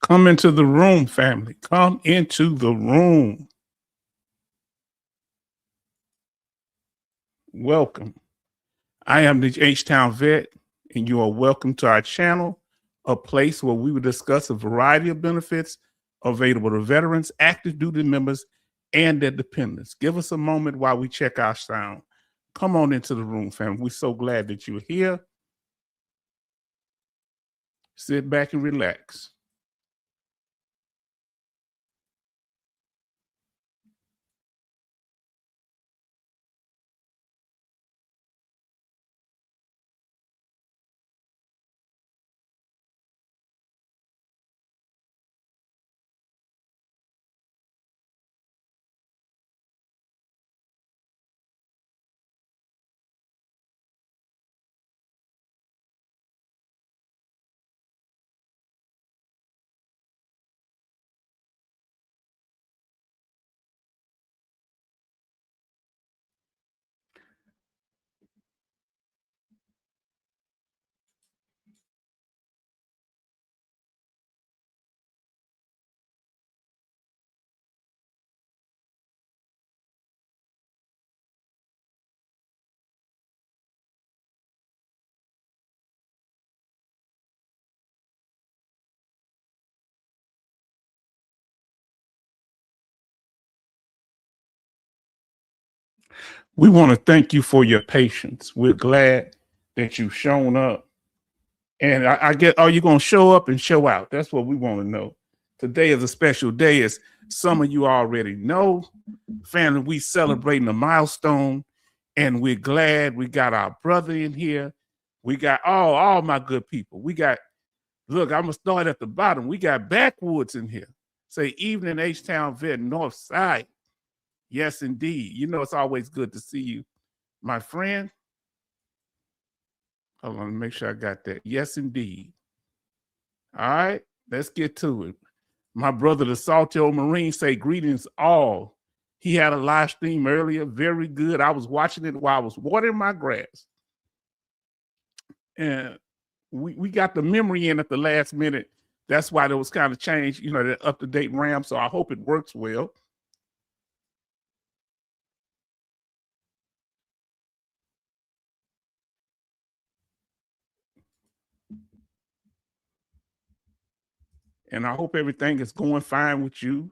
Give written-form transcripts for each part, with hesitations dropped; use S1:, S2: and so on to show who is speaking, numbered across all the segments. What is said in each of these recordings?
S1: Come into the room, family. Come into the room. Welcome. I am the H-Town Vet, and you are welcome to our channel, a place where we will discuss a variety of benefits available to veterans, active duty members, and their dependents. Give us a moment while we check our sound. Come on into the room, family. We're so glad that you're here. Sit back and relax. We want to thank you for your patience. We're glad that you've shown up. And I get, are you going to show up and show out? That's what we want to know. Today is a special day, as some of you already know. Family, we celebrating a milestone, and we're glad we got our brother in here. We got all my good people. We got, look, I'm going to start at the bottom. We got Backwoods in here. Say, evening, H-Town Vet, North Side. Yes, indeed. You know, it's always good to see you, my friend. Hold on, make sure I got that. Yes, indeed. All right, let's get to it. My brother, the Salty Old Marine, say greetings all. He had a live stream earlier, very good. I was watching it while I was watering my grass. And we got the memory in at the last minute. That's why there was kind of change, you know, the up-to-date RAM. So I hope it works well. And I hope everything is going fine with you.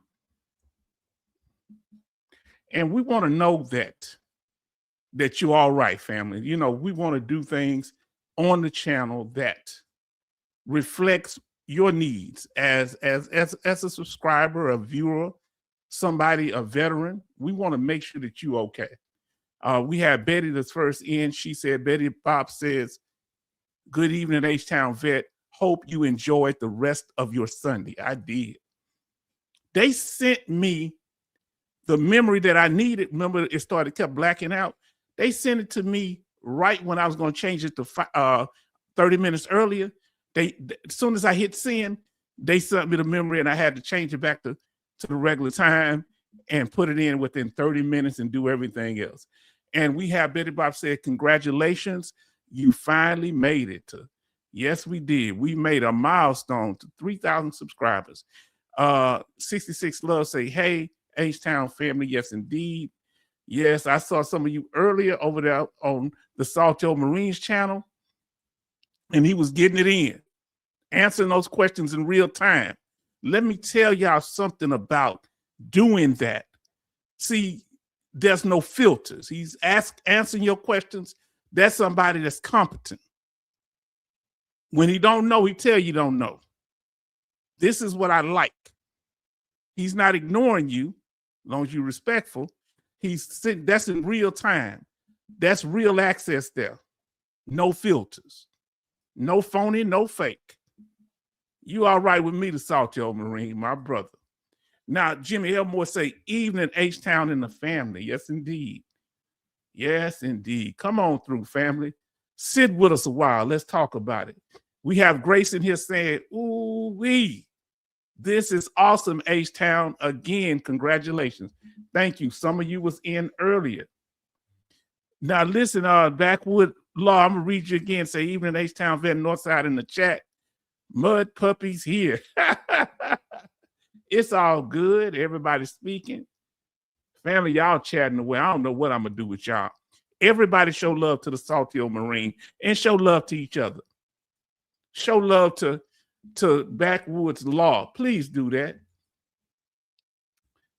S1: And we want to know that you're all right, family. You know, we want to do things on the channel that reflects your needs as a subscriber, a viewer, somebody, a veteran. We want to make sure that you're okay. We had Betty that's first in. She said, Betty Bob says, good evening, H-Town Vet. Hope you enjoyed the rest of your Sunday. I did. They sent me the memory that I needed. Remember, it kept blacking out. They sent it to me right when I was going to change it to 30 minutes earlier. As soon as I hit send, they sent me the memory, and I had to change it back to the regular time and put it in within 30 minutes and do everything else. And we have Betty Bob said, congratulations, you finally made it to. Yes, we did. We made a milestone to 3,000 subscribers. 66 Love say, hey, H-Town family. Yes, indeed. Yes, I saw some of you earlier over there on the Salty Old Marines channel, and he was getting it in, answering those questions in real time. Let me tell y'all something about doing that. See, there's no filters. He's answering your questions. That's somebody that's competent. When he don't know, he tell you don't know. This is what I like. He's not ignoring you, as long as you're respectful. That's in real time. That's real access there. No filters. No phony, no fake. You all right with me, the Salty Old Marine, my brother. Now, Jimmy Elmore say, evening, H-Town and the family. Yes, indeed. Yes, indeed. Come on through, family. Sit with us a while. Let's talk about it. We have Grace in here saying, ooh-wee. This is awesome, H-Town. Again, congratulations. Thank you. Some of you was in earlier. Now, listen, Backwood Law, I'm going to read you again. Say, evening, H-Town Vet, Northside in the chat. Mud puppies here. It's all good. Everybody's speaking. Family, y'all chatting away. I don't know what I'm going to do with y'all. Everybody show love to the Salty Old Marine and show love to each other. Show love to Backwoods Law. Please do that.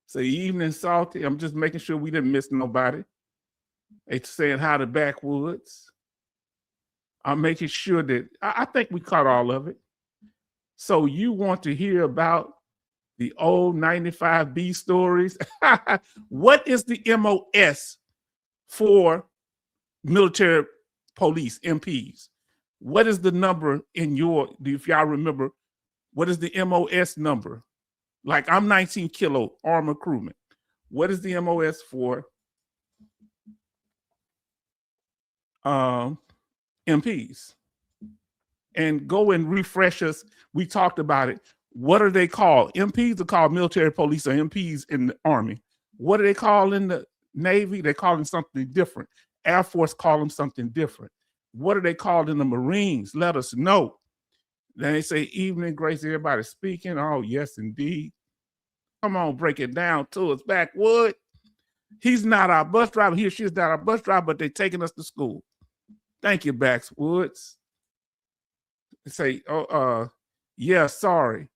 S1: Say evening, Salty. I'm just making sure we didn't miss nobody. It's saying hi to Backwoods. I'm making sure that I think we caught all of it. So you want to hear about the old 95B stories? What is the MOS for military police, MPs? What is the number in your, if y'all remember, what is the MOS number? Like I'm 19 kilo armor crewman. What is the MOS for MPs? And go and refresh us. We talked about it. What are they called? MPs are called military police, or MPs in the Army. What do they call in the Navy? They call them something different. Air Force call them something different. What are they called in the Marines? Let us know. Then they say, evening, Grace, everybody speaking. Oh, yes, indeed. Come on, break it down to us. Backwood. He's not our bus driver. He or she is not our bus driver, but they're taking us to school. Thank you, Backwoods. Say, yeah, sorry.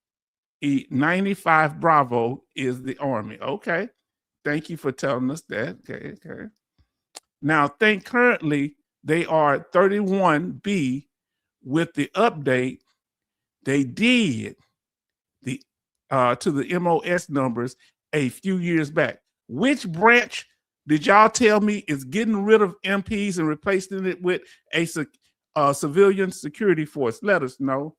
S1: 95 Bravo is the Army. Okay. Thank you for telling us that. Okay. Now, think currently they are 31B. With the update, they did the to the MOS numbers a few years back. Which branch did y'all tell me is getting rid of MPs and replacing it with a civilian security force? Let us know.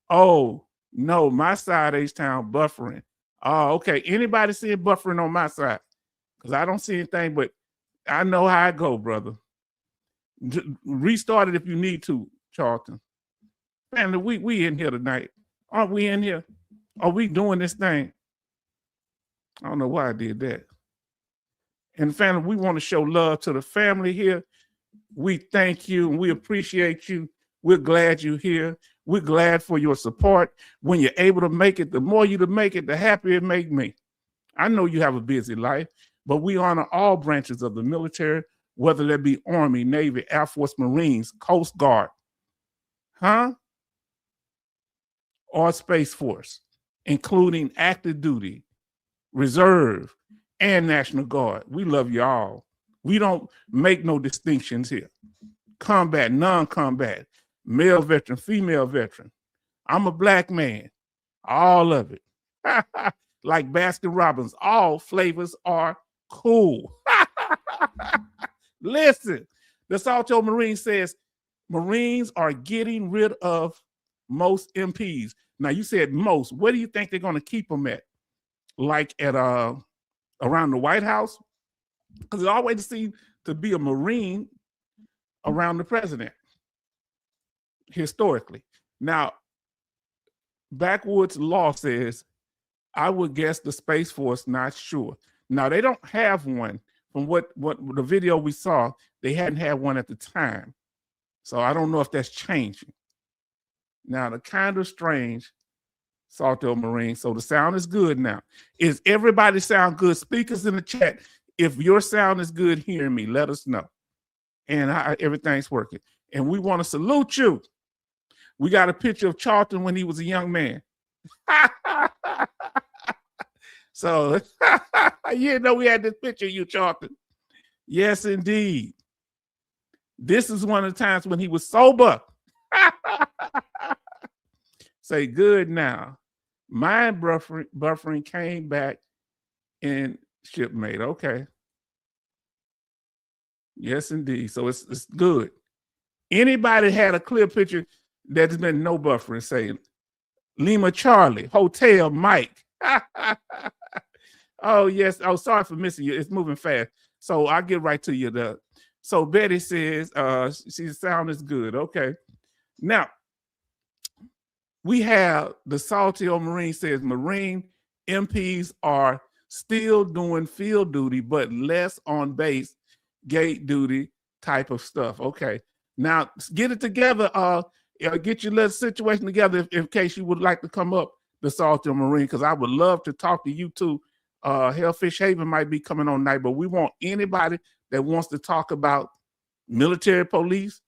S1: Oh, no, my side, H-Town, buffering. Oh, okay. Anybody seeing buffering on my side? Because I don't see anything, but I know how I go, brother. Restart it if you need to, Charlton. Man, we in here tonight. Aren't we in here? Are we doing this thing? I don't know why I did that. And family, we want to show love to the family here. We thank you and we appreciate you. We're glad you're here. We're glad for your support. When you're able to make it, the more you to make it, the happier it make me. I know you have a busy life, but we honor all branches of the military, whether that be Army, Navy, Air Force, Marines, Coast Guard, or Space Force, including active duty, reserve, and National Guard. We love you all. We don't make no distinctions here. Combat, non-combat, male veteran, female veteran. I'm a black man. All of it. Like Baskin Robbins, all flavors are cool. Listen, the Salto Marine says Marines are getting rid of most MPs. Now, you said most. Where do you think they're going to keep them at? Like at around the White House? Because it always seems to be a Marine around the president, historically. Now, Backwoods Law says, I would guess the Space Force, not sure. Now, they don't have one. From what the video we saw, they hadn't had one at the time. So I don't know if that's changing. Now, the kind of strange, Salto Marine. So the sound is good now. Is everybody sound good? Speakers in the chat, if your sound is good hearing me, let us know. And everything's working. And we want to salute you. We got a picture of Charlton when he was a young man. So, you know, we had this picture of you, Charlton. Yes, indeed. This is one of the times when he was sober. Say good now. Mind buffering came back in shipmate. Okay. Yes, indeed. So it's good. Anybody had a clear picture that's been no buffering, saying Lima Charlie, Hotel Mike. Oh, yes. Oh, sorry for missing you. It's moving fast. So I'll get right to you. So Betty says, she sound is good. Okay. Now, we have the Salty Old Marine says Marine MPs are still doing field duty, but less on base gate duty type of stuff. Okay. Now, get it together. Get your little situation together in case you would like to come up the Salty Marine, because I would love to talk to you too. Hellfish Haven might be coming on tonight, but we want anybody that wants to talk about military police,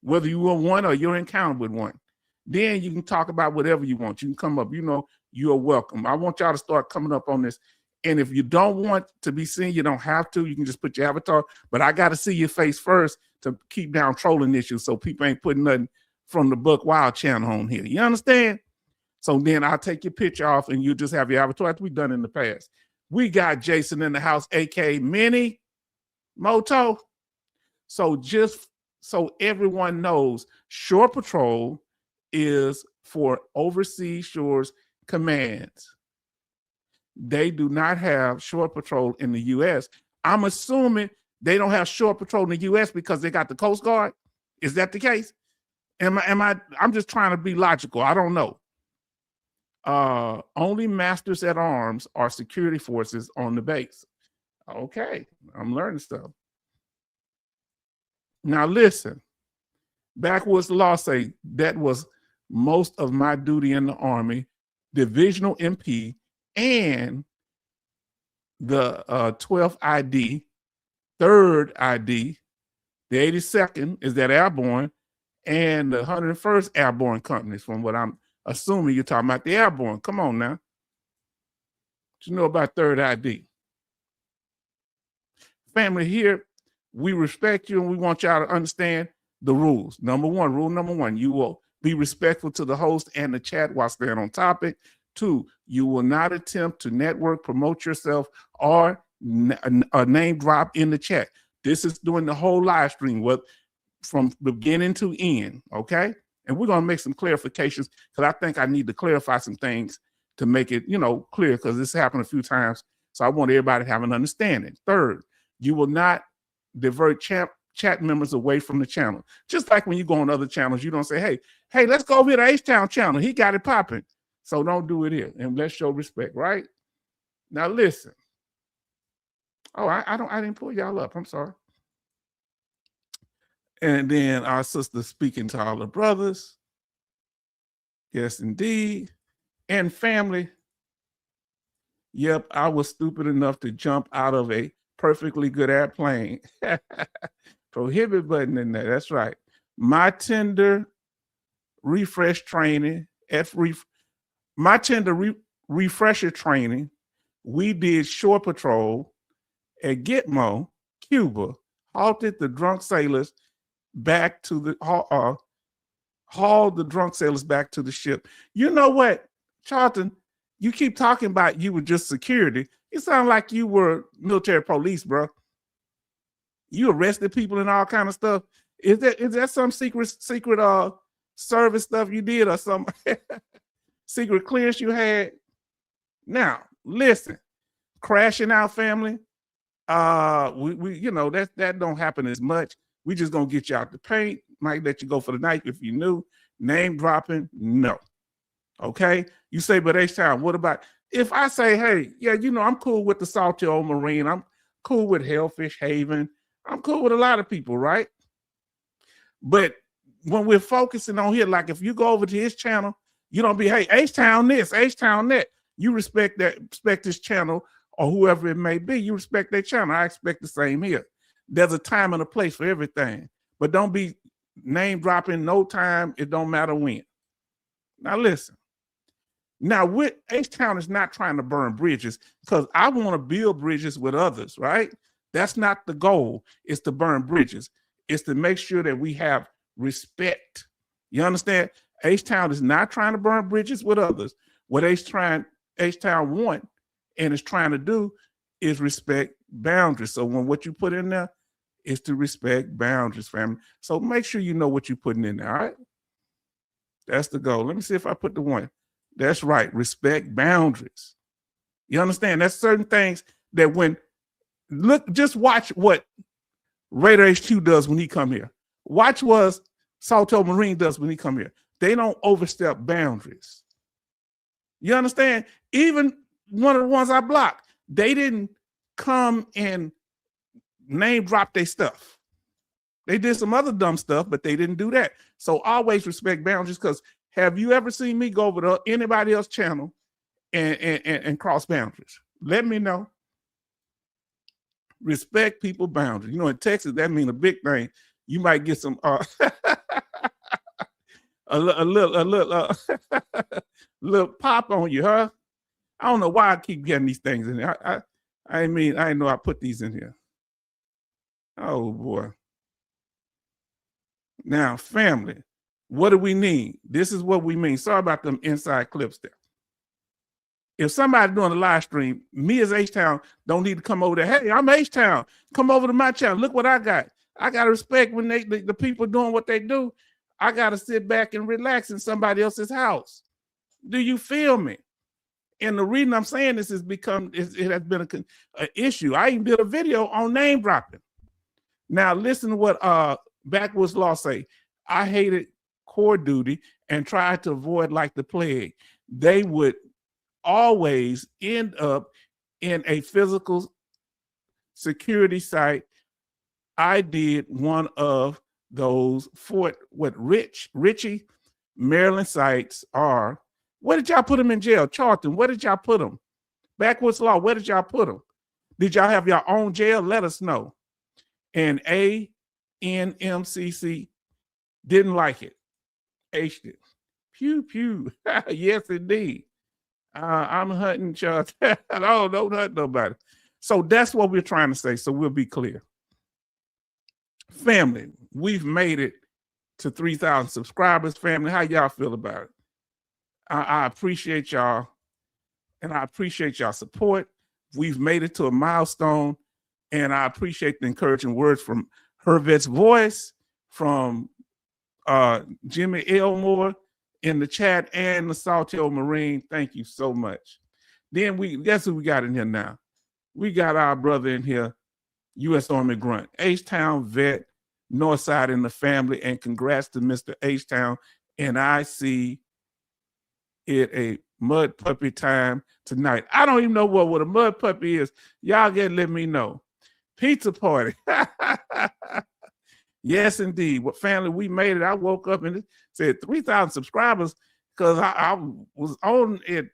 S1: whether you were one or you're encountered with one. Then you can talk about whatever you want. You can come up, you are welcome. I want y'all to start coming up on this. And if you don't want to be seen, you don't have to. You can just put your avatar. But I got to see your face first to keep down trolling issues so people ain't putting nothing from the Buck Wild channel on here. You understand? So then I'll take your picture off and you just have your avatar. That's what we've done in the past. We got Jason in the house, a.k.a. Mini Moto. So just so everyone knows, Shore Patrol is for overseas shores commands. They do not have Shore Patrol in the U.S. I'm assuming they don't have Shore Patrol in the U.S. because they got the Coast Guard. Is that the case? I'm just trying to be logical. I don't know. Only masters at arms are security forces on the base. Okay, I'm learning stuff. Now listen, backwoods law say that was most of my duty in the Army, divisional MP, and the 12th ID, 3rd ID, the 82nd is that airborne, and the 101st Airborne Companies, from what I'm assuming you're talking about the airborne. Come on now. What you know about 3rd ID? Family, here, we respect you and we want y'all to understand the rules. Rule number one, you will be respectful to the host and the chat while staying on topic. 2, you will not attempt to network, promote yourself, or a name drop in the chat. This is doing the whole live stream from beginning to end, okay? And we're going to make some clarifications because I think I need to clarify some things to make it, clear, because this happened a few times. So I want everybody to have an understanding. 3rd, you will not divert chat members away from the channel. Just like when you go on other channels, you don't say, hey, let's go over here to H-Town channel. He got it popping. So don't do it here. And let's show respect, right? Now listen. Oh, I didn't pull y'all up. I'm sorry. And then our sister speaking to all the brothers. Yes, indeed. And family. Yep, I was stupid enough to jump out of a perfectly good airplane. Prohibit button in there. That's right. My tender refresh training, refresher training, we did Shore Patrol at Gitmo, Cuba, halted the drunk sailors back to the hauled the drunk sailors back to the ship. You know what, Charlton? You keep talking about you were just security. You sound like you were military police, bro. You arrested people and all kind of stuff. Is that some secret service stuff you did or some secret clearance you had? Now, listen, crashing out, family. We that don't happen as much. We just gonna get you out the paint. Might let you go for the night if you knew. Name dropping, no. Okay, you say, but H-Town, what about if I say, hey, yeah, I'm cool with the Salty Old Marine. I'm cool with Hellfish Haven. I'm cool with a lot of people, right? But when we're focusing on here, like if you go over to his channel, you don't be, hey, H-Town this, H-Town that. You respect this channel or whoever it may be. You respect that channel. I expect the same here. There's a time and a place for everything. But don't be name dropping no time. It don't matter when. Now listen. Now, H-Town is not trying to burn bridges because I want to build bridges with others, right? That's not the goal. It's to burn bridges. It's to make sure that we have respect. You understand? H-Town is not trying to burn bridges with others. What H-Town want and is trying to do is respect boundaries. So when what you put in there is to respect boundaries, family. So make sure you know what you're putting in there, all right? That's the goal. Let me see if I put the one. That's right. Respect boundaries. You understand? That's certain things that just watch what Raider HQ does when he come here. Watch what Salto Marine does when he come here. They don't overstep boundaries. You understand? Even one of the ones I blocked, they didn't come and name drop their stuff. They did some other dumb stuff, but they didn't do that. So always respect boundaries, because have you ever seen me go over to anybody else's channel and cross boundaries. Let me know. Respect people's boundaries. You know, in Texas, that means a big thing. You might get some a little little pop on you, huh? I don't know why I keep getting these things in there. I mean, I know I put these in here. Oh boy. Now, family, what do we need? This is what we mean. Sorry about them inside clips there. If somebody's doing a live stream, me as H-Town don't need to come over there. Hey, I'm H-Town. Come over to my channel. Look what I got. I got to respect when the people doing what they do. I got to sit back and relax in somebody else's house. Do you feel me? And the reason I'm saying this is because it has been an issue. I even did a video on name dropping. Now, listen to what Backwoods Law say. I hated core duty and tried to avoid like the plague. They would always end up in a physical security site. I did one of those Richie, Maryland sites are. Where did y'all put them in jail? Charlton, where did y'all put them? Backwoods Law, where did y'all put them? Did y'all have your own jail? Let us know. And ANMCC didn't like it. H did. Pew, pew. Yes, indeed. I'm hunting Charles. No, don't hunt nobody. So that's what we're trying to say. So we'll be clear. Family, we've made it to 3,000 subscribers. Family, how y'all feel about it? I appreciate y'all, and I appreciate y'all support. We've made it to a milestone, and I appreciate the encouraging words from Hervet's voice, from Jimmy Elmore in the chat, and the Salty Old Marine. Thank you so much. Then guess who we got in here now? We got our brother in here, U.S. Army Grunt, H-Town vet, Northside in the family, and congrats to Mr. H-Town. And I see it a mud puppy time tonight. I don't even know what a mud puppy is. Y'all get let me know. Pizza party. Yes, indeed. What family, we made it. I woke up and it said 3,000 subscribers because I was on it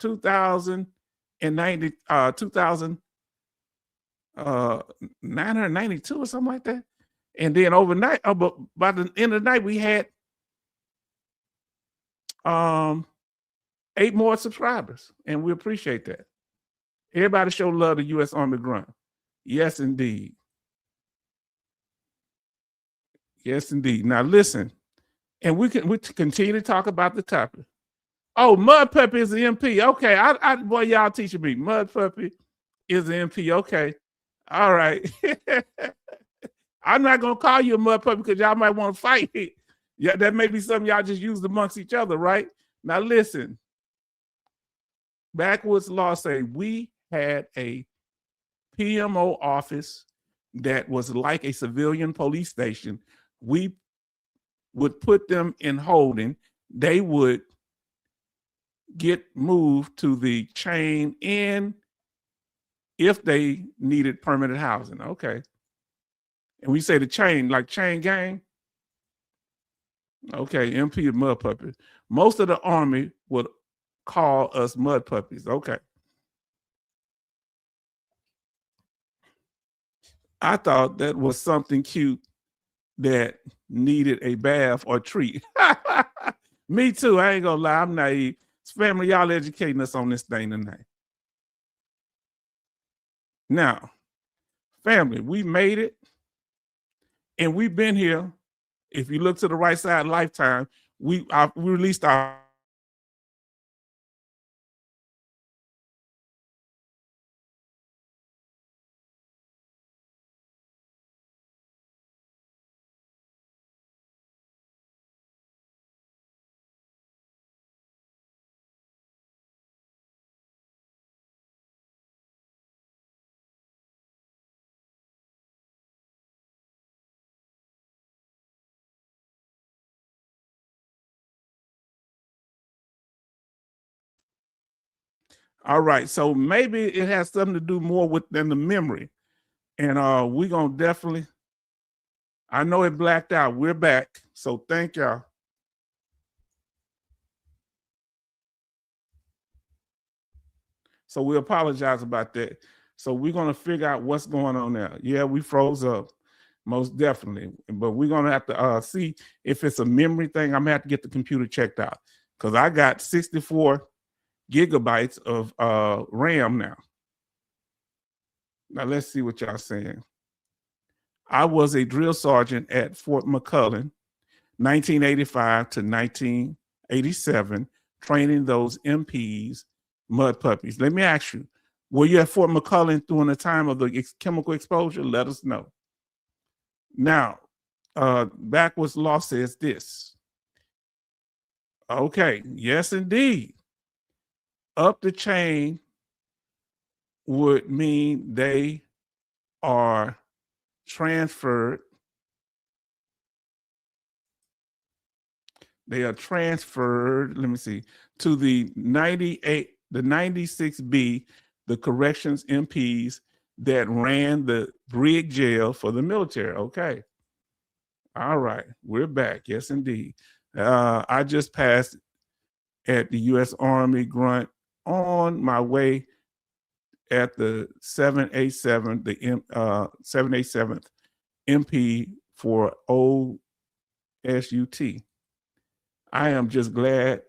S1: 2,992 or something like that. And then overnight, but by the end of the night, we had 8 more subscribers, and we appreciate that. Everybody show love to U.S. Army Grunt. Yes, indeed. Yes, indeed. Now listen, and we continue to talk about the topic. Oh, Mud Puppy is the MP. Okay, boy, y'all teaching me. Mud Puppy is the MP. Okay, all right. I'm not gonna call you a Mud Puppy because y'all might want to fight. Yeah, that may be something y'all just use amongst each other, right? Now listen, Backwoods Law say we had a PMO office that was like a civilian police station. We would put them in holding. They would get moved to the chain in if they needed permanent housing. Okay. And we say the chain, like chain gang. Okay, MP is mud puppy. Most of the Army would call us mud puppies. Okay. I thought that was something cute that needed a bath or treat. Me too. I ain't gonna lie. I'm naive. It's family, y'all educating us on this thing tonight. Now, family, we made it. And we've been here. If you look to the right side, lifetime, we released our all right. So maybe it has something to do more with than the memory. And we're gonna definitely, I know it blacked out. We're back. So thank y'all. So we apologize about that. So we're going to figure out what's going on there. Yeah, we froze up, most definitely. But we're going to have to see if it's a memory thing. I'm going to have to get the computer checked out because I got 64 gigabytes of RAM now. Now, let's see what y'all saying. I was a drill sergeant at Fort McClellan, 1985 to 1987, training those MPs, mud puppies. Let me ask you, were you at Fort McClellan during the time of the chemical exposure? Let us know. Now, Backwards Law says this. Okay, yes, indeed. Up the chain would mean they are transferred. They are transferred, let me see, to the 96B, the corrections MPs that ran the Brig jail for the military. Okay. All right. We're back. Yes, indeed. I just passed at the U.S. Army grunt on my way at the 787, the 787th MP for OSUT. I am just glad,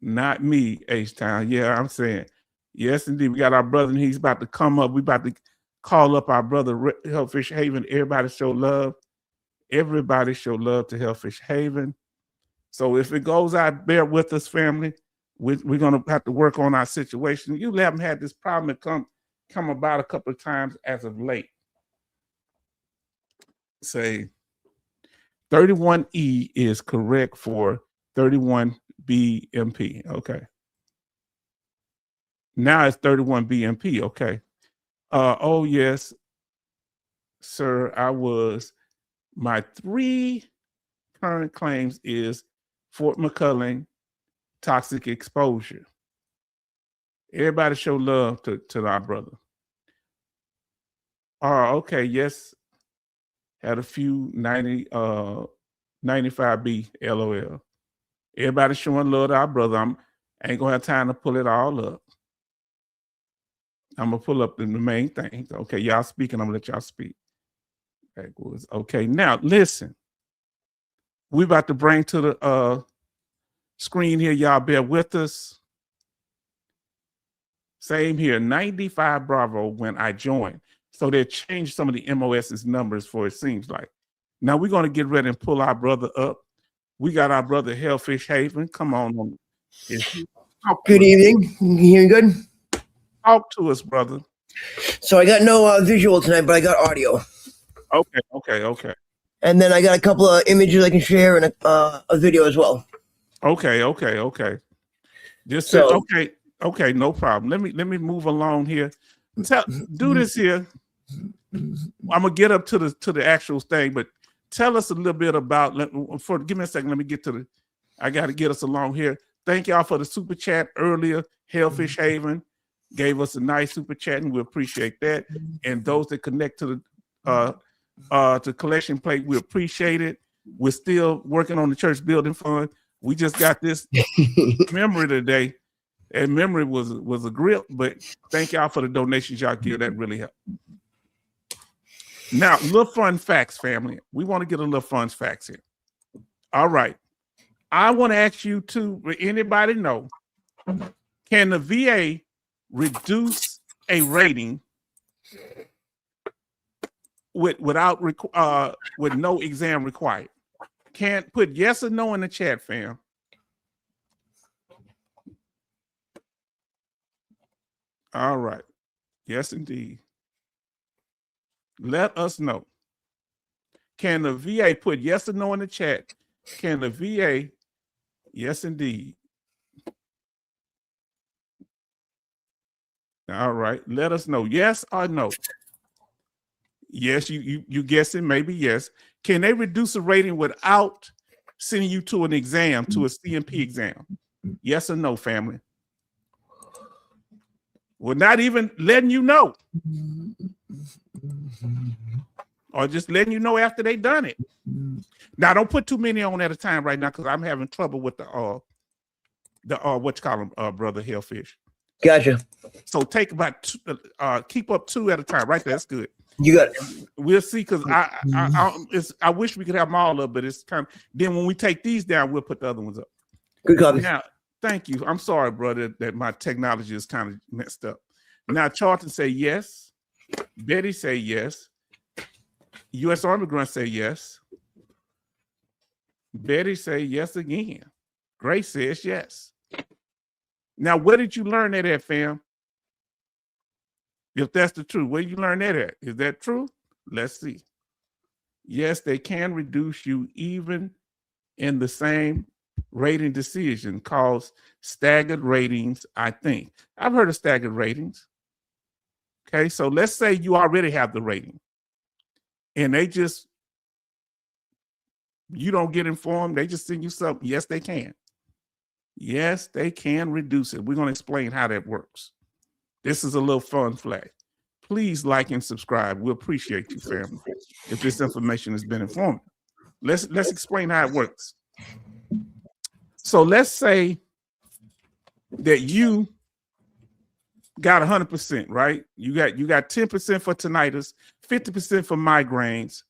S1: not me, H-Town. Yeah, I'm saying, yes, indeed. We got our brother, and he's about to come up. We about to call up our brother, Hellfish Haven. Everybody show love. Everybody show love to Hellfish Haven. So if it goes out, bear with us, family. We're going to have to work on our situation. You haven't had this problem come about a couple of times as of late. Say 31E is correct for 31BMP. Okay. Now it's 31BMP. Okay. Oh, yes, sir. My 3 current claims is Fort McClellan, toxic exposure. Everybody show love to our brother. Okay, yes. Had a few 95B, LOL. Everybody showing love to our brother. I ain't gonna have time to pull it all up. I'm gonna pull up the main things. Okay, y'all speaking, I'm gonna let y'all speak. Okay, now listen. We about to bring to the screen here, y'all bear with us. Same here, 95 Bravo when I joined. So they changed some of the MOS's numbers for it seems like. Now we're going to get ready and pull our brother up. We got our brother Hellfish Haven. Come on.
S2: Good evening. Can you hear me good?
S1: Talk to us, brother.
S2: So I got no visual tonight, but I got audio.
S1: Okay.
S2: And then I got a couple of images I can share and a video as well.
S1: Okay. Just okay, no problem. Let me move along here. Do this here. I'm gonna get up to the actual thing, but tell us a little bit about. Give me a second. Let me get to the. I got to get us along here. Thank y'all for the super chat earlier. Hellfish Haven gave us a nice super chat, and we appreciate that. And those that connect to the collection plate, we appreciate it. We're still working on the church building fund. We just got this memory today. And memory was a grip, but thank y'all for the donations y'all give. That really helped. Now, little fun facts, family. We want to get a little fun facts here. All right. I want to ask you to, anybody know, can the VA reduce a rating with no exam required? Can't put yes or no in the chat, fam. All right. Yes, indeed. Let us know. Can the VA put yes or no in the chat? Can the VA? Yes, indeed. All right. Let us know. Yes or no? Yes, you guessing, maybe yes. Can they reduce a rating without sending you to an exam, to a CMP exam? Yes or no, family? We're not even letting you know. Or just letting you know after they done it. Now, don't put too many on at a time right now because I'm having trouble with the what you call them, brother Hellfish.
S2: Gotcha.
S1: So take about keep up 2 at a time. Right there, that's good.
S2: You got it.
S1: We'll see, because I wish we could have them all up, but it's kind of, then when we take these down, we'll put the other ones up.
S2: Good copy.
S1: Now, thank you. I'm sorry, brother, that my technology is kind of messed up. Now, Charlton say yes. Betty say yes. U.S. Army Grunt say yes. Betty say yes again. Grace says yes. Now, where did you learn that at, fam? If that's the truth, where you learn that at? Is that true? Let's see. Yes, they can reduce you even in the same rating decision, called staggered ratings, I think. I've heard of staggered ratings. Okay, so let's say you already have the rating and you don't get informed, they just send you something. Yes, they can. Yes, they can reduce it. We're going to explain how that works. This is a little fun flag. Please like and subscribe. We appreciate you, family, if this information has been informative. Let's explain how it works. So let's say that you got 100%, right? You got 10% for tinnitus, 50% for migraines,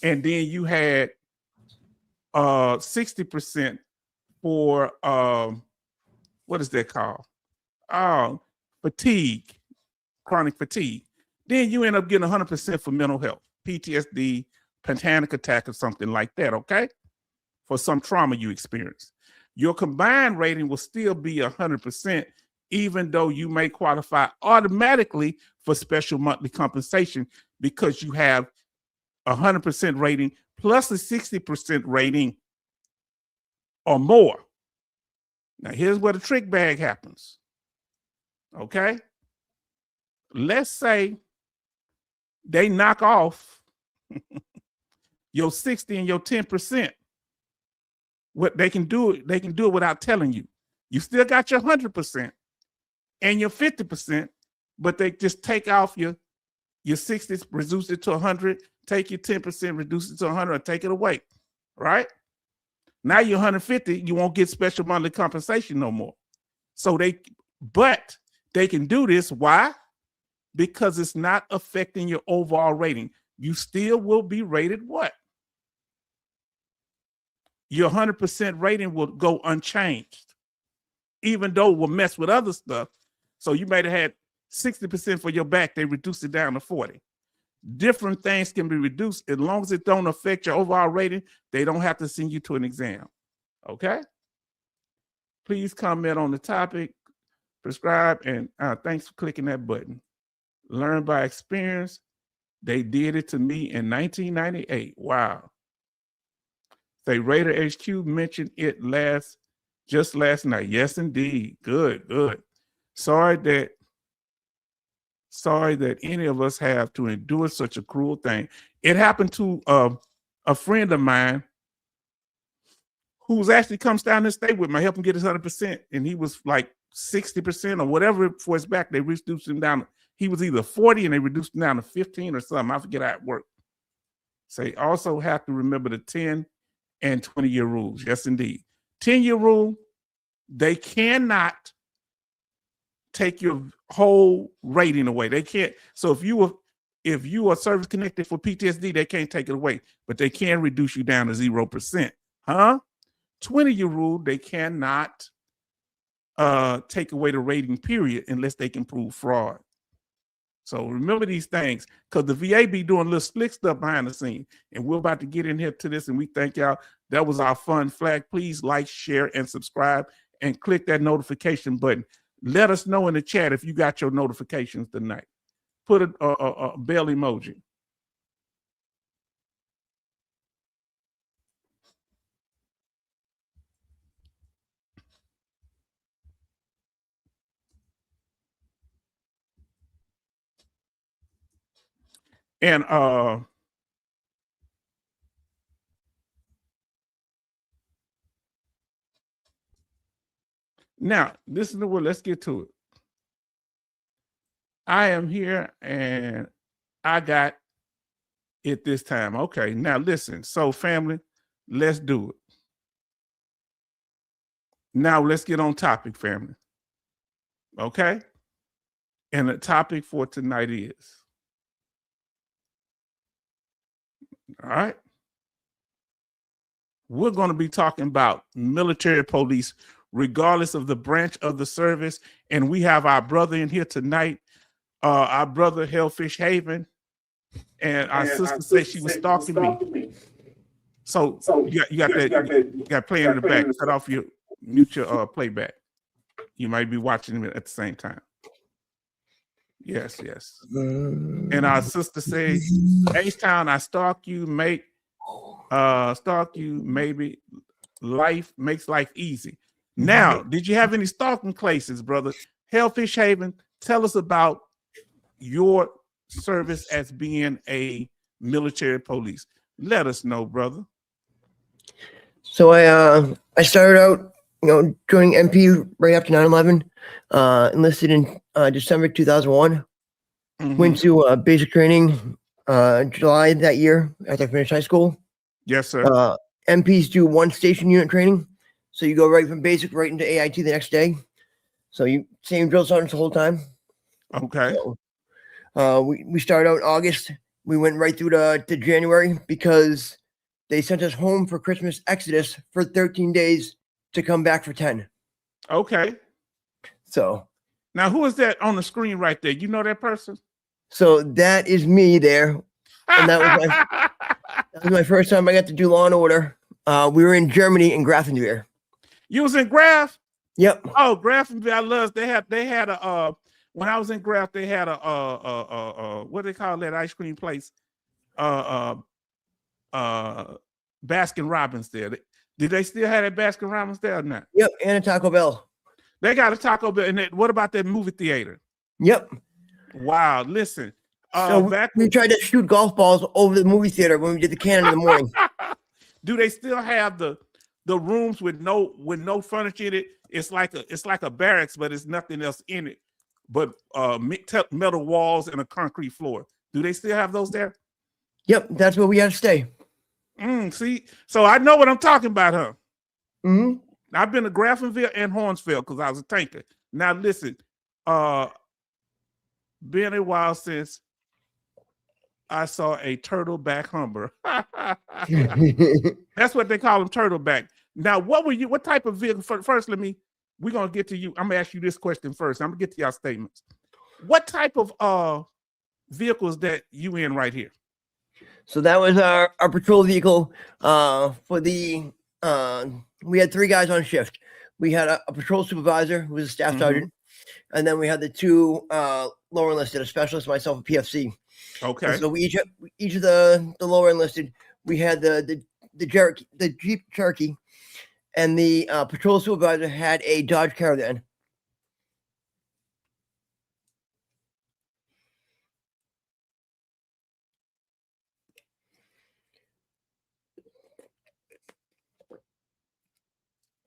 S1: and then you had 60% for what is that called? Fatigue, chronic fatigue. Then you end up getting 100% for mental health, PTSD, panic attack, or something like that, okay? For some trauma you experienced. Your combined rating will still be 100%, even though you may qualify automatically for special monthly compensation because you have 100% rating plus a 60% rating or more. Now, here's where the trick bag happens. Okay? Let's say they knock off your 60 and your 10%. What they can do it without telling you. You still got your 100% and your 50%, but they just take off your 60, reduce it to 100, take your 10%, reduce it to 100, or take it away, right? Now you're 150, you won't get special monthly compensation no more. But they can do this. Why? Because it's not affecting your overall rating. You still will be rated what? Your 100% rating will go unchanged, even though it will mess with other stuff. So you might have had 60% for your back, they reduced it down to 40. Different things can be reduced. As long as it don't affect your overall rating, they don't have to send you to an exam. Okay? Please comment on the topic, subscribe, and thanks for clicking that button. Learn by experience. They did it to me in 1998. Wow. Say Raider HQ mentioned it just last night. Yes, indeed. Good. Sorry that any of us have to endure such a cruel thing. It happened to a friend of mine who's actually comes down to stay with me. I helped him get his 100%, and he was like 60% or whatever for his back. They reduced him down. He was either 40 and they reduced him down to 15 or something. I forget how it worked. So you also have to remember the 10 and 20-year rules. Yes, indeed. 10-year rule, they cannot take your whole rating away. They can't. So if you are service connected for PTSD, they can't take it away, but they can reduce you down to 0%. 20-year rule, they cannot take away the rating period unless they can prove fraud. So remember these things, because the VA be doing little slick stuff behind the scene, and we're about to get in here to this, and we thank y'all. That was our fun flag. Please like, share, and subscribe, and click that notification button. Let us know in the chat if you got your notifications tonight. Put a bell emoji. And now, listen to what, let's get to it. I am here and I got it this time. Okay, now listen. So family, let's do it. Now let's get on topic, family. Okay? And the topic for tonight is, all right, we're going to be talking about military police, regardless of the branch of the service. And we have our brother in here tonight, our brother Hellfish Haven. And our sister said she was stalking me. So you got playing in the back. Cut off your, mute your playback. You might be watching it at the same time. Yes. And our sister said, H-Town, I stalk you, maybe life makes life easy. Now, did you have any stalking cases, brother? Hellfish Haven, tell us about your service as being a military police. Let us know, brother.
S2: So I started out, joining MP right after 9/11. Enlisted in December 2001. Went to basic training July that year after I finished high school.
S1: Yes, sir.
S2: MPs do one station unit training, so you go right from basic right into AIT the next day. So you same drill sergeants the whole time.
S1: Okay.
S2: So, we started out in August. We went right through to January because they sent us home for Christmas exodus for 13 days to come back for 10.
S1: Okay.
S2: So
S1: now who is that on the screen right there? You know that person?
S2: So that is me there. And that was my first time I got to do Law and Order. We were in Germany in Grafenwehr.
S1: You was in Graf?
S2: Yep.
S1: Oh, Grafenwehr, I love. They had a when I was in Graf, they had a what do they call that ice cream place? Baskin Robbins there. Did they still have that Baskin Robbins there or not?
S2: Yep, and a Taco Bell.
S1: They got a Taco Bell. And what about that movie theater?
S2: Yep.
S1: Wow, listen.
S2: So we tried to shoot golf balls over the movie theater when we did the cannon in the morning.
S1: Do they still have the rooms with no furniture in it? It's like a barracks, but it's nothing else in it, but metal walls and a concrete floor. Do they still have those there?
S2: Yep, that's where we had to stay.
S1: See, so I know what I'm talking about, huh?
S2: Mm-hmm.
S1: I've been to Grafenwehr and Hornsfeld because I was a tanker. Now listen, been a while since I saw a turtleback humber. That's what they call them, turtleback. Now, what type of vehicle? First, we're gonna get to you. I'm gonna ask you this question first. I'm gonna get to y'all statements. What type of vehicles that you in right here?
S2: So that was our patrol vehicle for the we had 3 guys on shift. We had a patrol supervisor who was a staff sergeant, and then we had the 2 lower enlisted, a specialist, myself, a PFC.
S1: Okay.
S2: And so we each of the lower enlisted, we had the Jeep Cherokee, and the patrol supervisor had a Dodge Caravan.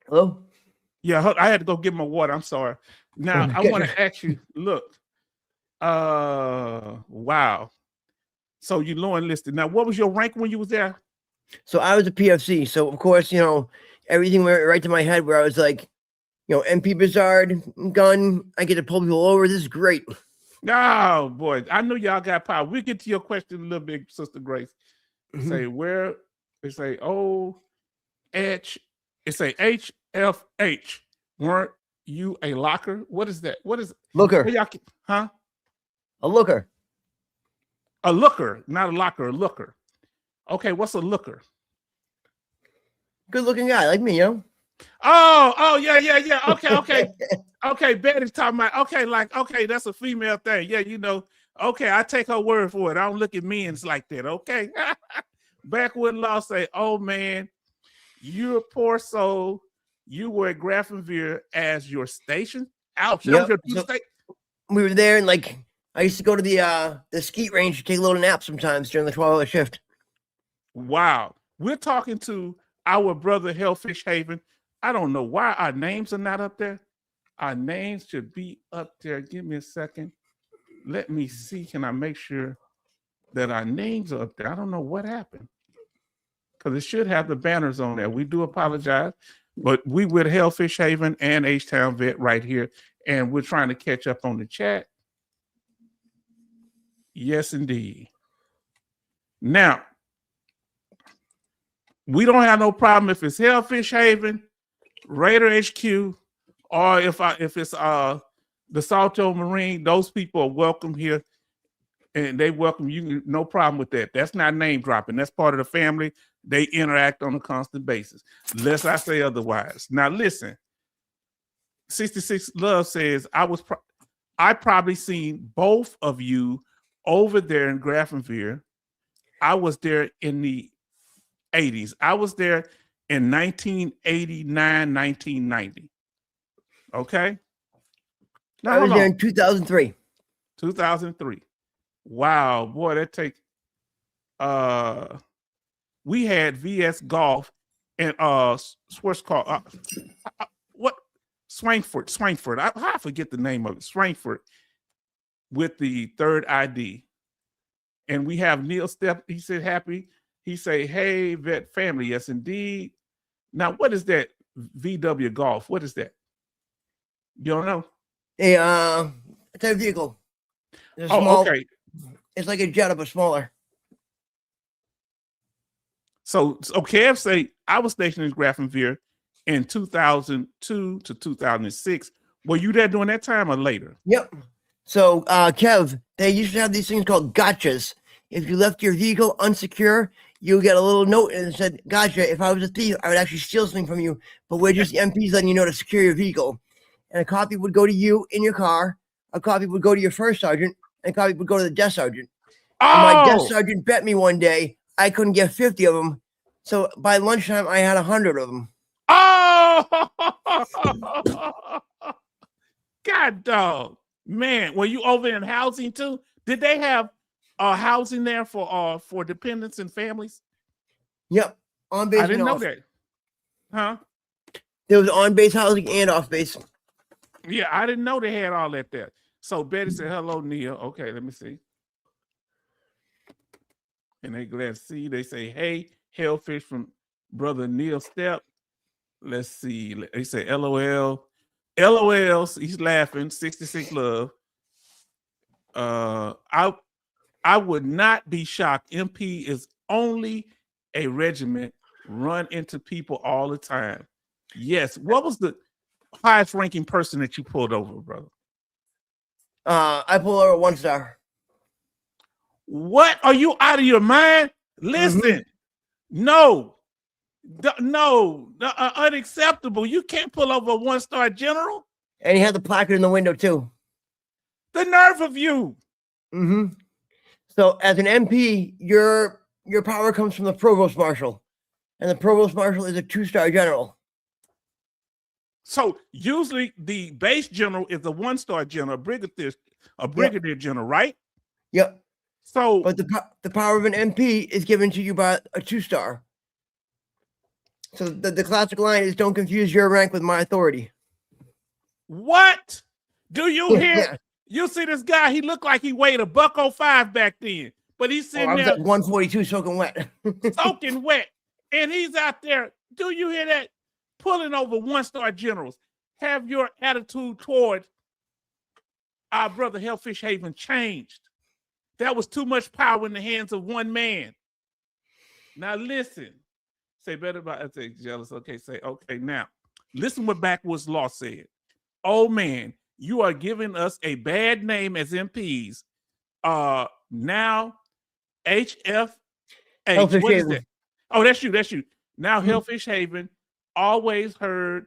S2: Hello?
S1: Yeah, I had to go get my water. I'm sorry. Now, I want to ask you, look, wow. So you low enlisted. Now, what was your rank when you was there?
S2: So I was a PFC. So, of course, everything went right to my head where I was like, MP Bizarre, gun, I get to pull people over. This is great.
S1: Oh, boy. I know y'all got power. We'll get to your question a little bit, Sister Grace. Say, where? They say, H. It say HFH. Weren't you a locker? What is that? What is it?
S2: Looker.
S1: Huh?
S2: A looker.
S1: A looker, not a locker, a looker. Okay, what's a looker?
S2: Good looking guy like me,
S1: Oh, yeah. Okay. Okay, Betty's talking about, okay, that's a female thing. Yeah, okay, I take her word for it. I don't look at men's like that, okay? Backwood Law say, oh man, you're a poor soul. You were at Grafenwehr as your station. Ouch.
S2: Yep.
S1: We
S2: were there, and I used to go to the skeet range to take a little nap sometimes during the 12-hour shift.
S1: Wow. We're talking to our brother Hellfish Haven. I don't know why our names are not up there. Our names should be up there. Give me a second. Let me see. Can I make sure that our names are up there? I don't know what happened. Because it should have the banners on there. We do apologize. But we with Hellfish Haven and H-Town Vet right here. And we're trying to catch up on the chat. Yes, indeed. Now, we don't have no problem if it's Hellfish Haven, Raider HQ, or if it's the Salto Marine. Those people are welcome here, and they welcome you. No problem with that. That's not name dropping. That's part of the family. They interact on a constant basis, unless I say otherwise. Now, listen. 66 Love says I probably seen both of you over there in Grafenwehr. I was there in the 80s. I was there in 1989, 1990. Okay. Now,
S2: I was there in 2003.
S1: 2003. Wow, boy, that takes we had VS Golf and what's called what Swankford. I forget the name of it. Swankford with the third ID. And we have Neil Step. He said happy. He say, hey, vet family. Yes, indeed. Now, what is that VW Golf? What is that? You don't know?
S2: It's a vehicle. It's okay. It's like a jet, but smaller.
S1: So Kev say, I was stationed in Grafenwehr in 2002 to 2006. Were you there during that time or later?
S2: Yep. So, Kev, they used to have these things called gotchas. If you left your vehicle unsecure, you get a little note and it said, gotcha. If I was a thief, I would actually steal something from you. But we're just the MPs letting you know to secure your vehicle. And a copy would go to you in your car. A copy would go to your first sergeant. And a copy would go to the desk sergeant. Oh! And my desk sergeant bet me one day I couldn't get 50 of them. So by lunchtime, I had 100 of them.
S1: Oh! God dog. Man, were you over in housing too? Did they have housing there for dependents and families?
S2: Yep. On base.
S1: I didn't know that. Huh?
S2: There was on base housing and off base.
S1: Yeah, I didn't know they had all that there. So Betty said, hello, Neil. Okay, let me see. And they glad to see you. They say, hey, Hellfish from brother Neil Step. Let's see. They say LOL. LOL. He's laughing. 66 Love. I would not be shocked. MP is only a regiment run into people all the time. Yes. What was the highest ranking person that you pulled over, brother?
S2: I pulled over 1 star.
S1: What? Are you out of your mind? Listen. No, unacceptable. You can't pull over a 1-star general.
S2: And he had the placard in the window too.
S1: The nerve of you.
S2: So as an MP, your power comes from the provost marshal, and the provost marshal is a 2-star general.
S1: So usually the base general is a 1-star general, a brigadier general, right?
S2: Yep.
S1: So,
S2: but the power of an MP is given to you by a 2-star. So the classic line is, "Don't confuse your rank with my authority."
S1: What? Do you hear? Yeah. You see this guy? He looked like he weighed $105 back then, but he's sitting there
S2: 142, soaking wet,
S1: soaking wet, and he's out there. Do you hear that? Pulling over 1-star generals. Have your attitude toward our brother Hellfish Haven changed? That was too much power in the hands of one man. Now listen. Say better about it. Say jealous. Okay, say okay. Now listen what Backwoods Law said. Oh man, you are giving us a bad name as MPs. Now HF
S2: Hellfish
S1: what
S2: Haven.
S1: Is that? Oh, that's you. Now Hellfish Haven always heard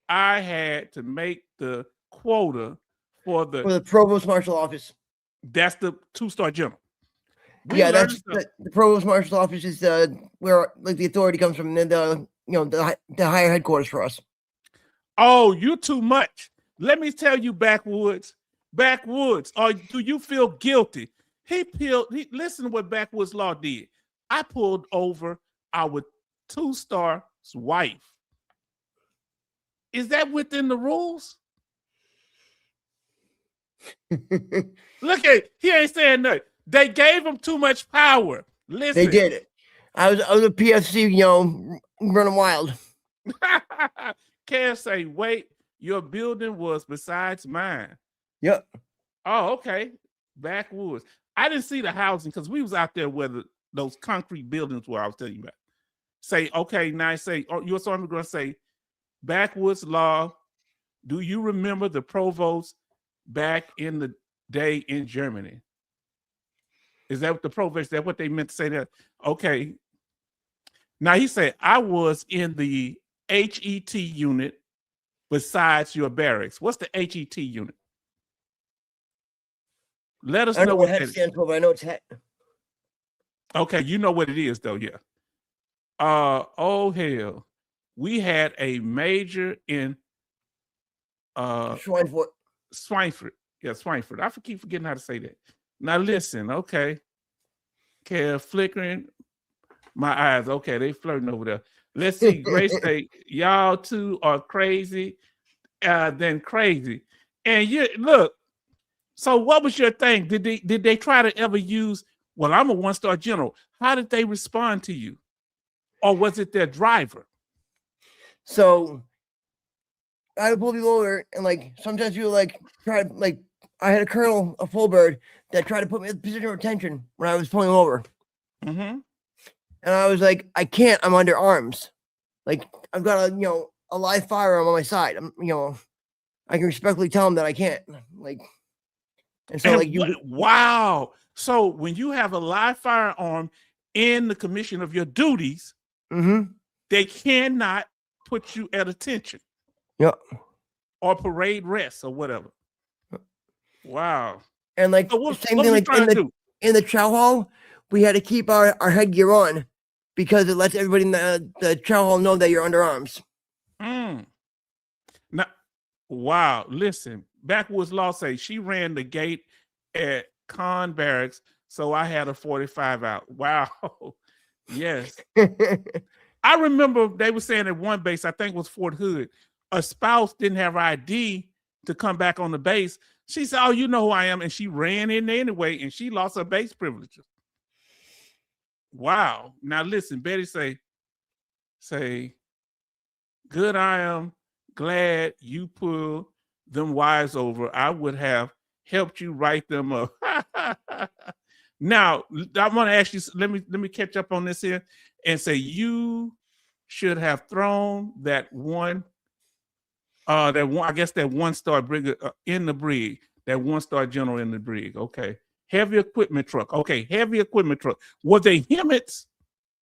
S1: I had to make the quota for the
S2: provost marshal office.
S1: That's the 2-star general.
S2: That's the provost marshal office is where like the authority comes from, and the higher headquarters for us.
S1: Oh, you too much. Let me tell you, Backwoods. Do you feel guilty? Listen to what Backwoods Law did. I pulled over our 2-star's wife. Is that within the rules? Look at he ain't saying nothing. They gave him too much power. Listen,
S2: they did it. I was a PFC, running wild.
S1: Can't say, wait, your building was besides mine.
S2: Yep.
S1: Oh, okay. Backwoods. I didn't see the housing because we was out there where those concrete buildings were I was telling you about. Say, okay, now I say, oh, you're going to say, backwoods law. Do you remember the provost back in the day in Germany? Is that what the provost, is that what they meant to say there? Okay. Now he said, I was in the HET unit besides your barracks. What's the HET unit? Let us
S2: I don't
S1: know
S2: know what
S1: what
S2: HET
S1: that
S2: stands for, but I know it's HET.
S1: Okay, you know what it is though, yeah. Oh hell. We had a major in
S2: Schweinfurt.
S1: Swineford. Yeah, Swineford. I keep forgetting how to say that. Now listen, okay. Okay, flickering my eyes. Okay, they flirting over there. Let's see. Grace say, y'all two are crazy than crazy. And you look, so what was your thing? Did they try to ever use, well, I'm a one-star general. How did they respond to you? Or was it their driver?
S2: So I would pull people over, and like sometimes you like try like I had a colonel, a full bird, that tried to put me in a position of attention when I was pulling him over.
S1: Mm-hmm.
S2: And I was like, I can't, I'm under arms. Like I've got a live firearm on my side. I can respectfully tell him that I can't. Like, and so like you
S1: wow. So when you have a live firearm in the commission of your duties, they cannot put you at attention.
S2: Yep.
S1: Or parade rest or whatever. Wow.
S2: And like
S1: so
S2: same thing like in the chow hall, we had to keep our headgear on because it lets everybody in the chow hall know that you're under arms.
S1: Now, wow. Listen, Backwoods Law say she ran the gate at Con Barracks, so I had a 45 out. Wow. Yes. I remember they were saying at one base, I think it was Fort Hood, a spouse didn't have ID to come back on the base. She said, oh, you know who I am. And she ran in there anyway, and she lost her base privileges. Wow. Now listen, Betty say, good, I am glad you pulled them wives over. I would have helped you write them up. Now, I want to ask you, let me catch up on this here and say you should have thrown that one, I guess that one-star brig in the brig, that one-star general in the brig. Okay. Heavy equipment truck. Okay, heavy equipment truck. Were they Hemmets?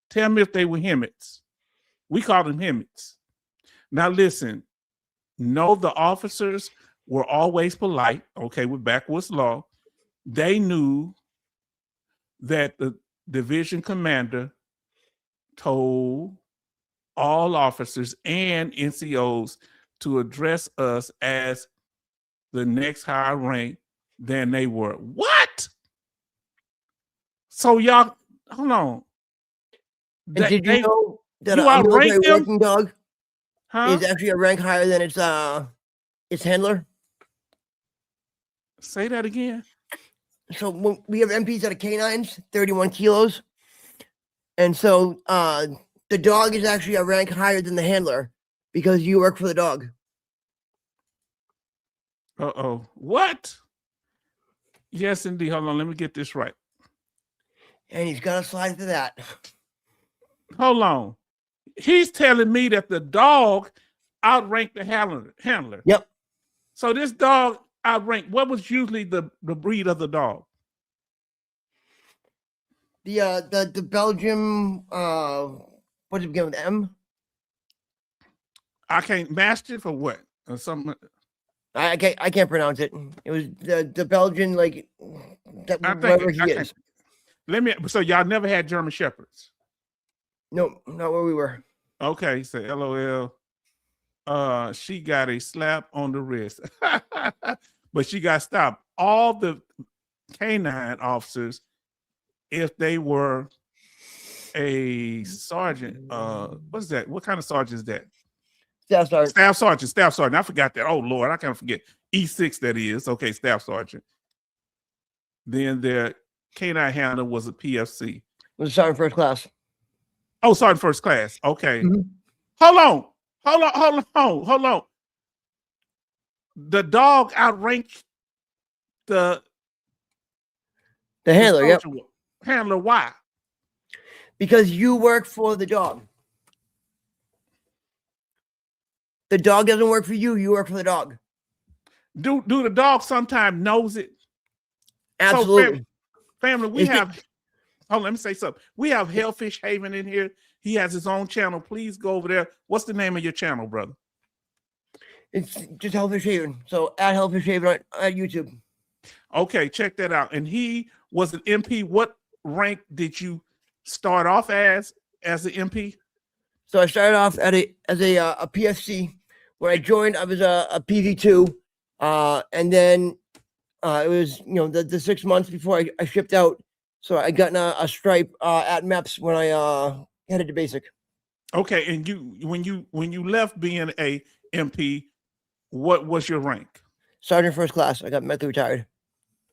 S1: Tell me if they were Hemmets. We call them Hemmets. Now listen, no, the officers were always polite, okay, with Backwoods Law. They knew that the division commander told all officers and NCOs to address us as the next higher rank than they were. What? So y'all, hold on.
S2: And did you know that
S1: you
S2: a military
S1: outrank them?
S2: working dog
S1: Huh?
S2: is actually a rank higher than its handler?
S1: Say that again.
S2: So when we have MPs that are canines, 31 kilos. And so the dog is actually a rank higher than the handler because you work for the dog.
S1: Uh-oh. What? Yes, indeed. Hold on. Let me get this right.
S2: And he's got to slide to that.
S1: Hold on. He's telling me that the dog outranked the handler.
S2: Yep.
S1: So this dog outranked, what was usually the breed of the dog?
S2: The Belgium, what did it begin with, M?
S1: I can't, Mastiff or what? Or something.
S2: I can't pronounce it. It was the Belgian, like, that, whatever he is.
S1: Let me, so y'all never had German Shepherds?
S2: No, not where we were.
S1: Okay, so LOL. She got a slap on the wrist. But she got stopped. All the canine officers, if they were a sergeant, what's that? What kind of sergeant is that? Staff sergeant. I forgot that. Oh Lord, I can't forget. E6 that is. Okay, staff sergeant. Then their canine handler was a PFC.
S2: It was sergeant first class.
S1: Oh, sergeant first class. Okay. Hold on. The dog outranked the
S2: The handler, yep.
S1: Handler, why?
S2: Because you work for the dog. The dog doesn't work for you. You work for the dog.
S1: Do the dog sometimes knows it?
S2: Absolutely.
S1: So family, we have. Hold on, let me say something. We have Hellfish Haven in here. He has his own channel. Please go over there. What's the name of your channel, brother?
S2: It's just Hellfish Haven. So at Hellfish Haven on YouTube.
S1: Okay, check that out. And he was an MP. What rank did you start off as an MP?
S2: So I started off as a PFC. When I joined, I was a PV2, and then it was the 6 months before I shipped out. So I got a stripe at MEPS when I headed to basic.
S1: Okay, and when you left being a MP, what was your rank?
S2: Sergeant first class. I got medically retired.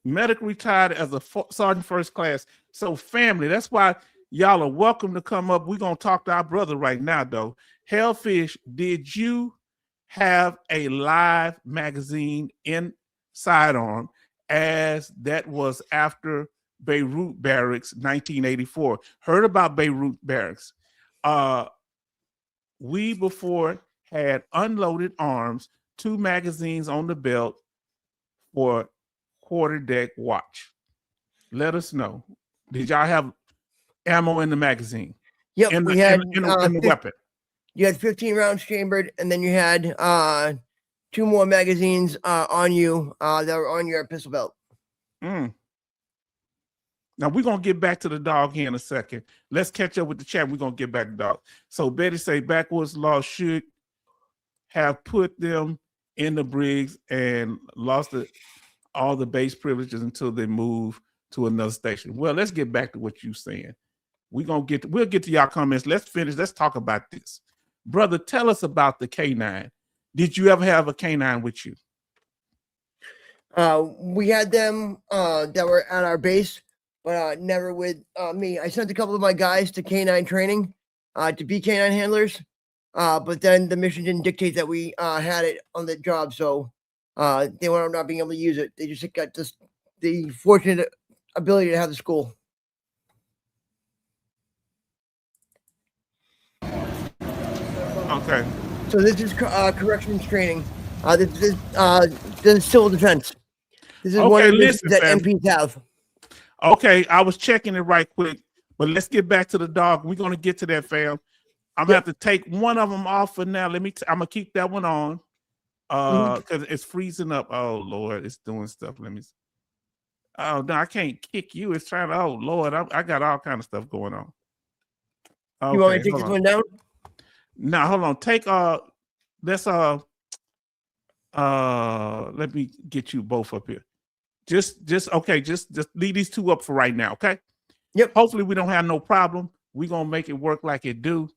S1: Medically retired as a sergeant first class. So family, that's why y'all are welcome to come up. We're gonna talk to our brother right now, though. Hellfish, did you have a live magazine in sidearm, as that was after Beirut Barracks 1984? Heard about Beirut Barracks. We before had unloaded arms, 2 magazines on the belt for quarter deck watch. Let us know. Did y'all have ammo in the magazine?
S2: Yep,
S1: we had in the weapon.
S2: You had 15 rounds chambered, and then you had 2 more magazines on you that were on your pistol belt.
S1: Now we're gonna get back to the dog here in a second. Let's catch up with the chat. We're gonna get back to the dog. So Betty say backwoods law should have put them in the Briggs and lost all the base privileges until they move to another station. Well, let's get back to what you're saying. We'll get to y'all comments. Let's finish. Let's talk about this. Brother, tell us about the K9. Did you ever have a K9 with you?
S2: We had them that were at our base, but never with me. I sent a couple of my guys to K9 training to be K9 handlers, but then the mission didn't dictate that we had it on the job, so they wound up not being able to use it. They just got the fortunate ability to have the school.
S1: Okay.
S2: So this is corrections training. This is civil defense. This is one of the missions that MPs have.
S1: Okay, I was checking it right quick, but let's get back to the dog. We're gonna get to that, fam. I'm gonna have to take one of them off for now. I'm gonna keep that one on because it's freezing up. Oh Lord, it's doing stuff. Let me. Oh no, I can't kick you. It's trying to. Oh Lord, I got all kind of stuff going on. Okay,
S2: you want me to take this one down?
S1: Now hold on. Take let's let me get you both up here. Just leave these 2 up for right now, okay?
S2: Yep.
S1: Hopefully we don't have no problem. We're gonna make it work like it do.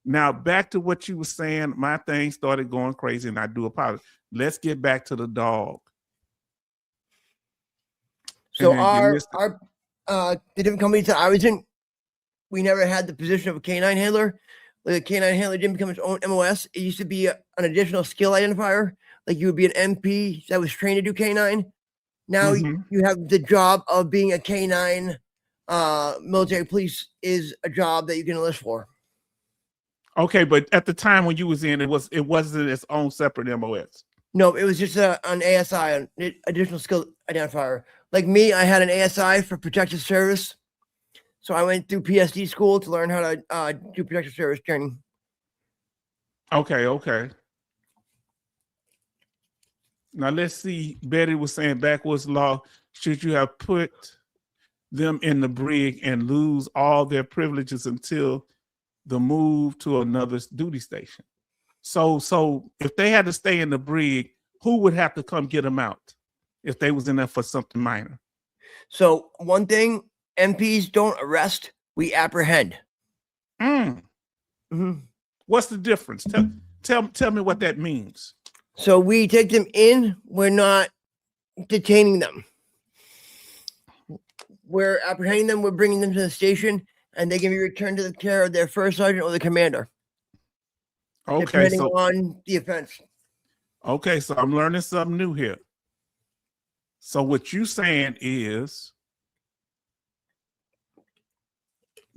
S1: Now back to what you were saying. My thing started going crazy, and I do apologize. Let's get back to the dog.
S2: So the different companies that I was in, we never had the position of a K9 handler. The K9 handler didn't become its own MOS. It used to be an additional skill identifier. Like you would be an MP that was trained to do K9. Now you have the job of being a K9 military police is a job that you can enlist for. Okay,
S1: but at the time when you was in, it wasn't its own separate MOS.
S2: No, it was just an ASI, an additional skill identifier. Like me, I had an ASI for protective service. So I went through PSD school to learn how to do protective service training.
S1: Okay. Now let's see. Betty was saying backwards law. Should you have put them in the brig and lose all their privileges until the move to another duty station? So if they had to stay in the brig, who would have to come get them out if they was in there for something minor?
S2: So one thing, MPs don't arrest, we apprehend.
S1: What's the difference? Tell me what that means.
S2: So we take them in, we're not detaining them. We're apprehending them, we're bringing them to the station, and they can be returned to the care of their first sergeant or the commander.
S1: Okay,
S2: depending on the offense.
S1: Okay, so I'm learning something new here. So what you saying is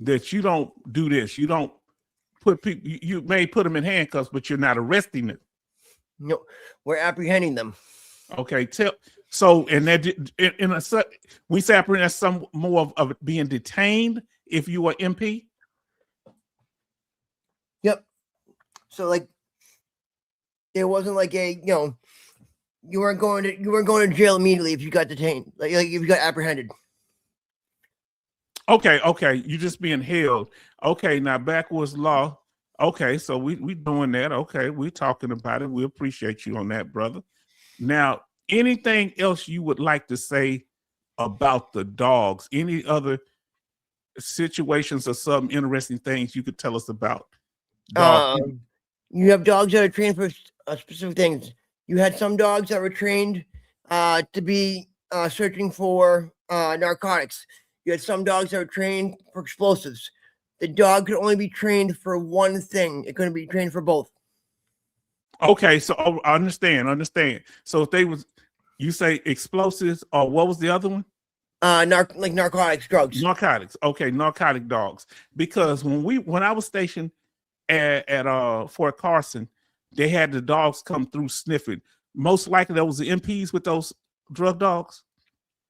S1: that you don't do this. You don't put people. You may put them in handcuffs, but you're not arresting them.
S2: No, we're apprehending them.
S1: Okay, so and that in a we say apprehend as some more of being detained if you are MP.
S2: Yep. So like, there wasn't like you weren't going to jail immediately if you got detained, like if you got apprehended.
S1: Okay, you just being held. Okay, now backwards law. Okay, so we doing that. Okay, we talking about it. We appreciate you on that, brother. Now, anything else you would like to say about the dogs? Any other situations or some interesting things you could tell us about dogs?
S2: You have dogs that are trained for specific things. You had some dogs that were trained to be searching for narcotics. You had some dogs that were trained for explosives. The dog could only be trained for one thing. It couldn't be trained for both.
S1: Okay, so I understand. So if they was, you say explosives, or what was the other one?
S2: Like narcotics, drugs.
S1: Narcotics. Okay, narcotic dogs. Because when I was stationed at Fort Carson, they had the dogs come through sniffing. Most likely those were the MPs with those drug dogs.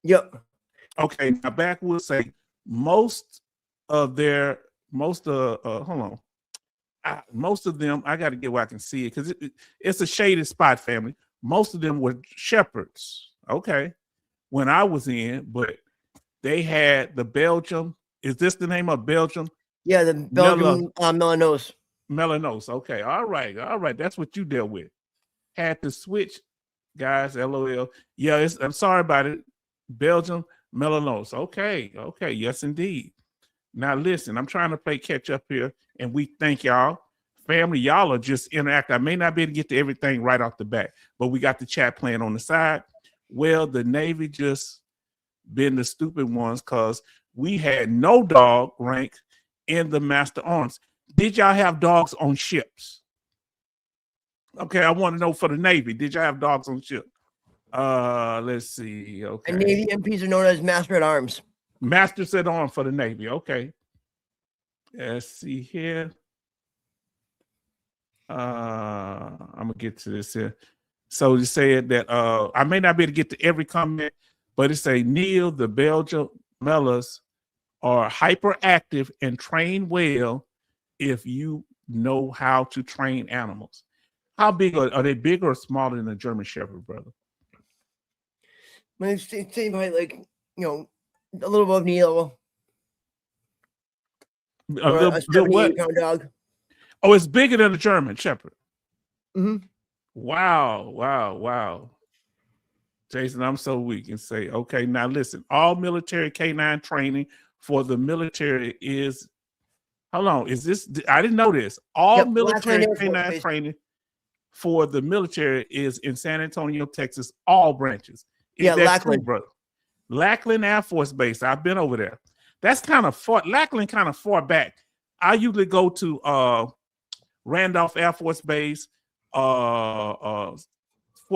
S2: Yep.
S1: Okay, now back would say most of them, I got to get where I can see it because it's a shaded spot, family. Most of them were shepherds. Okay, when I was in, but they had the Belgium. Is this the name of Belgium?
S2: Yeah, the Belgium Melanos.
S1: Melanos. Okay, all right. That's what you dealt with. Had to switch, guys. LOL. Yeah, I'm sorry about it. Belgium Melanos. Okay. Yes, indeed. Now listen, I'm trying to play catch up here, and we thank y'all. Family, y'all are just interactive. I may not be able to get to everything right off the bat, but we got the chat playing on the side. Well, the Navy just been the stupid ones because we had no dog rank in the Master Arms. Did y'all have dogs on ships? Okay, I want to know for the Navy. Did y'all have dogs on ships? Let's see. Okay.
S2: And Navy MPs are known as Master at Arms.
S1: Masters at Arms for the Navy. Okay. Let's see here. I'm gonna get to this here. So you said that I may not be able to get to every comment, but it say Neil, the Belgian Mellors are hyperactive and train well if you know how to train animals. How big are they? Bigger or smaller than a German Shepherd, brother?
S2: It's same height, like a little above knee level.
S1: A little
S2: 78-pound dog.
S1: Oh, it's bigger than a German Shepherd.
S2: Mm-hmm.
S1: Wow. Jason, I'm so weak and say, okay, now listen, all military canine training for the military is, hold on, is this, I didn't know this. All military canine training for the military is in San Antonio, Texas, all branches. Is that true, brother? Lackland Air Force Base. I've been over there. That's kind of far, Lackland kind of far back. I usually go to Randolph Air Force Base, Fort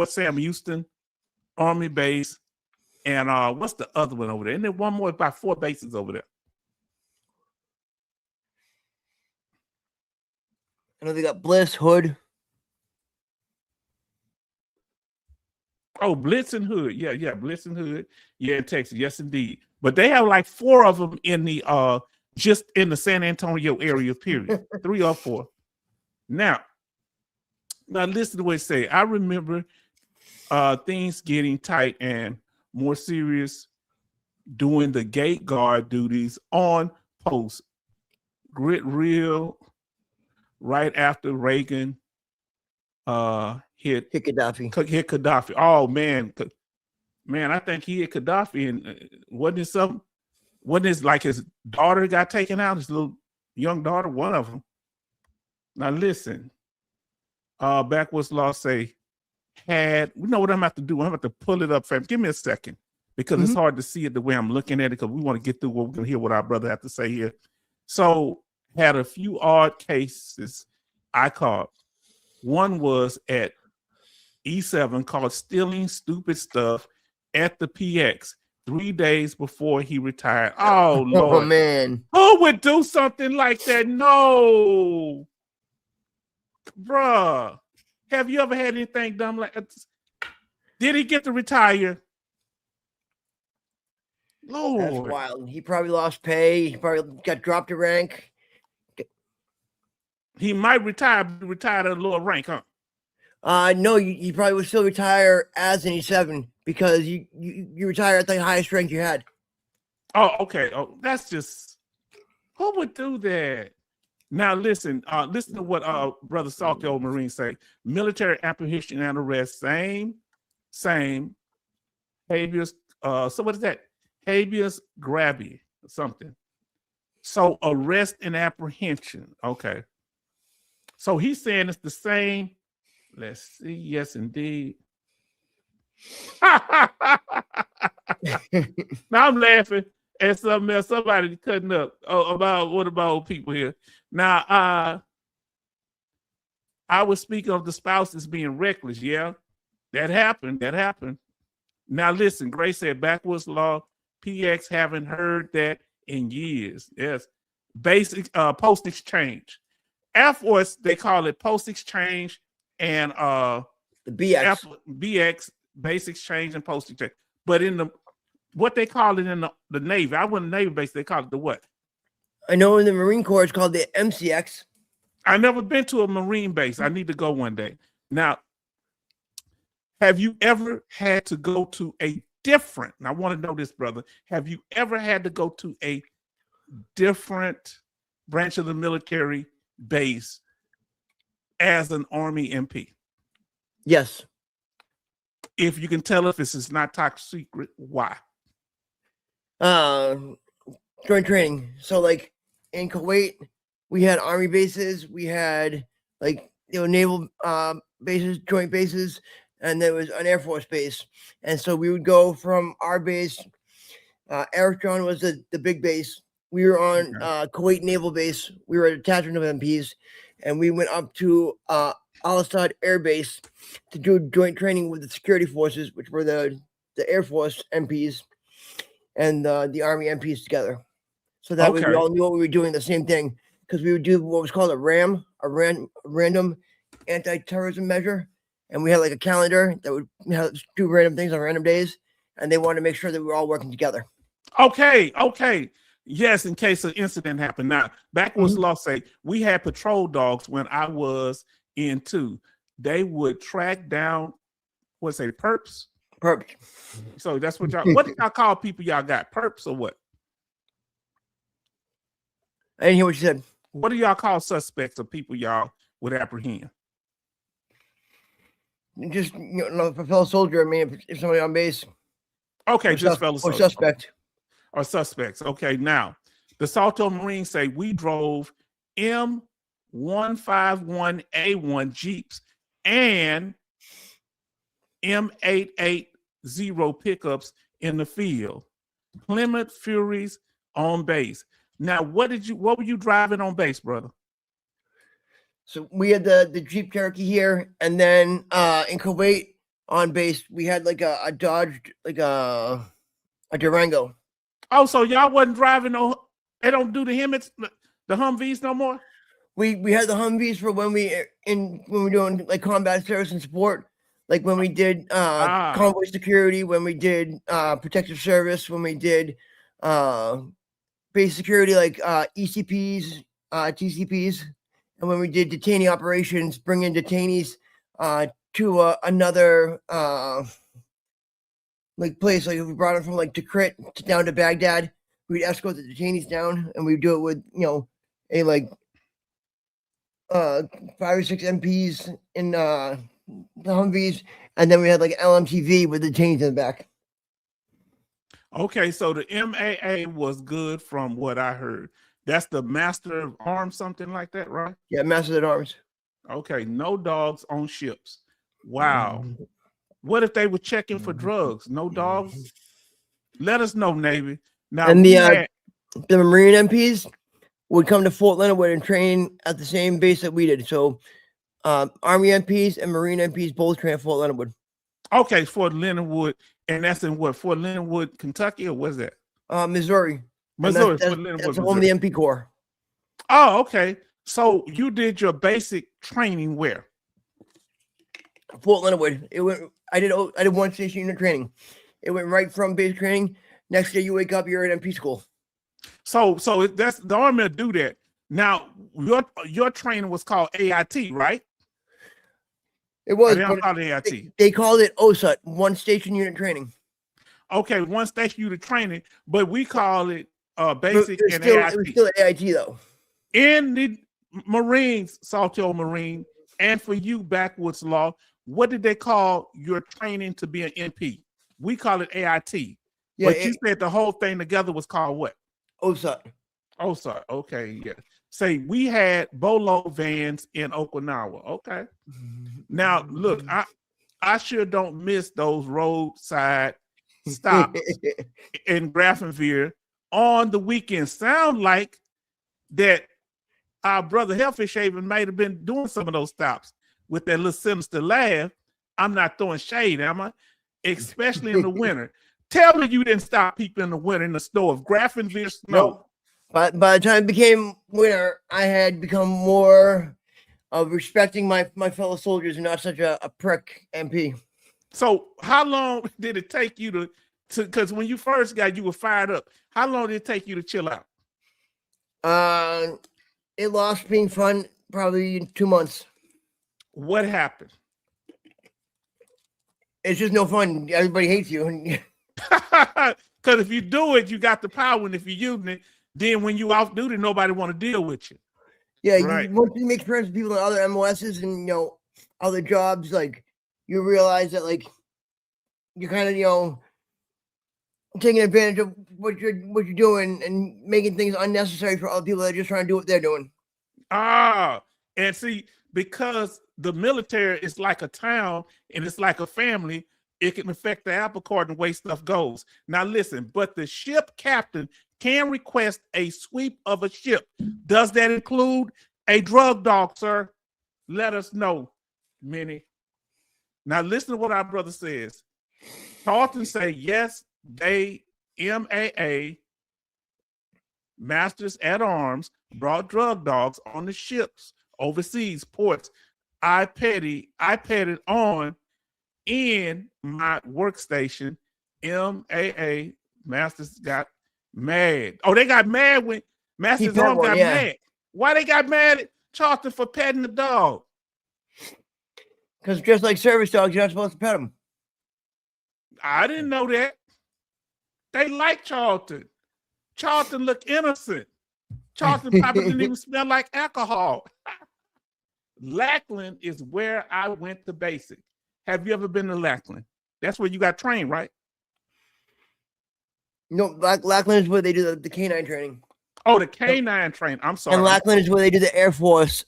S1: Sam Houston Army Base, and what's the other one over there? And then one more, about 4 bases over there.
S2: I know they got Bliss, Hood.
S1: Oh, Blitz and Hood. Yeah, Blitz and Hood. Yeah, in Texas. Yes, indeed. But they have like 4 of them in the just in the San Antonio area, period. 3 or 4. Now listen to what it say. I remember things getting tight and more serious doing the gate guard duties on post. Grit real right after Reagan hit Gaddafi. Oh man, I think he hit Gaddafi, and wasn't it like his daughter got taken out, his little young daughter, one of them. Now listen, backwards law say you know what I'm about to do? I'm about to pull it up, fam. Give me a second because it's hard to see it the way I'm looking at it because we want to get through what we're gonna hear what our brother have to say here. So had a few odd cases I caught. One was at E7 called stealing stupid stuff at the PX. 3 days before he retired. Oh,
S2: Oh
S1: Lord.
S2: man.
S1: Who would do something like that? No. Bruh. Have you ever had anything done like that? Did he get to retire? Lord.
S2: That's wild. He probably lost pay. He probably got dropped a rank.
S1: He might retire, but retired at a lower rank, huh?
S2: No, you probably would still retire as an E7 because you retire at the highest rank you had.
S1: Oh, okay. Oh, that's just, who would do that? Now listen to what Brother Salty Old Marine say. Military apprehension and arrest, same habeas. So what is that? Habeas grabby or something. So arrest and apprehension. Okay. So he's saying it's the same. Let's see. Yes, indeed. Now I'm laughing at something else. Somebody cutting up about what about old people here. Now, I was speaking of the spouses being reckless. Yeah, that happened. That happened. Now listen, Grace said backwards law. PX haven't heard that in years. Yes, basic post exchange. Air Force they call it post exchange and
S2: the
S1: BX base exchange and post exchange. But in the what they call it in the Navy, I went to Navy base. They call it the what?
S2: I know in the Marine Corps it's called the MCX.
S1: I never been to a Marine base. I need to go one day. Now, have you ever had to go to a different? And I want to know this, brother. Have you ever had to go to a different branch of the military base as an Army MP?
S2: Yes.
S1: If you can tell if this is not top secret, why?
S2: Joint training. So like in Kuwait, we had Army bases, we had like naval bases, joint bases, and there was an Air Force base. And so we would go from our base. Erickson was the big base. We were on Kuwait Naval Base. We were a detachment of MPs, and we went up to Al Asad Air Base to do joint training with the security forces, which were the Air Force MPs and the Army MPs together. So that way we all knew what we were doing, the same thing, because we would do what was called a RAM, random anti-terrorism measure, and we had like a calendar that would do random things on random days, and they wanted to make sure that we were all working together.
S1: Okay. Yes, in case an incident happened. Now, backwards law say we had patrol dogs when I was in 2. They would track down, what's it, perps?
S2: Perps.
S1: So that's what y'all, what did y'all call people y'all got? Perps or what?
S2: I didn't hear what you said.
S1: What do y'all call suspects or people y'all would apprehend?
S2: Just a fellow soldier. I mean, if somebody on base.
S1: Okay, just fellow soldier.
S2: Or suspect.
S1: Or suspects. Okay, now the Salto Marines say we drove M151A1 Jeeps and M880 pickups in the field. Plymouth Furies on base. Now, what were you driving on base, brother?
S2: So we had the Jeep Cherokee here, and then in Kuwait on base we had like a Dodge, like a Durango.
S1: Oh, so y'all wasn't driving they don't do the Humvees no more?
S2: We had the Humvees for when we were doing like combat service and support, like when we did convoy security, when we did protective service, when we did base security like ECPs, TCPs, and when we did detainee operations, bringing detainees to another like place, like if we brought them from like Tikrit down to Baghdad, we'd escort the detainees down, and we'd do it with a like 5 or 6 MPs in the Humvees, and then we had like LMTV with the detainees in the back.
S1: Okay, so the MAA was good from what I heard. That's the Master of Arms, something like that, right?
S2: Yeah, Master of Arms.
S1: Okay, no dogs on ships. Wow. What if they were checking for drugs? No dogs? Let us know, Navy. Now,
S2: and the Marine MPs would come to Fort Leonard Wood and train at the same base that we did. So Army MPs and Marine MPs both train at Fort Leonard Wood.
S1: Okay, Fort Leonard Wood And that's in what, Fort Leonard, Kentucky, or what's that?
S2: Missouri.
S1: Missouri,
S2: Fort
S1: Leonard,
S2: that's the home of the MP Corps.
S1: Oh, okay. So you did your basic training where?
S2: Fort Leonard. I did one station unit training. It went right from basic training. Next day you wake up, you're at MP school.
S1: So that's the Army will do that. Now your training was called AIT, right?
S2: It was.
S1: They don't call it AIT.
S2: They called it OSUT, one station unit training.
S1: Okay, one station unit training, but we call it basic and
S2: AIT.
S1: AIT.
S2: It was still AIT though.
S1: In the Marines, Salty Old Marine, and for you backwoods law, what did they call your training to be an MP? We call it AIT. Yeah, but you said the whole thing together was called what?
S2: OSUT.
S1: OSUT. Okay, yeah. Say we had Bolo vans in Okinawa. Okay. Now look, I sure don't miss those roadside stops in Grafenwehr on the weekend. Sound like that our brother Hellfish even might have been doing some of those stops with that little sinister laugh. I'm not throwing shade, am I? Especially in the winter. Tell me you didn't stop people in the winter in the snow of Grafenwehr snow.
S2: Nope. But by the time it became winter, I had become more of respecting my fellow soldiers and not such a prick MP.
S1: So how long did it take you to because when you first got, you were fired up. How long did it take you to chill out?
S2: It lost being fun probably in 2 months.
S1: What happened?
S2: It's just no fun. Everybody hates you.
S1: Because if you do it, you got the power, and if you're using it, then when you off duty, nobody want to deal with you.
S2: Yeah, right. Once you make friends with people in other MOSs and other jobs, like you realize that like you're kind of taking advantage of what you're doing and making things unnecessary for other people that are just trying to do what they're doing.
S1: And see, because the military is like a town and it's like a family, it can affect the apple cart and the way stuff goes. Now listen, but the ship captain can request a sweep of a ship. Does that include a drug dog, sir? Let us know, Minnie. Now listen to what our brother says. Tarleton say, yes, they, MAA, Masters at Arms, brought drug dogs on the ships, overseas ports. I petted on in my workstation. MAA, Masters got mad. Oh, they got mad when Masters Arms got mad. Why they got mad at Charlton for petting the dog?
S2: Because just like service dogs, you're not supposed to pet them.
S1: I didn't know that. They like Charlton. Charlton look innocent. Charlton probably didn't even smell like alcohol. Lackland is where I went to basic. Have you ever been to Lackland? That's where you got trained, right?
S2: No, Lackland is where they do the canine training.
S1: Oh, the canine training. I'm sorry.
S2: And Lackland is where they do the Air Force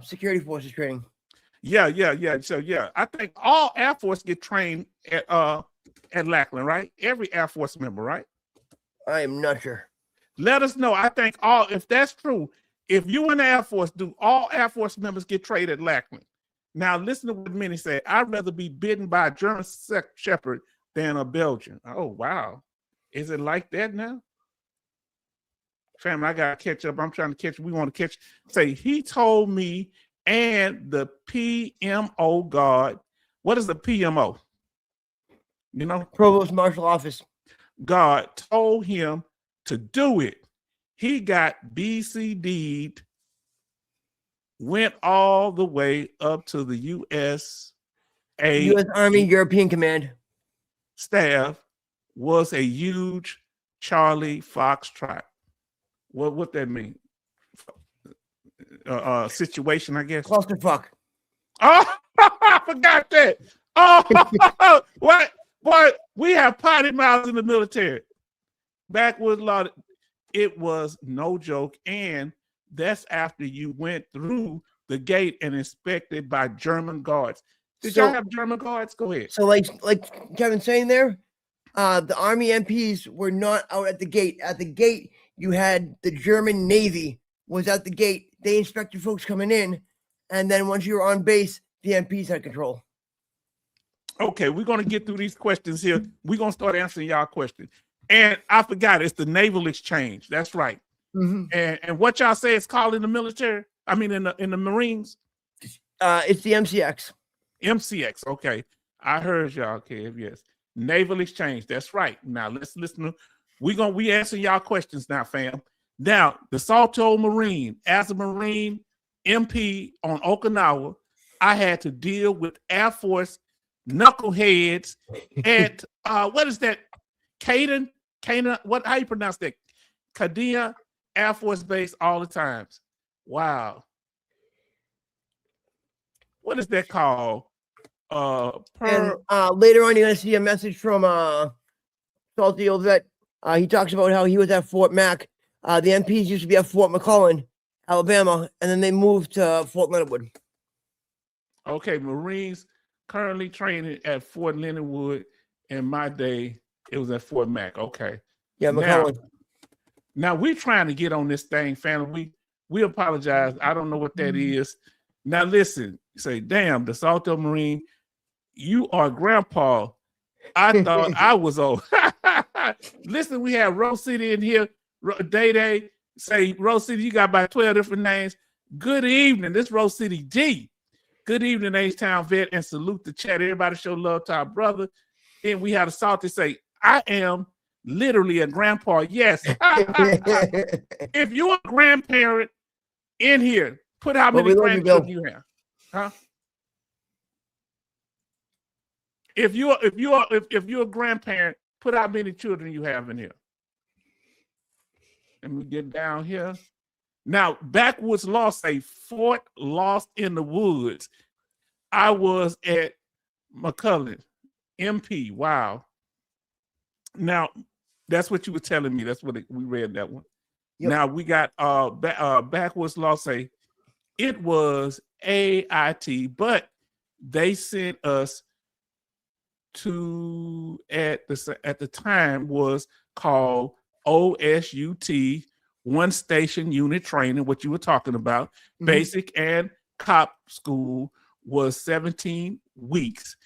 S2: security forces training.
S1: Yeah. So yeah, I think all Air Force get trained at Lackland, right? Every Air Force member, right?
S2: I am not sure.
S1: Let us know. I think if that's true, if you in the Air Force, do all Air Force members get trained at Lackland? Now listen to what Minnie said. I'd rather be bitten by a German Shepherd than a Belgian. Oh wow, is it like that now? Family, I gotta catch up. I'm trying to catch. We want to catch. Say he told me, and the PMO guard. What is the PMO?
S2: Provost Marshal Office.
S1: God told him to do it. He got BCD'd, went all the way up to the U.S.
S2: Army European Command
S1: staff, was a huge Charlie Foxtrot. What that mean? Situation, I guess.
S2: Clusterfuck.
S1: Oh, I forgot that. Oh, what? We have potty mouths in the military. Backwoods law, it was no joke. And that's after you went through the gate and inspected by German guards. Did y'all have German guards? Go ahead.
S2: So like Kevin's saying there, the Army MPs were not out at the gate. At the gate, you had the German Navy was at the gate. They inspected folks coming in. And then once you were on base, the MPs had control.
S1: Okay, we're gonna get through these questions here. We're gonna start answering y'all questions. And I forgot, it's the Naval Exchange. That's right.
S2: Mhm.
S1: And what y'all say it's called in the military? I mean, in the Marines?
S2: It's the MCX.
S1: MCX. Okay, I heard y'all, Kev. Yes, Naval Exchange. That's right. Now let's listen. We answering y'all questions now, fam. Now the Salto Marine. As a Marine MP on Okinawa, I had to deal with Air Force knuckleheads at what is that? Caden, what? How you pronounce that? Kadia Air Force Base all the times. Wow. What is that called?
S2: And later on, you're gonna see a message from Salty Old Vet. He talks about how he was at Fort Mac. The MPs used to be at Fort McClellan, Alabama, and then they moved to Fort Leonard Wood.
S1: Okay, Marines currently training at Fort Leonard Wood. In my day, it was at Fort Mac. Okay.
S2: Yeah, McClellan.
S1: Now we're trying to get on this thing, family. We apologize. I don't know what that is. Now listen, say, damn, the Salto Marine, you are grandpa. I thought I was old. Listen, we have Rose City in here. Day say, Rose City, you got about 12 different names. Good evening. This Rose City D. Good evening, H-Town Vet, and salute the chat. Everybody show love to our brother. Then we had a Salty say, I am literally a grandpa. Yes. If you're a grandparent in here, put how many grandchildren you have. Huh? If you're a grandparent, put how many children you have in here. Let me get down here. Now, Backwoods Lost say Fort Lost in the Woods. I was at McCullen, MP. Wow. Now, that's what you were telling me. That's what we read that one. Yep. Now we got Backwoods Lost say it was AIT, but they sent us to at the time was called OSUT, One Station Unit Training, what you were talking about. Mm-hmm. Basic and cop school was 17 weeks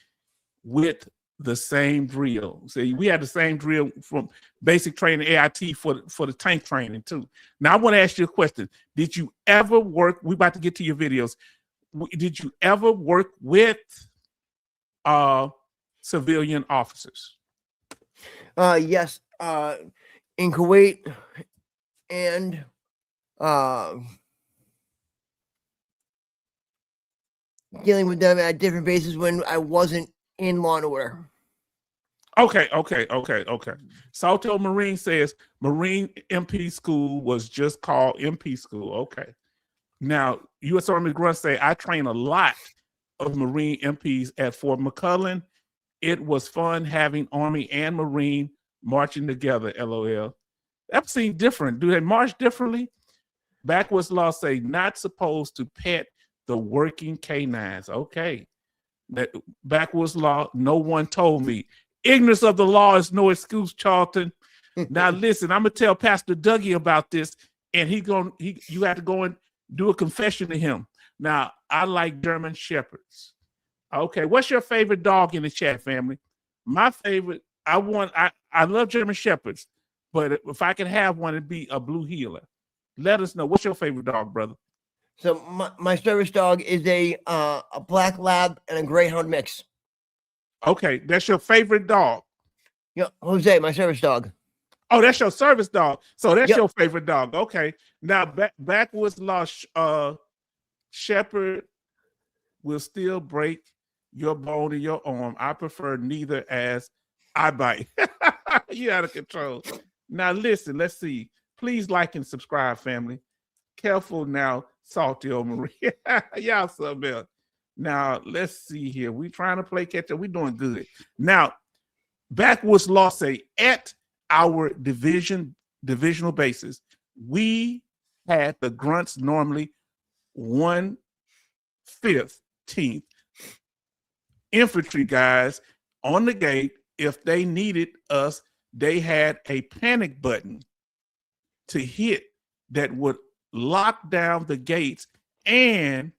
S1: with the same drill. See, we had the same drill from basic training AIT for the tank training too. Now I want to ask you a question. Did you ever work? We're about to get to your videos. Did you ever work with civilian officers?
S2: Yes. In Kuwait and dealing with them at different bases when I wasn't in law and order.
S1: Okay. Salto Marine says Marine MP school was just called MP school. Okay. Now, U.S. Army Grunt say, I train a lot of Marine MPs at Fort McCullen. It was fun having Army and Marine marching together, LOL. That seems different. Do they march differently? Backwards Law say, not supposed to pet the working canines. Okay. That Backwards Law, no one told me. Ignorance of the law is no excuse, Charlton. Now listen, I'm gonna tell Pastor Dougie about this, and you have to go and do a confession to him. Now, I like German Shepherds. Okay, what's your favorite dog in the chat, family? My favorite, I love German Shepherds, but if I could have one, it'd be a Blue Heeler. Let us know. What's your favorite dog, brother?
S2: So my service dog is a black lab and a greyhound mix. Okay,
S1: that's your favorite dog.
S2: Yep, Jose, my service dog.
S1: Oh, that's your service dog. So that's your favorite dog. Okay. Now Backwards Lost Shepherd will still break your bone in your arm. I prefer neither as I bite. You out of control. Now listen, let's see. Please like and subscribe, family. Careful now, Salty old Marie. Y'all something else. Now, let's see here. We trying to play catch up. We doing good. Now, Backwards Law say at our divisional basis, we had the grunts normally 1/15th infantry guys on the gate. If they needed us, they had a panic button to hit that would lock down the gates, and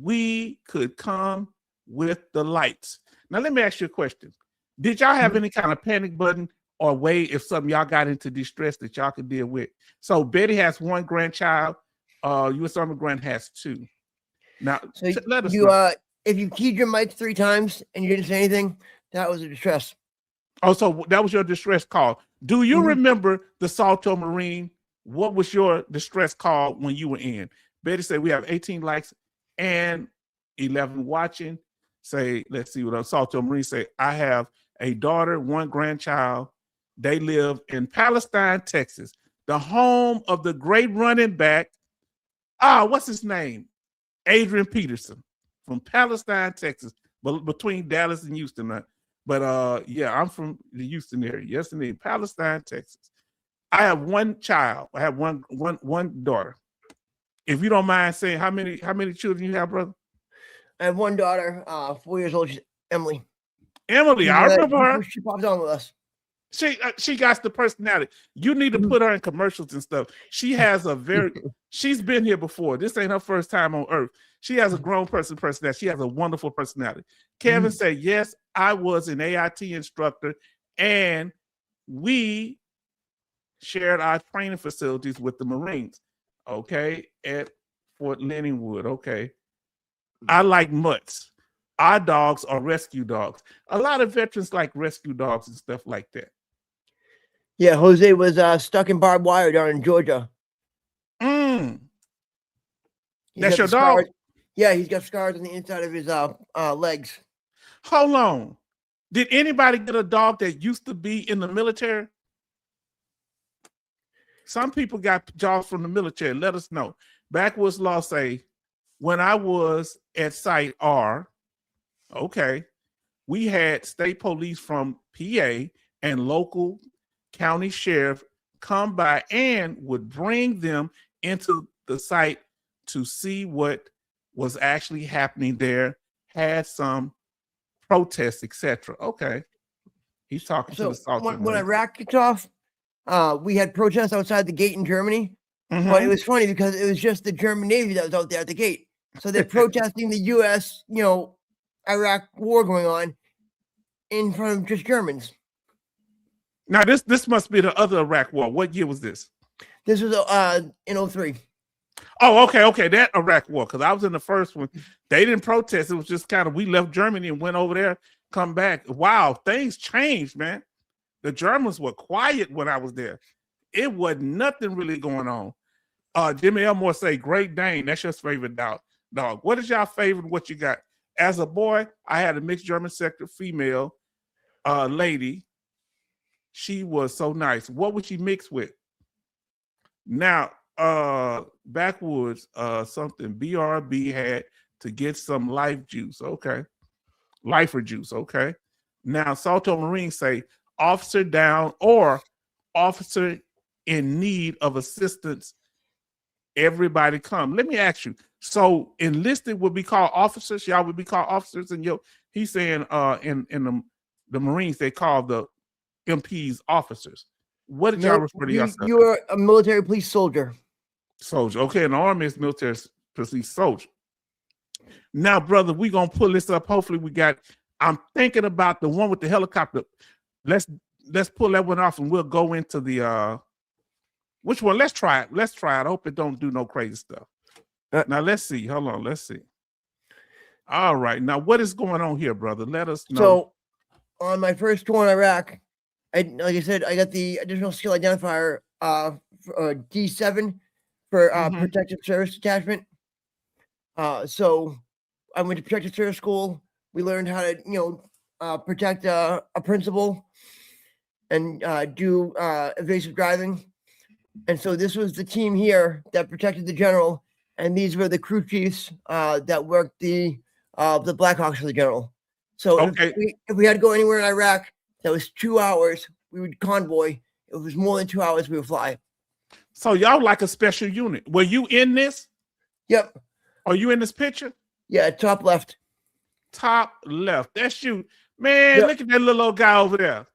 S1: we could come with the lights. Now, let me ask you a question. Did y'all have any kind of panic button or way if something y'all got into distress that y'all could deal with? So Betty has one grandchild. U.S. Army Grant has two. Now,
S2: So
S1: let us know.
S2: if you keyed your mic 3 times and you didn't say anything, that was a distress.
S1: Oh, so that was your distress call. Do you remember the Salto Marine? What was your distress call when you were in? Betty said we have 18 likes and 11 watching. Say, let's see what else. Salto Marine say, I have a daughter, one grandchild. They live in Palestine, Texas, the home of the great running back. What's his name? Adrian Peterson from Palestine, Texas, but between Dallas and Houston. But yeah, I'm from the Houston area. Yes, indeed. Palestine, Texas. I have one child. I have one daughter. If you don't mind saying how many children you have, brother?
S2: I have one daughter, 4 years old, Emily.
S1: Emily, I remember her.
S2: She popped on with us.
S1: She got the personality. You need to put her in commercials and stuff. She has she's been here before. This ain't her first time on earth. She has a grown person personality. She has a wonderful personality. Kevin said, yes, I was an AIT instructor and we shared our training facilities with the Marines. Okay. At Fort Leonard. Okay. I like mutts. Our dogs are rescue dogs. A lot of veterans like rescue dogs and stuff like that.
S2: Yeah, Jose was stuck in barbed wire down in Georgia.
S1: That's your dog?
S2: Scars. Yeah, he's got scars on the inside of his legs.
S1: Hold on. Did anybody get a dog that used to be in the military? Some people got dogs from the military. Let us know. Backwoods Law say, when I was at Site R, okay, we had state police from PA and local county sheriff come by and would bring them into the site to see what was actually happening there, had some protests, etc. Okay. He's talking to the Salto.
S2: When Iraq kicked off, we had protests outside the gate in Germany. But it was funny because it was just the German Navy that was out there at the gate. So they're protesting the U.S., Iraq war going on in front of just Germans.
S1: Now, this must be the other Iraq war. What year was this?
S2: This was in 03.
S1: Oh, okay. That Iraq war, because I was in the first one. They didn't protest. It was just kind of, we left Germany and went over there, come back. Wow, things changed, man. The Germans were quiet when I was there. It was nothing really going on. Jimmy Elmore say, Great Dane, that's your favorite dog. What is your favorite, what you got? As a boy, I had a mixed German sector female lady. She was so nice. What would she mix with? Now, Backwoods, something BRB had to get some life juice. Okay. Lifer juice. Okay. Now, Salto Marine say officer down or officer in need of assistance. Everybody come. Let me ask you. So enlisted would be called officers. Y'all would be called officers. And he's saying in the Marines, they call the MPs officers. What did y'all refer to yourself?
S2: You were a military police soldier.
S1: Soldier. Okay, in the Army is military police soldier. Now, brother, we're gonna pull this up. Hopefully, I'm thinking about the one with the helicopter. Let's pull that one off and we'll go into the which one? Let's try it. I hope it don't do no crazy stuff. Now let's see. Hold on, let's see. All right. Now, what is going on here, brother? Let us know.
S2: So on my first tour in Iraq, like I said, I got the additional skill identifier D7 for protective service detachment. So I went to protective service school. We learned how to, protect a principal and do evasive driving. And so this was the team here that protected the general, and these were the crew chiefs that worked the Blackhawks for the general. So if we had to go anywhere in Iraq that was 2 hours, we would convoy. If it was more than 2 hours, we would fly.
S1: So y'all like a special unit. Were you in this?
S2: Yep.
S1: Are you in this picture?
S2: Yeah, top left.
S1: Top left. That's you. Man, Look at that little old guy over there.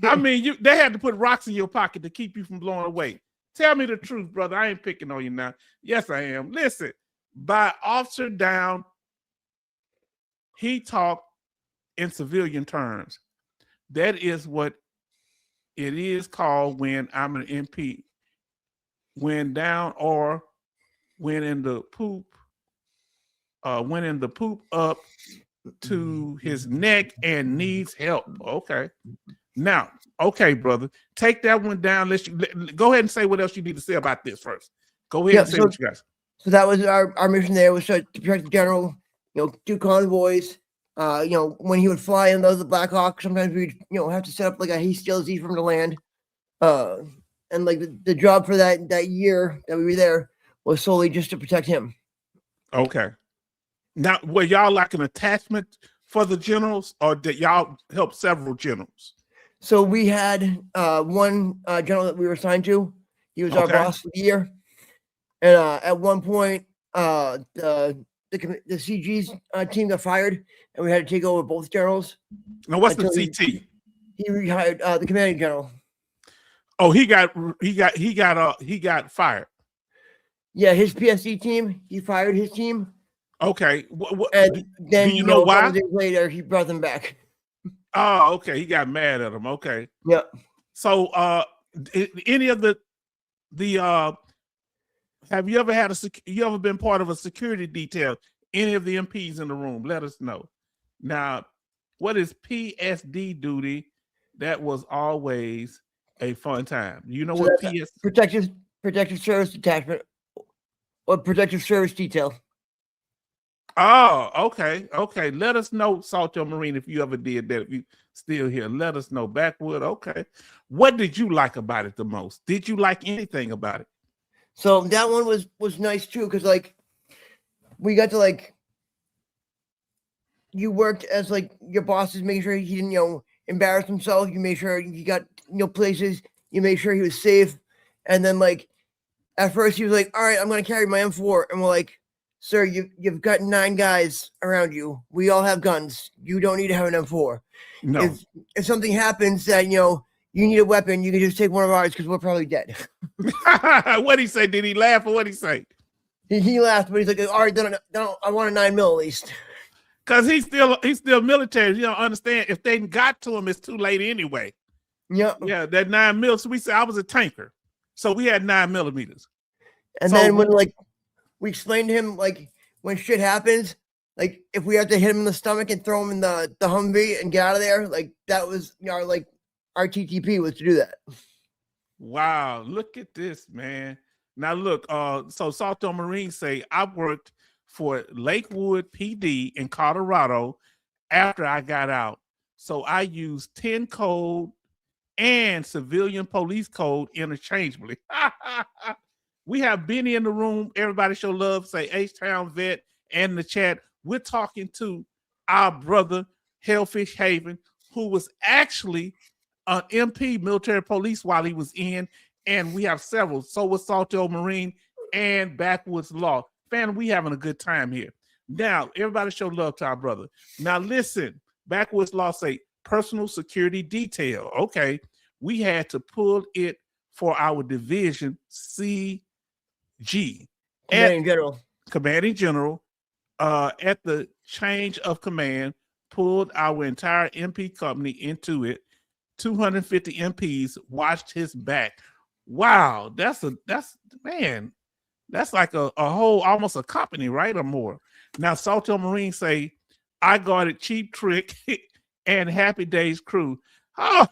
S1: I mean, they had to put rocks in your pocket to keep you from blowing away. Tell me the truth, brother. I ain't picking on you now. Yes, I am. Listen, by officer down, he talked in civilian terms. That is what it is called when I'm an MP. When down or when in the poop up to his neck and needs help. Okay. Now, okay, brother, take that one down. Go ahead and say what else you need to say about this first. Go ahead and say what you guys.
S2: So that was our mission there, was to protect the general, do convoys. When he would fly in the Black Hawk, sometimes we'd, have to set up like a he steals these from the land. And like the job for that year that we were there was solely just to protect him.
S1: Okay. Now, were y'all like an attachment for the generals, or did y'all help several generals?
S2: So we had one general that we were assigned to. He was our boss for the year. And at one point, the CG's team got fired, and we had to take over both generals.
S1: Now, what's the CT?
S2: He rehired the commanding general.
S1: Oh, he got fired.
S2: Yeah, his PSD team. He fired his team.
S1: Okay.
S2: And then
S1: do you know why?
S2: A couple days later, he brought them back.
S1: Oh, okay. He got mad at him. Okay.
S2: Yeah.
S1: So, any of the have you ever had you ever been part of a security detail? Any of the MPs in the room? Let us know. Now, what is PSD duty? That was always a fun time. You know what PS?
S2: Protective service detachment or protective service detail.
S1: Oh, okay. Okay. Let us know, Salto Marine, if you ever did that. If you still here, let us know. Backwood, okay. What did you like about it the most? Did you like anything about it?
S2: So that one was nice too, because like we got to you worked as like your bosses, making sure he didn't embarrass himself. You made sure he got places. You made sure he was safe. And then at first he was like, "All right, I'm gonna carry my M4," and we're like, "Sir, you've got 9 guys around you. We all have guns. You don't need to have an M4.
S1: No.
S2: If something happens that you need a weapon, you can just take one of ours because we're probably dead."
S1: What'd he say? Did he laugh or what'd he say?
S2: He laughed, but he's like, "All right, then I want a 9mm at least."
S1: Because he's still military. You don't understand. If they got to him, it's too late anyway.
S2: Yeah.
S1: Yeah, that 9mm. So we said I was a tanker. So we had 9mm.
S2: And then when we explained to him when shit happens, if we have to hit him in the stomach and throw him in the Humvee and get out of there, that was our TTP was to do that.
S1: Wow, look at this, man. Now look, so Salto Marine say I worked for Lakewood PD in Colorado after I got out. So I used 10 code and civilian police code interchangeably. We have Benny in the room. Everybody show love. Say H-Town Vet and in the chat. We're talking to our brother Hellfish Haven, who was actually an MP military police while he was in, and we have several. So was Salto Marine and Backwoods Law. Fan, we having a good time here. Now, everybody show love to our brother. Now, listen, Backwoods Law say personal security detail. Okay, we had to pull it for our division CG.
S2: Commanding
S1: General. At the change of command, pulled our entire MP company into it. 250 MPs watched his back. Wow, that's like a whole, almost a company, right? Or more. Now, Salto Marine say, I guarded Cheap Trick and Happy Days crew. Oh,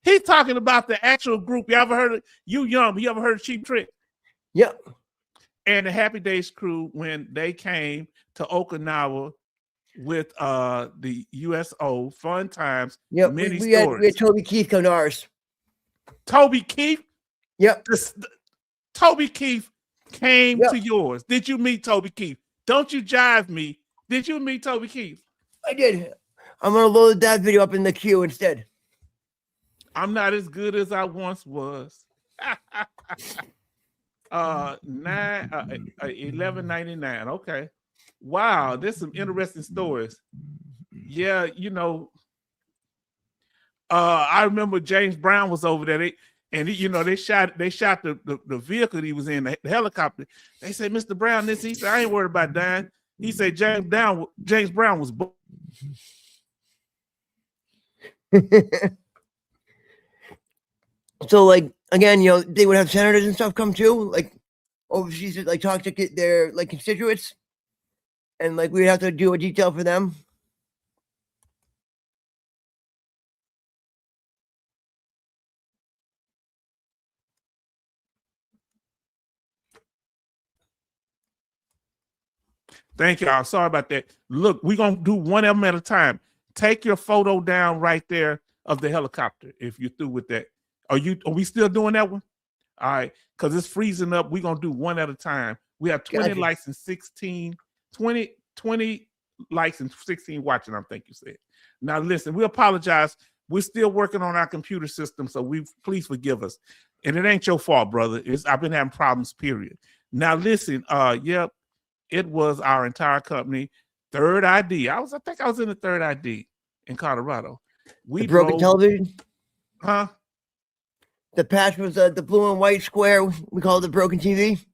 S1: he's talking about the actual group. You ever heard of you ever heard of Cheap Trick?
S2: Yep.
S1: And the Happy Days crew, when they came to Okinawa with the USO, fun times.
S2: Yep.
S1: Many
S2: we
S1: stories.
S2: had Toby Keith come to ours.
S1: Toby Keith?
S2: Yep.
S1: Toby Keith came to yours. Did you meet Toby Keith? Don't you jive me. Did you meet Toby Keith?
S2: I did. I'm going to load that video up in the queue instead.
S1: I'm not as good as I once was. 11.99. Okay. Wow, there's some interesting stories. Yeah, I remember James Brown was over there. They shot the vehicle he was in, the helicopter. They said, Mr. Brown, he said, I ain't worried about dying. He said James Brown was
S2: So, like, again, they would have senators and stuff come too, like overseas, to, like, talk to get their like constituents, and like we'd have to do a detail for them.
S1: Thank y'all. Sorry about that. Look, we're going to do one of them at a time. Take your photo down right there of the helicopter if you're through with that. Are we still doing that one? All right, because it's freezing up. We're going to do one at a time. We have 20
S2: Gotcha.
S1: likes and 20 likes and 16 watching, I think you said. Now, listen, we apologize. We're still working on our computer system, so please forgive us. And it ain't your fault, brother. I've been having problems, period. Now, listen, yep, it was our entire company, Third ID. I think I was in the Third ID in Colorado.
S2: The broken television?
S1: Huh?
S2: The patch was the blue and white square. We call it the broken TV.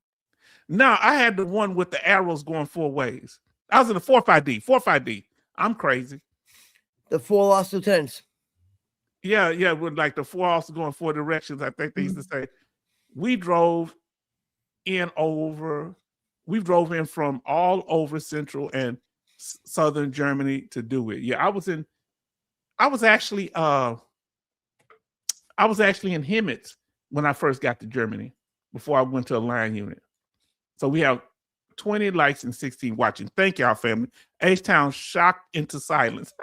S1: No, I had the one with the arrows going 4 ways. I was in the 4th ID. 4th ID. I'm crazy.
S2: The 4 lost lieutenants.
S1: Yeah, with like the 4 also going 4 directions. I think they used to say. We drove in from all over Central and Southern Germany to do it. Yeah, I was actually in Hemetz when I first got to Germany before I went to a line unit. So we have 20 likes and 16 watching. Thank y'all, family. H-Town shocked into silence.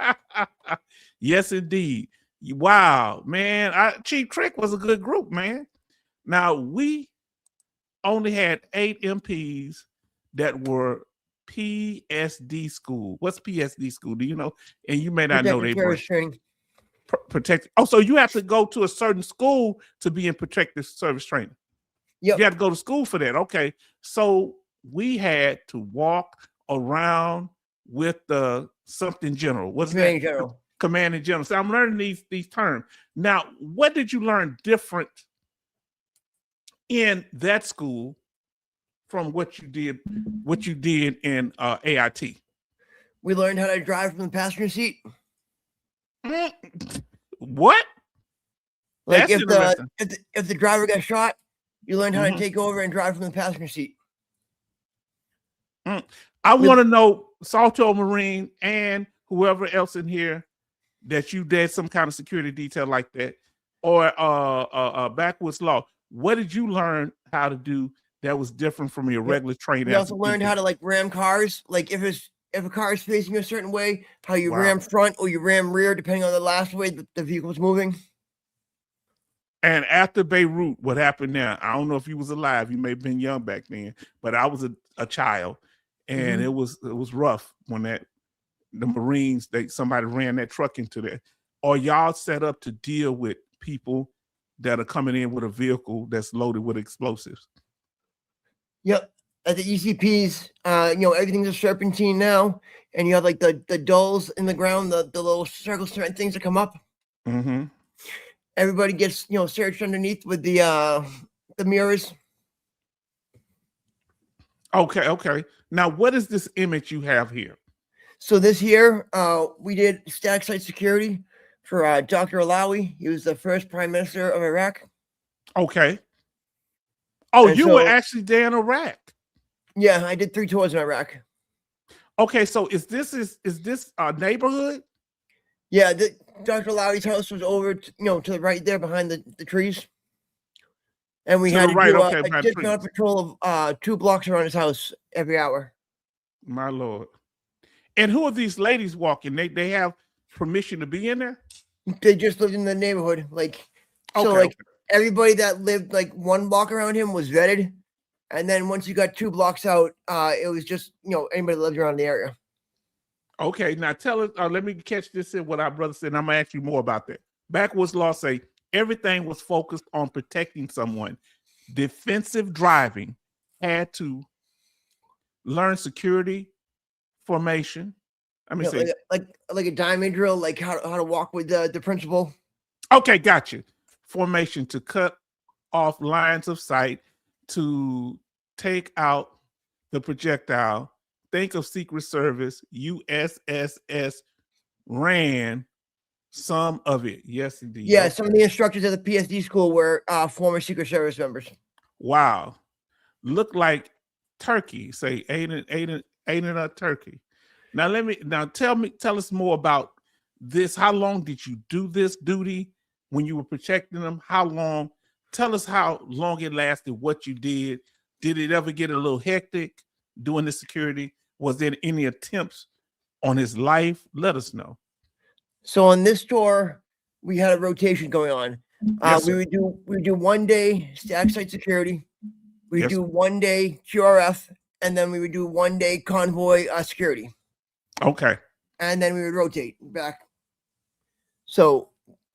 S1: Yes, indeed. Wow, man. Cheap Trick was a good group, man. Now, we only had 8 MPs that were PSD school. What's PSD school? Do you know? And you may not know they
S2: training.
S1: Protect. Oh, so you have to go to a certain school to be in protective service training.
S2: Yep.
S1: You had to go to school for that. Okay. So we had to walk around with the something general. What's
S2: Commanding
S1: that?
S2: General.
S1: Commanding General. So I'm learning these terms. Now, what did you learn different in that school from what you did in AIT?
S2: We learned how to drive from the passenger seat.
S1: What?
S2: Like if the driver got shot, you learned how to take over and drive from the passenger seat.
S1: I want to know, Salto Marine and whoever else in here, that you did some kind of security detail like that, or Backwoods Law. What did you learn how to do that was different from your regular training?
S2: We also learned how to like ram cars. Like if a car is facing a certain way, how you ram front or you ram rear, depending on the last way the vehicle's moving.
S1: And after Beirut, what happened there? I don't know if you was alive. You may have been young back then, but I was a child, and it was rough when the Marines, somebody ran that truck into there. Are y'all set up to deal with people that are coming in with a vehicle that's loaded with explosives?
S2: Yep. At the ECPs, everything's a serpentine now, and you have like the dulls in the ground, the little circle cement things that come up.
S1: Mm-hmm.
S2: Everybody gets searched underneath with the mirrors.
S1: Okay. Now, what is this image you have here?
S2: So this year, we did static site security for Dr. Alawi. He was the first prime minister of Iraq.
S1: Okay. Oh, and you were actually there in Iraq.
S2: Yeah, I did 3 tours in Iraq.
S1: Okay, so is this a neighborhood?
S2: Yeah, Dr. Alawi's house was over, to the right there behind the trees. And we had to do a dismount patrol of 2 blocks around his house every hour.
S1: My Lord. And who are these ladies walking? They have permission to be in there?
S2: They just lived in the neighborhood. Everybody that lived like 1 block around him was vetted. And then once you got 2 blocks out, it was just, anybody that lived around the area.
S1: Okay, now tell us, let me catch this in what our brother said, and I'm going to ask you more about that. Backwoods Law say everything was focused on protecting someone. Defensive driving had to learn security formation. Let me see.
S2: Like a diamond drill, like how to walk with the principal.
S1: Okay, gotcha. Formation to cut off lines of sight, to take out the projectile, think of Secret Service, USSS ran some of it. Yes, indeed.
S2: Yeah,
S1: Okay.
S2: some of the instructors at the PSD school were former Secret Service members.
S1: Wow. Look like turkey. Say, ain't it a turkey? Now tell us more about this. How long did you do this duty when you were protecting them? How long? Tell us how long it lasted, what you did. Did it ever get a little hectic doing the security? Was there any attempts on his life? Let us know.
S2: So on this tour, we had a rotation going on.
S1: Yes,
S2: we would do 1 day stack site security. We would
S1: Yes,
S2: do
S1: sir.
S2: 1 day QRF, and then we would do 1 day convoy security,
S1: Okay.
S2: and then we would rotate back. So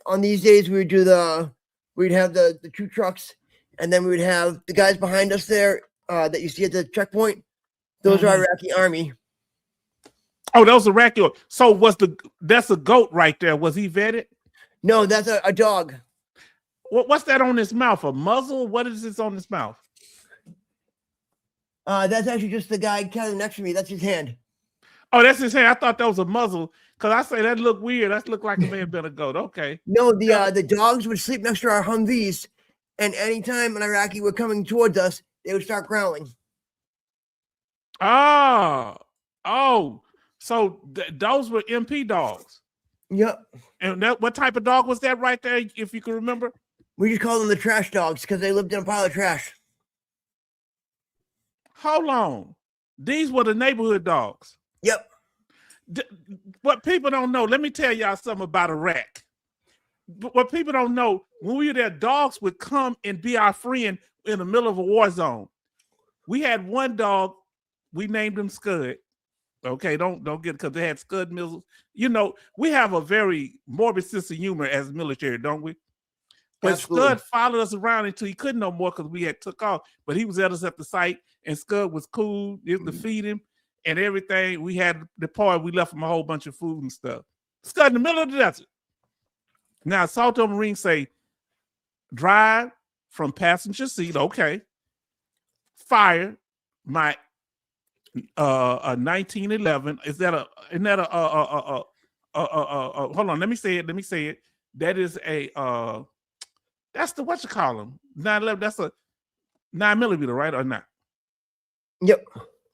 S2: on these days, we'd have the 2 trucks, and then we would have the guys behind us there that you see at the checkpoint. Those are Iraqi Army.
S1: Oh, that was Iraqi. So that's a goat right there. Was he vetted?
S2: No, that's a dog.
S1: What's that on his mouth? A muzzle? What is this on his mouth?
S2: That's actually just the guy kind of next to me. That's his hand.
S1: Oh, that's his hand. I thought that was a muzzle because I say that looked weird. That looked like it may have been a goat. Okay.
S2: No, the dogs would sleep next to our Humvees, and anytime an Iraqi were coming towards us, they would start growling.
S1: Oh, so those were MP dogs.
S2: Yep.
S1: And what type of dog was that right there, if you can remember?
S2: We just call them the trash dogs because they lived in a pile of trash.
S1: Hold on. These were the neighborhood dogs.
S2: Yep.
S1: What people don't know, let me tell y'all something about Iraq. What people don't know, when we were there, dogs would come and be our friend in the middle of a war zone. We had one dog, we named him Scud. Okay, don't get it because they had Scud missiles. You know, we have a very morbid sense of humor as military, don't we? But
S2: Absolutely.
S1: Scud followed us around until he couldn't no more because we had took off. But he was at us at the site, and Scud was cool. It was to feed him and everything. We had the party. We left him a whole bunch of food and stuff. Scud in the middle of the desert. Now, Salto Marine say, drive from passenger seat. Okay. Fire my 1911. Is that a hold on, let me say it. That is a that's the what you call them 911. That's a 9mm, right? Or not?
S2: Yep.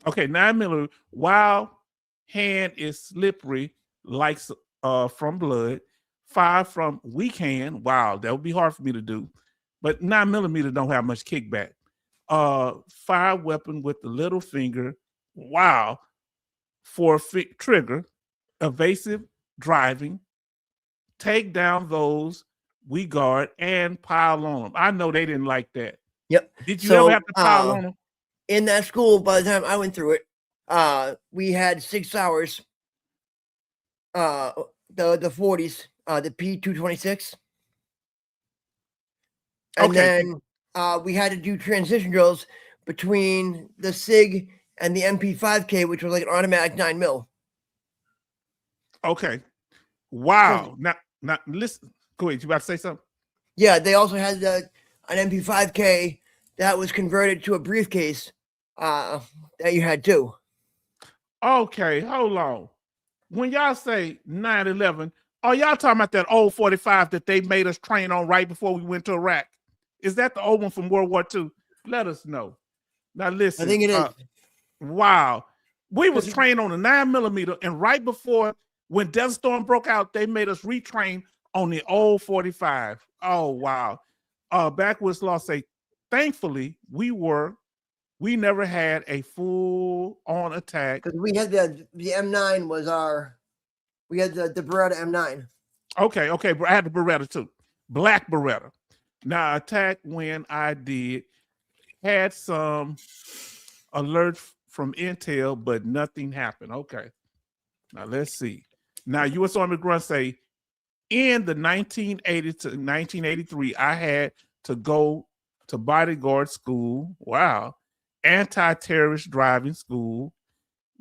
S1: Okay, 9mm. While hand is slippery like from blood, fire from weak hand. Wow, that would be hard for me to do. But 9mm don't have much kickback. Fire weapon with the little finger. Wow. For trigger, evasive driving, take down those we guard and pile on them. I know they didn't like that.
S2: Yep.
S1: Did you ever have to pile on them?
S2: In that school, by the time I went through it, we had 6 hours. The 40s, the P226. And then we had to do transition drills between the SIG and the MP5K, which was like an automatic 9mm.
S1: Okay. Wow. Now listen. Go ahead. You about to say something?
S2: Yeah, they also had an MP5K that was converted to a briefcase that you had too.
S1: Okay, hold on. When y'all say 9/11, are y'all talking about that old 45 that they made us train on right before we went to Iraq? Is that the old one from World War II? Let us know. Now listen.
S2: I think it is.
S1: Wow. We was trained on a 9mm, and right before when Desert Storm broke out, they made us retrain on the old 45. Oh wow. Backwoods Law say, thankfully, we never had a full on attack.
S2: Because we had the M9 was we had the Beretta M9.
S1: Okay, I had the Beretta too. Black Beretta. Now attack when I had some alerts from Intel, but nothing happened. Okay. Now let's see. Now U.S. Army Grunt say, in the 1980 to 1983, I had to go to bodyguard school. Wow. Anti-terrorist driving school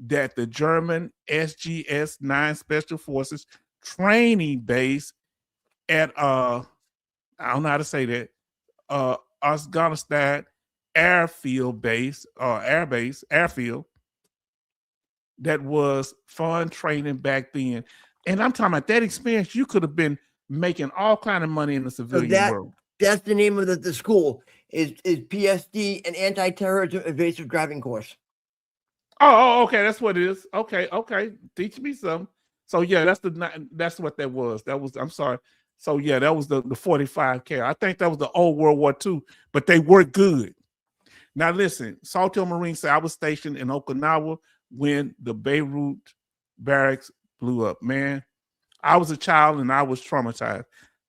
S1: that the German SGS 9 Special Forces training base at I don't know how to say that, Afghanistan airfield base, airfield. that was fun training back then. And I'm talking about that experience. You could have been making all kind of money in the civilian world.
S2: That's the name of the school is PSD, an anti-terrorism evasive driving course.
S1: Oh, okay, that's what it is. Okay, teach me something. So yeah, that's what that was. I'm sorry. So yeah, that was the 45 cal. I think that was the old World War II, but they worked good. Now listen, Salthill Marine said I was stationed in Okinawa when the Beirut barracks blew up. Man, I was a child and I was traumatized.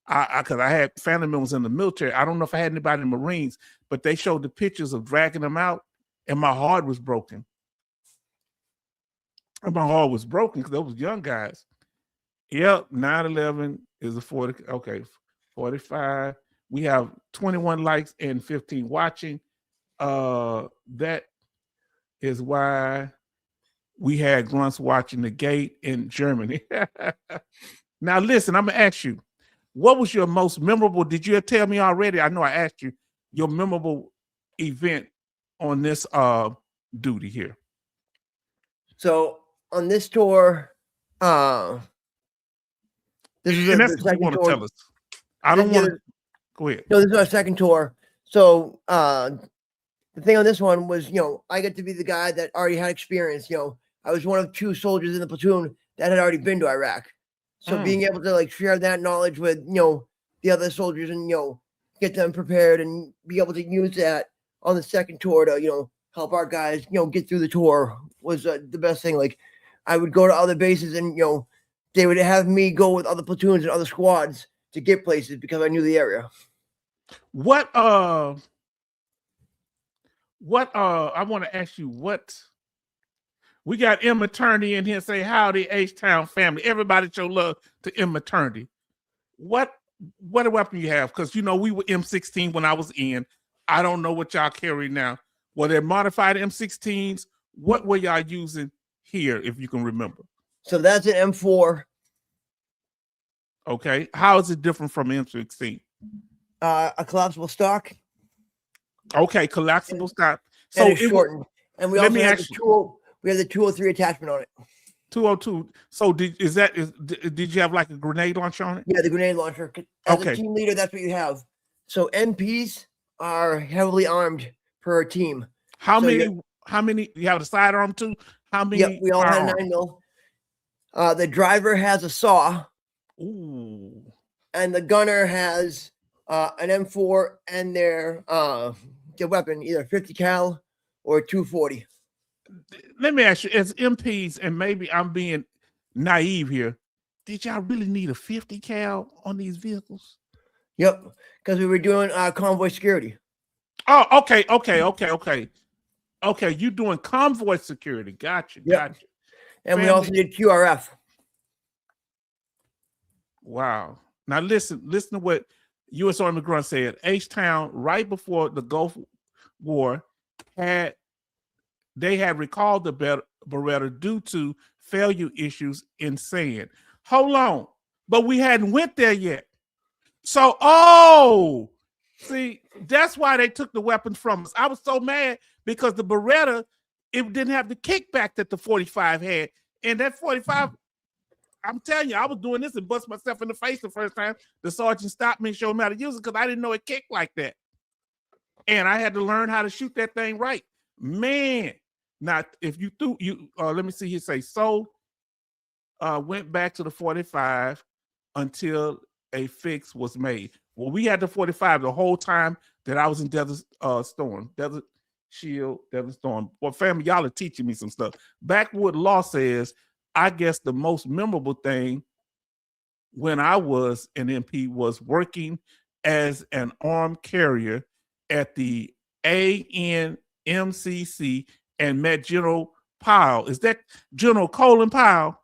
S1: Because I had family members in the military. I don't know if I had anybody in the Marines, but they showed the pictures of dragging them out, and my heart was broken. And my heart was broken because those young guys. Yep, 9/11 is a 40. Okay, 45. We have 21 likes and 15 watching. That is why we had grunts watching the gate in Germany. Now listen, I'm gonna ask you, what was your most memorable? Did you tell me already? I know I asked you your memorable event on this duty here.
S2: So on this tour, this is
S1: and that's what you want to tell us. I don't want to go ahead.
S2: No, this is our second tour. So the thing on this one was, I get to be the guy that already had experience. I was one of 2 soldiers in the platoon that had already been to Iraq. So being able to share that knowledge with, the other soldiers and, get them prepared and be able to use that on the second tour to, help our guys, get through the tour was the best thing. Like I would go to other bases and, they would have me go with other platoons and other squads to get places because I knew the area.
S1: What I want to ask you, we got M Maternity in here say, howdy, H-Town family. Everybody show love to M Maternity. What a weapon you have? Because, we were M16 when I was in. I don't know what y'all carry now. Were they modified M16s? What were y'all using here, if you can remember?
S2: So that's an M4.
S1: Okay. How is it different from M16?
S2: A collapsible stock.
S1: Okay, collapsible stock.
S2: So it's shortened. And we also have the 203 attachment on it.
S1: 202. So did you have like a grenade launcher on it?
S2: Yeah, the grenade launcher. As a team leader, that's what you have. So MPs are heavily armed per team.
S1: How many you have the sidearm too? How many?
S2: Yep, we all had a 9mm. The driver has a saw.
S1: Ooh.
S2: And the gunner has an M4 and their weapon, either 50 cal or 240.
S1: Let me ask you, as MPs, and maybe I'm being naive here, did y'all really need a 50 cal on these vehicles?
S2: Yep, because we were doing convoy security.
S1: Oh, okay. Okay, you doing convoy security. Gotcha.
S2: And we also did QRF.
S1: Wow. Now listen to what U.S. Army Grunt said. H-Town, right before the Gulf War, had recalled the Beretta due to failure issues in sand. Hold on, but we hadn't went there yet. So, see, that's why they took the weapons from us. I was so mad because the Beretta, it didn't have the kickback that the 45 had. And that 45, I'm telling you, I was doing this and bust myself in the face the first time. The sergeant stopped me and showed me how to use it because I didn't know it kicked like that. And I had to learn how to shoot that thing right. Man, now if you let me see here say, went back to the 45 until a fix was made. Well, we had the 45 the whole time that I was in Desert Storm. Well, family, y'all are teaching me some stuff. Backwood Law says, I guess the most memorable thing when I was an MP was working as an armed carrier at the ANMCC and met General Powell. Is that General Colin Powell?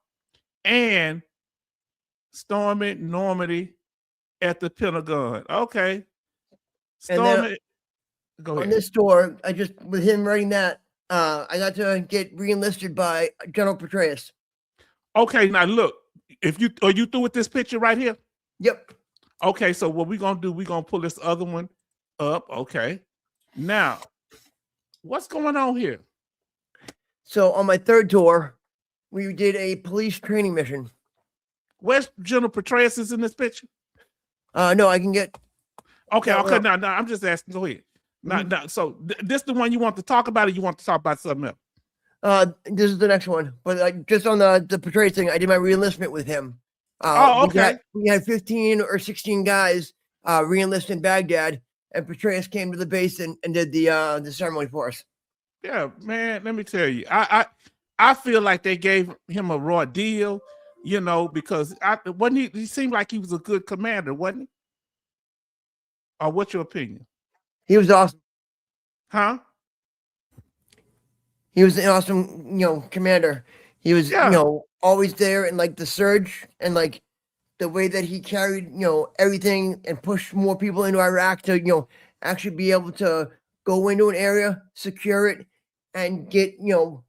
S1: And storming Normandy at the Pentagon. Okay. Storming. Go ahead.
S2: On this tour, with him writing that, I got to get re-enlisted by General Petraeus.
S1: Okay, now look, are you through with this picture right here?
S2: Yep.
S1: Okay, so what we're gonna do, we're gonna pull this other one up. Okay. Now, what's going on here?
S2: So on my third tour, We did a police training mission.
S1: Where's General Petraeus is in this picture?
S2: No, I can get.
S1: Okay, okay. No, I'm just asking. Go ahead. So this the one you want to talk about, or you want to talk about something else?
S2: This is the next one, but just on the Petraeus thing, I did my reenlistment with him.
S1: Okay.
S2: We had 15 or 16 guys reenlist in Baghdad, and Petraeus came to the base and did the ceremony for us.
S1: Yeah, man. Let me tell you, I feel like they gave him a raw deal, because he seemed like he was a good commander, wasn't he? Or what's your opinion?
S2: He was awesome.
S1: Huh?
S2: He was an awesome, commander. He was, always there, and like the surge and like the way that he carried, everything and pushed more people into Iraq to, actually be able to go into an area, secure it, and get, the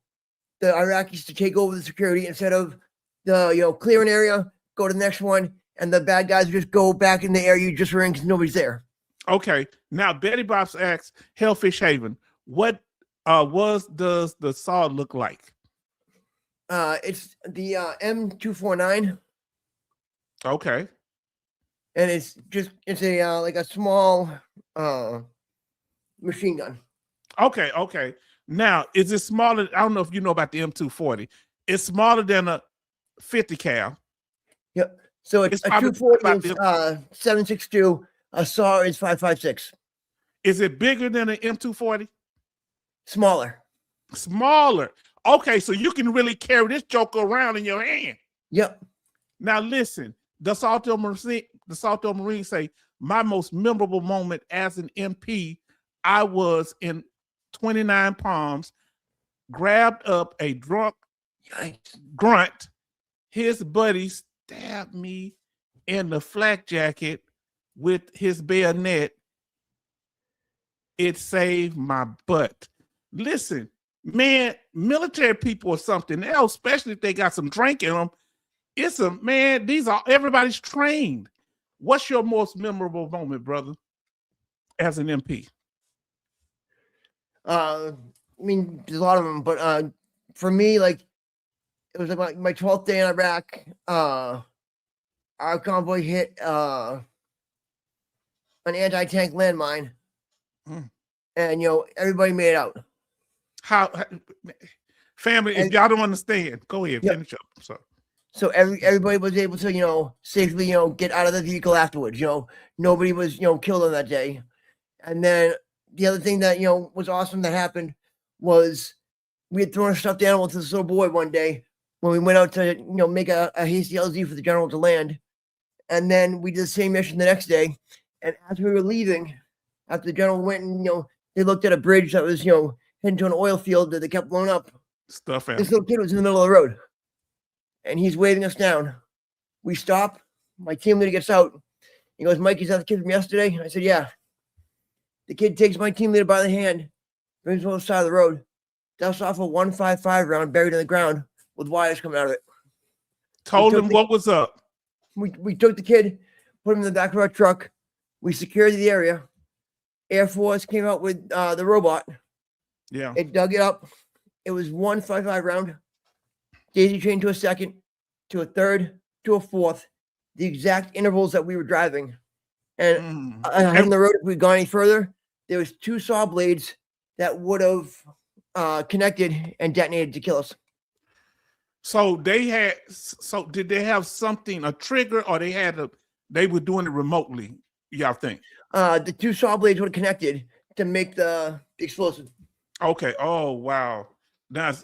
S2: Iraqis to take over the security instead of the, clear an area, go to the next one, and the bad guys just go back in the area you just were in because nobody's there.
S1: Okay. Now, Betty Bob's asks, Hellfish Haven, what does the saw look like?
S2: It's the M249.
S1: Okay.
S2: And it's a like a small machine gun.
S1: Okay. Now, is it smaller? I don't know if you know about the M240. It's smaller than a 50 cal.
S2: Yep. So it's a 240 is 7.62. A saw is 5.56.
S1: Is it bigger than an M240?
S2: Smaller.
S1: Okay, so you can really carry this joker around in your hand.
S2: Yep.
S1: Now listen, the Salto Marines say, my most memorable moment as an MP, I was in 29 Palms, grabbed up a drunk grunt. His buddy stabbed me in the flak jacket with his bayonet. It saved my butt. Listen, man, military people are something else, especially if they got some drink in them. Everybody's trained. What's your most memorable moment, brother, as an MP?
S2: I mean, there's a lot of them, but for me, like, it was like my 12th day in Iraq. Our convoy hit an anti-tank landmine, and everybody made it out.
S1: How family? If y'all don't understand, go ahead, finish up.
S2: So everybody was able to safely get out of the vehicle afterwards. Nobody was killed on that day. And then the other thing that was awesome that happened was we had thrown a stuffed animal to this little boy one day when we went out to make a hasty LZ for the general to land. And then we did the same mission the next day. And as we were leaving, after the general went and they looked at a bridge that was heading to an oil field that they kept blowing up.
S1: This
S2: little kid was in the middle of the road, and he's waving us down. We stop. My team leader gets out. He goes, "Mike, is that the kid from yesterday?" I said, "Yeah." The kid takes my team leader by the hand, brings him to the side of the road, dusts off a 155 round buried in the ground with wires coming out of it.
S1: Told him what was up.
S2: We took the kid, put him in the back of our truck. We secured the area. Air Force came out with the robot.
S1: Yeah.
S2: It dug it up. It was 155 round. Daisy chain to a second, to a third, to a fourth. The exact intervals that we were driving. And on the road, if we'd gone any further, there was 2 saw blades that would have connected and detonated to kill us.
S1: So did they have something, a trigger, or they were doing it remotely, y'all think?
S2: The 2 saw blades would have connected to make the explosive.
S1: Okay. Oh, wow.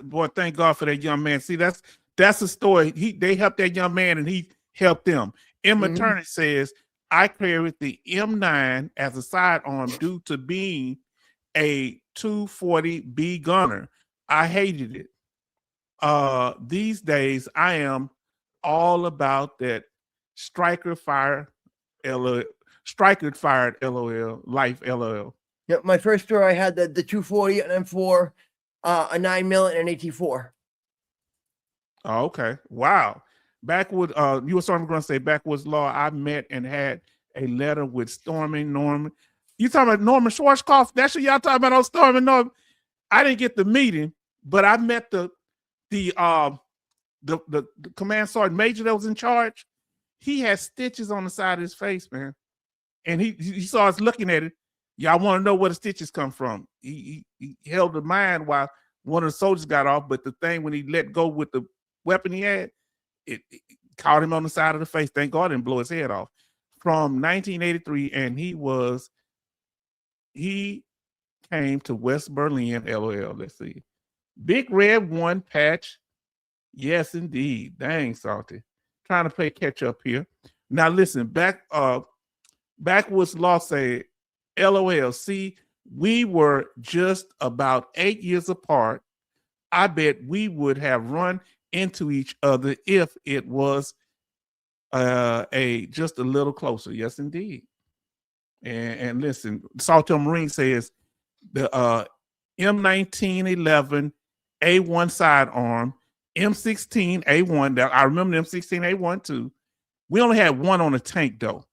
S1: Boy, thank God for that young man. See, that's a story. They helped that young man and he helped them. Emma Turner says, I carried the M9 as a sidearm due to being a 240B gunner. I hated it. These days, I am all about that striker fired LOL, life LOL.
S2: Yep, my first tour, I had the 240, an M4, a 9mm, and an AT4.
S1: Oh, okay. Wow. Backwood, you were going to say Backwoods Law. I met and had a letter with Stormy Norman. You talking about Norman Schwarzkopf? That's what y'all talking about on Stormy Norman. I didn't get the meeting, but I met the the command sergeant major that was in charge, he had stitches on the side of his face, man. And he saw us looking at it. Y'all want to know where the stitches come from? He held the mine while one of the soldiers got off, but the thing when he let go with the weapon he had, it caught him on the side of the face. Thank God it didn't blow his head off. From 1983, and he came to West Berlin, LOL. Let's see. Big Red 1 patch. Yes, indeed. Dang, Salty. Trying to play catch up here. Now listen, Backwoods Law said, LOL. See, we were just about 8 years apart. I bet we would have run into each other if it was just a little closer. Yes, indeed. And listen, Salto Marine says the M1911 A1 sidearm, M16A1. That I remember the M16A1 too. We only had one on the tank though.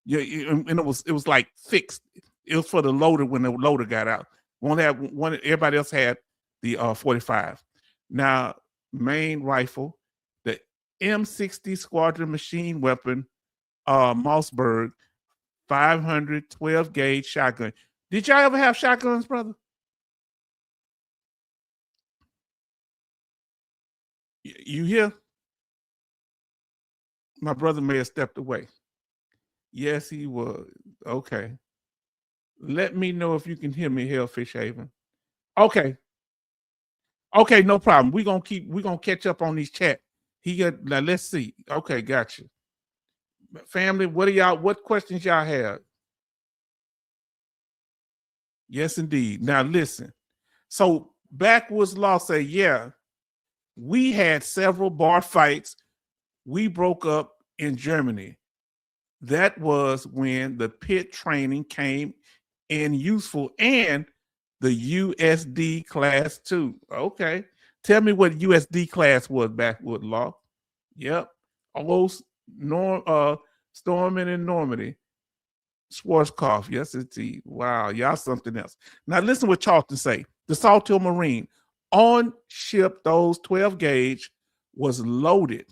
S1: Yeah, and it was like fixed. It was for the loader when the loader got out. We only had one. Everybody else had the 45. Now, main rifle, the M60 Squadron machine weapon, Mossberg, 512 gauge shotgun. Did y'all ever have shotguns, brother? You hear? My brother may have stepped away. Yes, he was. Okay. Let me know if you can hear me, Hellfish Haven. Okay. Okay, no problem. We're gonna catch up on these chat. Now let's see. Okay, gotcha. Family, what questions y'all have? Yes, indeed. Now listen. So Backwoods Law say, yeah, we had several bar fights. We broke up in Germany. That was when the pit training came in useful and the USD class too. Okay. Tell me what USD class was, Backwoods Law. Yep. Almost Storming in Normandy. Schwarzkopf. Yes, indeed. Wow. Y'all something else. Now listen what Charlton say. The Salto Marine on ship, those 12 gauge was loaded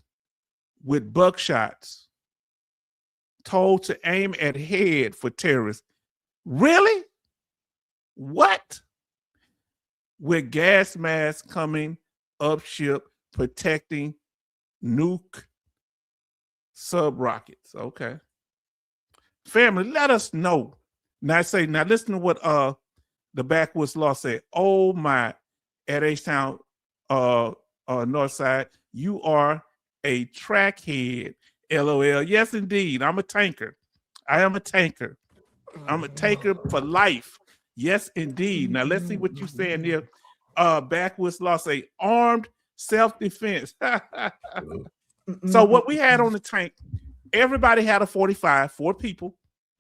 S1: with buckshots, told to aim at head for terrorists. Really? What? With gas masks coming up ship, protecting nuke sub rockets. Okay. Family, let us know. Now listen to what the Backwoods Law said. Oh my, at H-Town North Side, you are a trackhead. LOL. Yes, indeed. I'm a tanker. I am a tanker. I'm a tanker for life. Yes, indeed. Now let's see what you're saying here. Backwoods Law say armed self-defense. So what we had on the tank, everybody had a 45. 4 people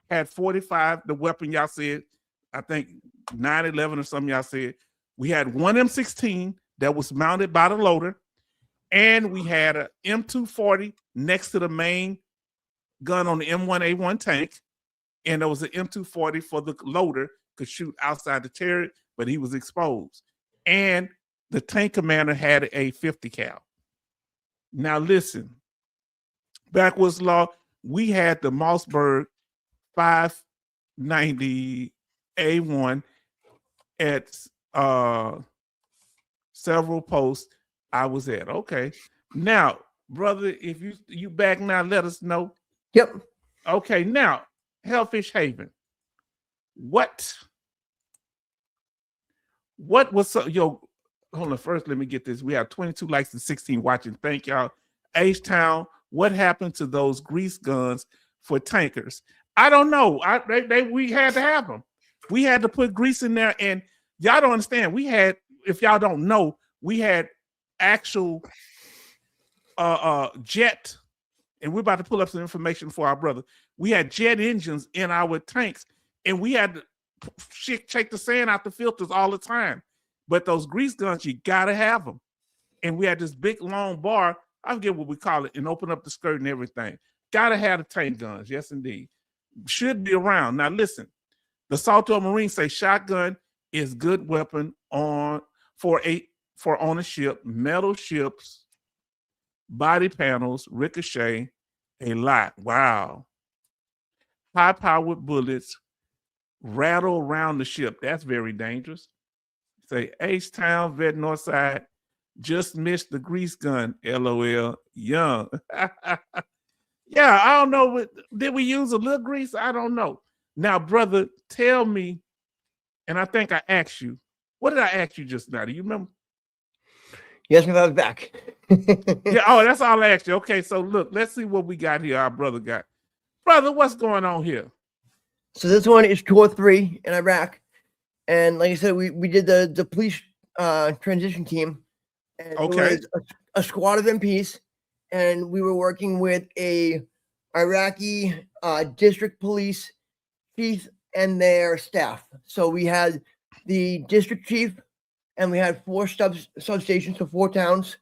S1: had 45. The weapon y'all said, I think 911 or something y'all said. We had one M16 that was mounted by the loader, and we had an M240 next to the main gun on the M1A1 tank, and there was an M240 for the loader, could shoot outside the turret, but he was exposed. And the tank commander had a 50 cal. Now listen, Backwoods Law, we had the Mossberg 590 A1 at several posts I was at. Okay. Now, brother, if you back now, let us know.
S2: Yep.
S1: Okay, now, Hellfish Haven. What was hold on, first let me get this. We have 22 likes and 16 watching. Thank y'all. H-Town, what happened to those grease guns for tankers? I don't know. We had to have them. We had to put grease in there, and y'all don't understand. We had, if y'all don't know, we had actual jet, and we're about to pull up some information for our brother. We had jet engines in our tanks, and we had to shake the sand out the filters all the time. But those grease guns, you gotta have them. And we had this big long bar, I forget what we call it, and open up the skirt and everything. Gotta have the tank guns, yes indeed. Should be around. Now listen, the Salto Marines say shotgun is good weapon for on a ship. Metal ships body panels ricochet a lot. Wow. High-powered bullets rattle around the ship. That's very dangerous. Say, H-Town, Vet Northside, just missed the grease gun. LOL. Young. Yeah, I don't know. Did we use a little grease? I don't know. Now, brother, tell me, and I think I asked you, what did I ask you just now? Do you remember?
S2: You asked me if I was back.
S1: Yeah, oh, that's all I asked you. Okay, so look, let's see what we got here. Our brother got. Brother, what's going on here?
S2: So this one is Tour 3 in Iraq. And like I said, we did the police transition team. And
S1: Okay.
S2: It was a squad of MPs. And we were working with a Iraqi district police chief and their staff. So we had the district chief, and we had 4 substations, so 4 towns.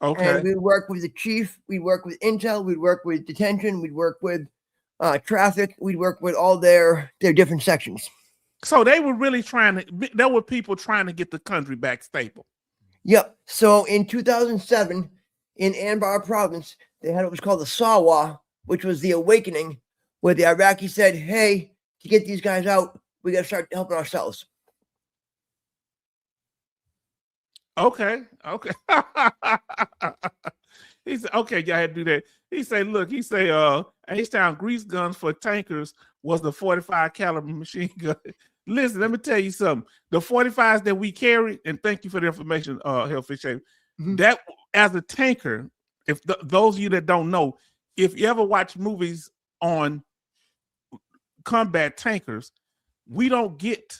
S1: Okay.
S2: And we'd work with the chief, we'd work with intel, we'd work with detention, we'd work with traffic, we'd work with all their different sections.
S1: So they were really there were people trying to get the country back stable.
S2: Yep. So in 2007, in Anbar province, they had what was called the Sawa, which was the awakening, where the Iraqis said, hey, to get these guys out, we got to start helping ourselves.
S1: Okay. He said, okay, y'all had to do that. He said, look, H-Town grease guns for tankers was the 45 caliber machine gun. Listen, let me tell you something. The 45s that we carry, and thank you for the information, Hellfish. Mm-hmm. That as a tanker, if those of you that don't know, if you ever watch movies on combat tankers, we don't get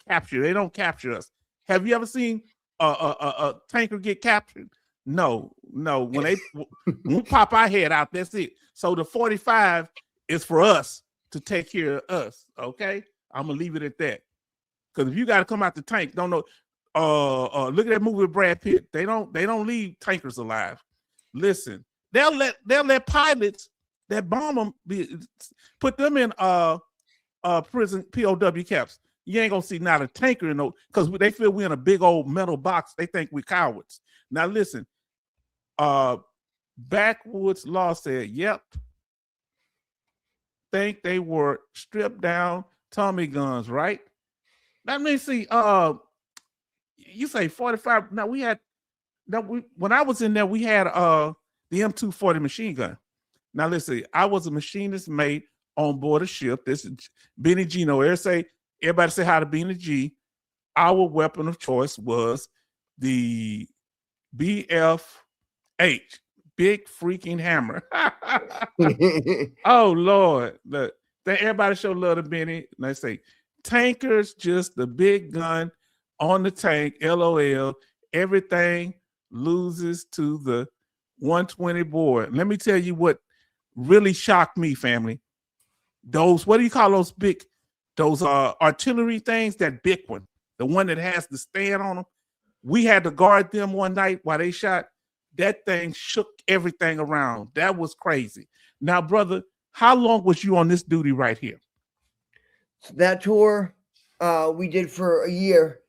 S1: captured. They don't capture us. Have you ever seen a tanker get captured? No. When we pop our head out, that's it. So the 45 is for us to take care of us. Okay, I'm gonna leave it at that. Because if you got to come out the tank, don't know. Look at that movie with Brad Pitt. They don't leave tankers alive. Listen, they'll let pilots that bomb them put them in prison POW camps. You ain't gonna see not a tanker in those, because they feel we're in a big old metal box. They think we're cowards. Now listen, Backwoods Law said, yep. Think they were stripped down Tommy guns, right? Let me see. You say 45. Now when I was in there, we had the M240 machine gun. Now listen, I was a machinist mate on board a ship. This is Benny Gino. Everybody say hi to Benny G. Our weapon of choice was the BFH, big freaking hammer. Oh Lord, look, everybody show love to Benny. Let's say tankers, just the big gun on the tank. LOL. Everything loses to the 120 board. Let me tell you what really shocked me, family. Those, what do you call those big? Those artillery things, that big one, the one that has the stand on them. We had to guard them one night while they shot. That thing shook everything around. That was crazy. Now, brother, how long was you on this duty right here?
S2: That tour we did for a year.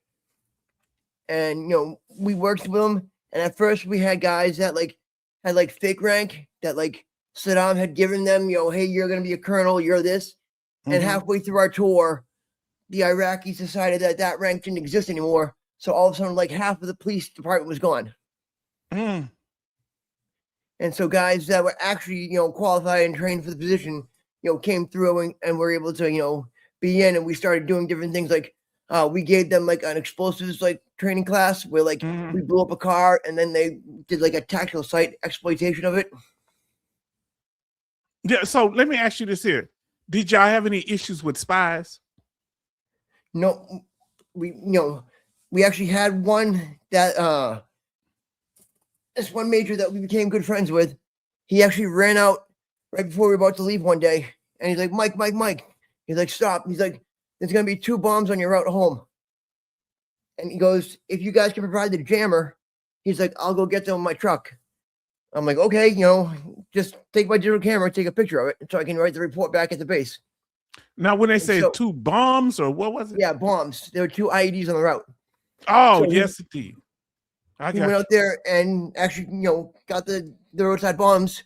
S2: And, we worked with them. And at first we had guys that had fake rank that Saddam had given them, hey, you're going to be a colonel, you're this. And halfway through our tour, the Iraqis decided that rank didn't exist anymore. So all of a sudden, half of the police department was gone. And so guys that were actually, qualified and trained for the position, came through and were able to, be in. And we started doing different things. We gave them an explosives training class where we blew up a car, and then they did a tactical site exploitation of it.
S1: Yeah. So let me ask you this here. Did y'all have any issues with spies?
S2: No, we actually had one that this one major that we became good friends with. He actually ran out right before we were about to leave one day, and he's like, Mike. He's like, stop. He's like, there's gonna be 2 bombs on your route home. And he goes, if you guys can provide the jammer, he's like, I'll go get them in my truck. I'm like, okay, just take my digital camera, take a picture of it, so I can write the report back at the base.
S1: Now, when they say 2 bombs, or what was it?
S2: Yeah, bombs. There were 2 IEDs on the route.
S1: Oh, so yes, indeed.
S2: He went out there and actually, got the roadside bombs,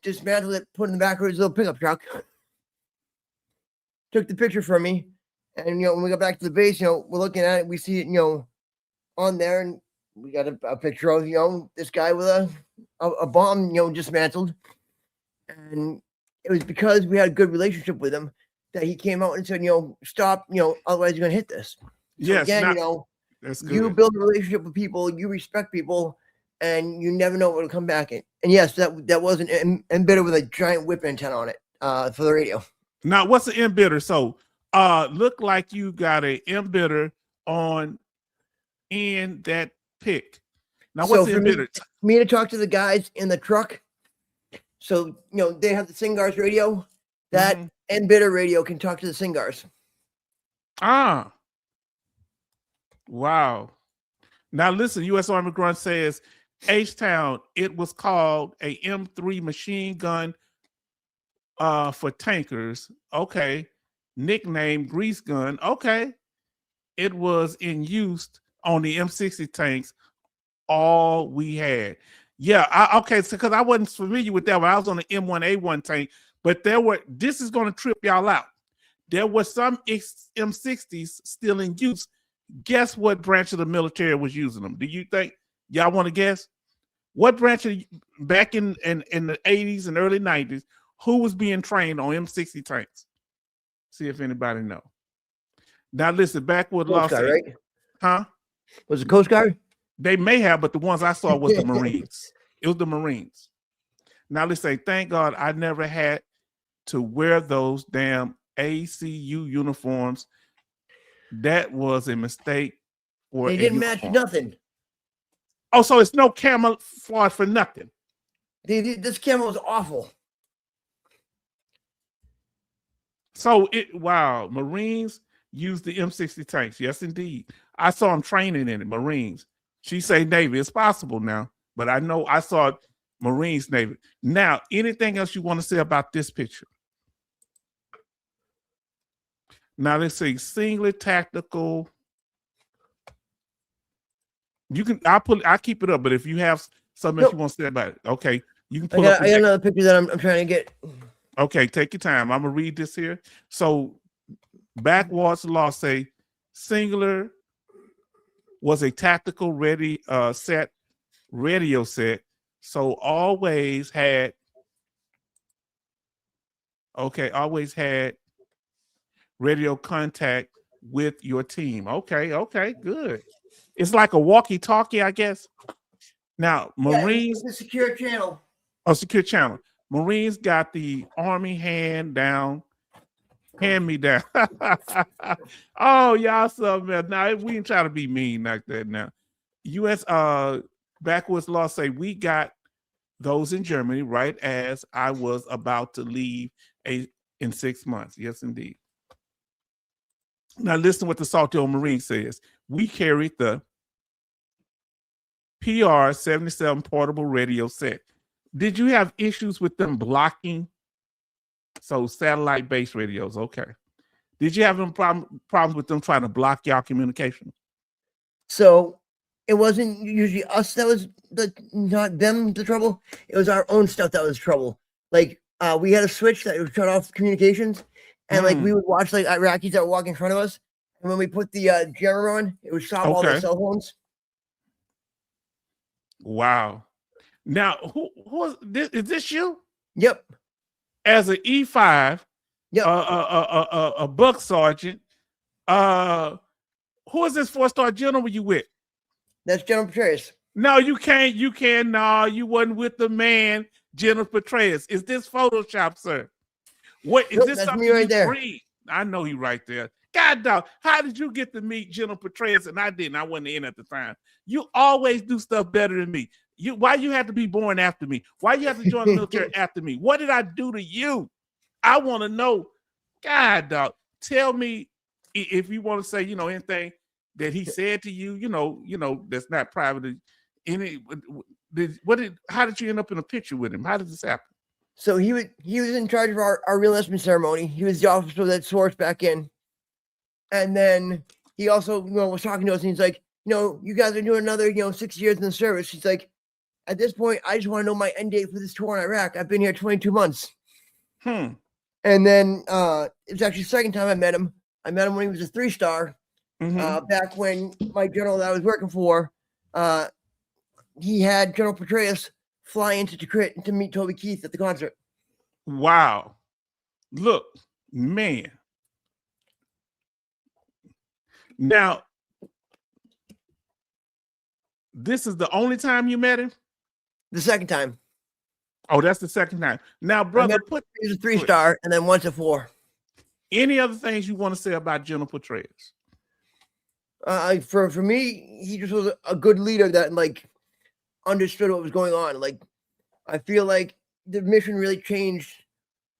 S2: dismantled it, put it in the back of his little pickup truck. Took the picture from me. And, when we got back to the base, we're looking at it. We see it, on there. And we got a picture of, this guy with a bomb, dismantled. And it was because we had a good relationship with him that he came out and said, stop, otherwise you're going to hit this. So
S1: yes.
S2: Again,
S1: that's good.
S2: You build a relationship with people, you respect people, and you never know what will come back in. And yes, that was an embedder with a giant whip antenna on it for the radio.
S1: Now, what's an embedder? So, look like you got an embedder in that pick. Now, what's the embedder?
S2: Me to talk to the guys in the truck. So, they have the Singars radio. That embedder radio can talk to the Singars.
S1: Ah. Wow. Now listen, U.S. Army Grunt says, H-Town, it was called a M3 machine gun for tankers. Okay. Nickname grease gun. Okay. It was in use on the M60 tanks. All we had. Yeah. Okay. So because I wasn't familiar with that when I was on the M1A1 tank, but this is going to trip y'all out. There were some M60s still in use. Guess what branch of the military was using them? Do you think? Y'all want to guess? What branch back in the 80s and early 90s, who was being trained on M60 tanks? See if anybody know. Now listen, backwood law said,
S2: right?
S1: Huh?
S2: Was it Coast Guard?
S1: They may have, but the ones I saw was the Marines. It was the Marines. Now let's say, thank God I never had to wear those damn ACU uniforms. That was a mistake.
S2: They didn't match nothing.
S1: Oh, so it's no camouflage for nothing.
S2: This camo was awful.
S1: So wow, Marines use the M60 tanks. Yes, indeed. I saw them training in it. Marines. She say Navy. It's possible now, but I know I saw Marines, Navy. Now, anything else you want to say about this picture? Now let's see, singlet tactical. You can, I'll keep it up, but if you have something else you want to say about it, okay, you can pull up.
S2: I got another picture that I'm trying to get.
S1: Okay, take your time. I'm gonna read this here. So, backwards law say singular was a tactical radio set. So always had radio contact with your team. Okay, good. It's like a walkie-talkie, I guess. Now, Marines,
S2: it's a secure channel.
S1: Oh, secure channel. Marines got the Army hand me down. Oh, y'all something else. Now, we ain't trying to be mean like that now. U.S. backwards law say we got those in Germany right as I was about to leave in 6 months. Yes, indeed. Now, listen what the Saltillo Marine says. We carried the PR-77 portable radio set. Did you have issues with them blocking? So satellite-based radios, okay. Did you have any problems with them trying to block y'all communication?
S2: So it wasn't usually us that was not them the trouble. It was our own stuff that was trouble. Like we had a switch that would shut off communications, and like we would watch like Iraqis that would walk in front of us, and when we put the jammer on, it would stop all their cell phones.
S1: Wow. Now, who is this? Is this you?
S2: Yep.
S1: As an E5,
S2: yep.
S1: A buck sergeant. Who is this 4-star general you with?
S2: That's General Petraeus.
S1: No, you can't. No, you wasn't with the man, General Petraeus. Is this Photoshop, sir? What is this?
S2: That's me right there.
S1: Read? I know he right there. God dog, how did you get to meet General Petraeus and I didn't? I wasn't in at the time. You always do stuff better than me. Why you have to be born after me? Why you have to join the military after me? What did I do to you? I want to know. God dog, tell me if you want to say, anything that he said to you, that's not private. How did you end up in a picture with him? How did this happen?
S2: So he was in charge of our reenlistment ceremony. He was the officer that swore us back in. And then he also was talking to us, and he's like, you guys are doing another, 6 years in the service. He's like, at this point, I just want to know my end date for this tour in Iraq. I've been here 22 months. And then it was actually the second time I met him. I met him when he was a 3-star. Back when my general that I was working for, he had General Petraeus fly into Tikrit to meet Toby Keith at the concert.
S1: Wow. Look, man. Now, this is the only time you met him?
S2: The second time.
S1: Oh, that's the second time. Now, brother,
S2: he was a 3-star and then once a 4.
S1: Any other things you want to say about General Petraeus?
S2: For me, he just was a good leader that understood what was going on. I feel like the mission really changed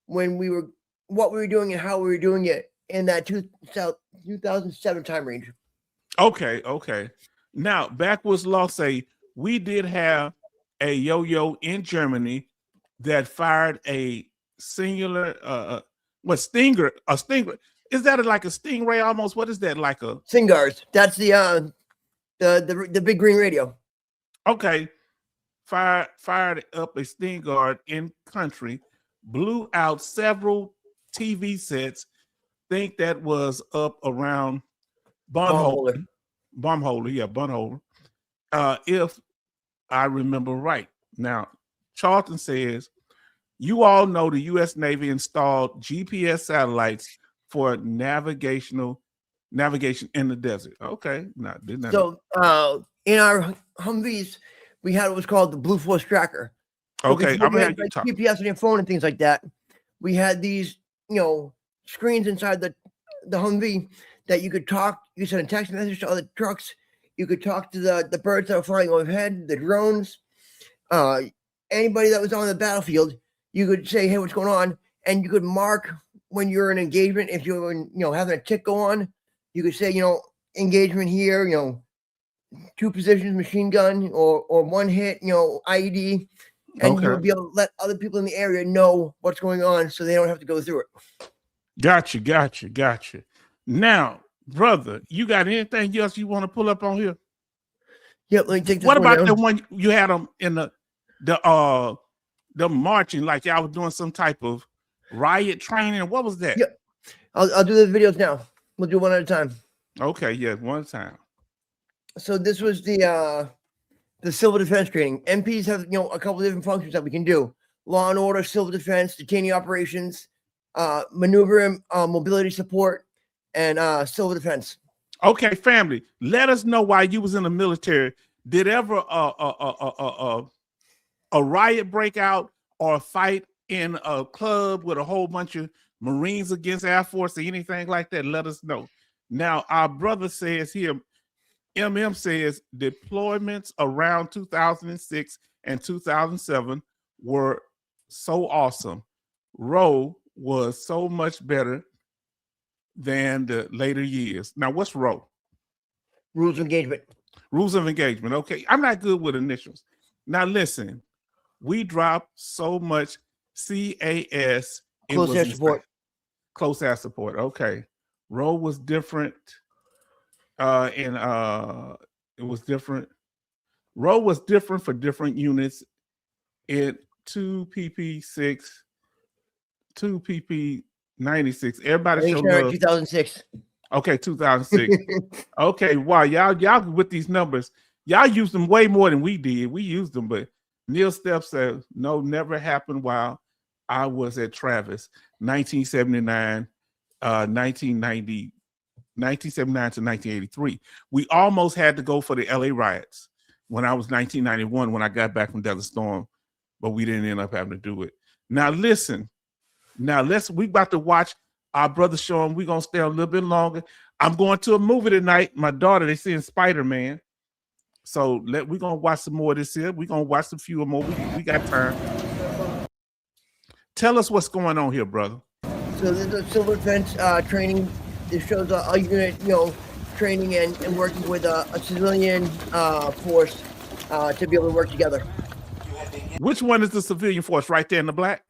S2: when what we were doing and how we were doing it in that 2007 time range.
S1: Okay. Now, backwards law say we did have a yo-yo in Germany that fired a singular stinger. A stinger. Is that like a stingray almost? What is that, like a
S2: Singars? That's the big green radio.
S1: Okay. Fired up a Stingard in country, blew out several TV sets. Think that was up around Bunholder. If I remember right. Now, Charlton says, you all know the U.S. Navy installed GPS satellites for navigation in the desert. Okay.
S2: So in our Humvees, we had what was called the Blue Force Tracker.
S1: Okay, I'm gonna have you talk.
S2: GPS on your phone and things like that. We had these, screens inside the Humvee that you could talk. You send a text message to other trucks. You could talk to the birds that were flying overhead, the drones, anybody that was on the battlefield. You could say, "Hey, what's going on?" And you could mark when you're in engagement. If you're having a tick go on, you could say, engagement here. 2 positions, machine gun, or 1 hit, IED, and you'll be able to let other people in the area know what's going on, so they don't have to go through it.
S1: Gotcha. Now, brother, you got anything else you want to pull up on here?
S2: Yep. Let me take this.
S1: What about the one you had them in the marching, like y'all was doing some type of riot training? What was that?
S2: Yep. I'll do the videos now. We'll do one at a time.
S1: Okay, yeah, one time.
S2: So this was the civil defense training. MPs have a couple of different functions that we can do: law and order, civil defense, detaining operations, maneuver and mobility support, and civil defense.
S1: Okay, family, let us know why you was in the military. Did ever a riot break out or a fight in a club with a whole bunch of Marines against Air Force or anything like that? Let us know. Now, our brother says here, MM says deployments around 2006 and 2007 were so awesome. Row was so much better than the later years. Now, what's row?
S2: Rules of engagement.
S1: Rules of engagement. Okay, I'm not good with initials. Now, listen, we dropped so much CAS.
S2: Close air support.
S1: Close air support. Okay. Row was different. It was different. Row was different for different units. It 2PP6, 2PP96. Everybody showed love.
S2: 2006.
S1: Okay, 2006. Okay, wow, y'all with these numbers, y'all used them way more than we did. We used them, but Neil Stepp said, no, never happened while I was at Travis. 1979, 1990. 1979 to 1983. We almost had to go for the LA riots when I was 1991 when I got back from Desert Storm, but we didn't end up having to do it. Now listen, we about to watch our brother show him. We're gonna stay a little bit longer. I'm going to a movie tonight. My daughter, they seeing Spider-Man. So we're gonna watch some more of this here. We're gonna watch a few more. We got time. Tell us what's going on here, brother.
S2: So this is a civil defense training. This shows a unit, training and working with a civilian force to be able to work together.
S1: Which one is the civilian force? Right there in the black?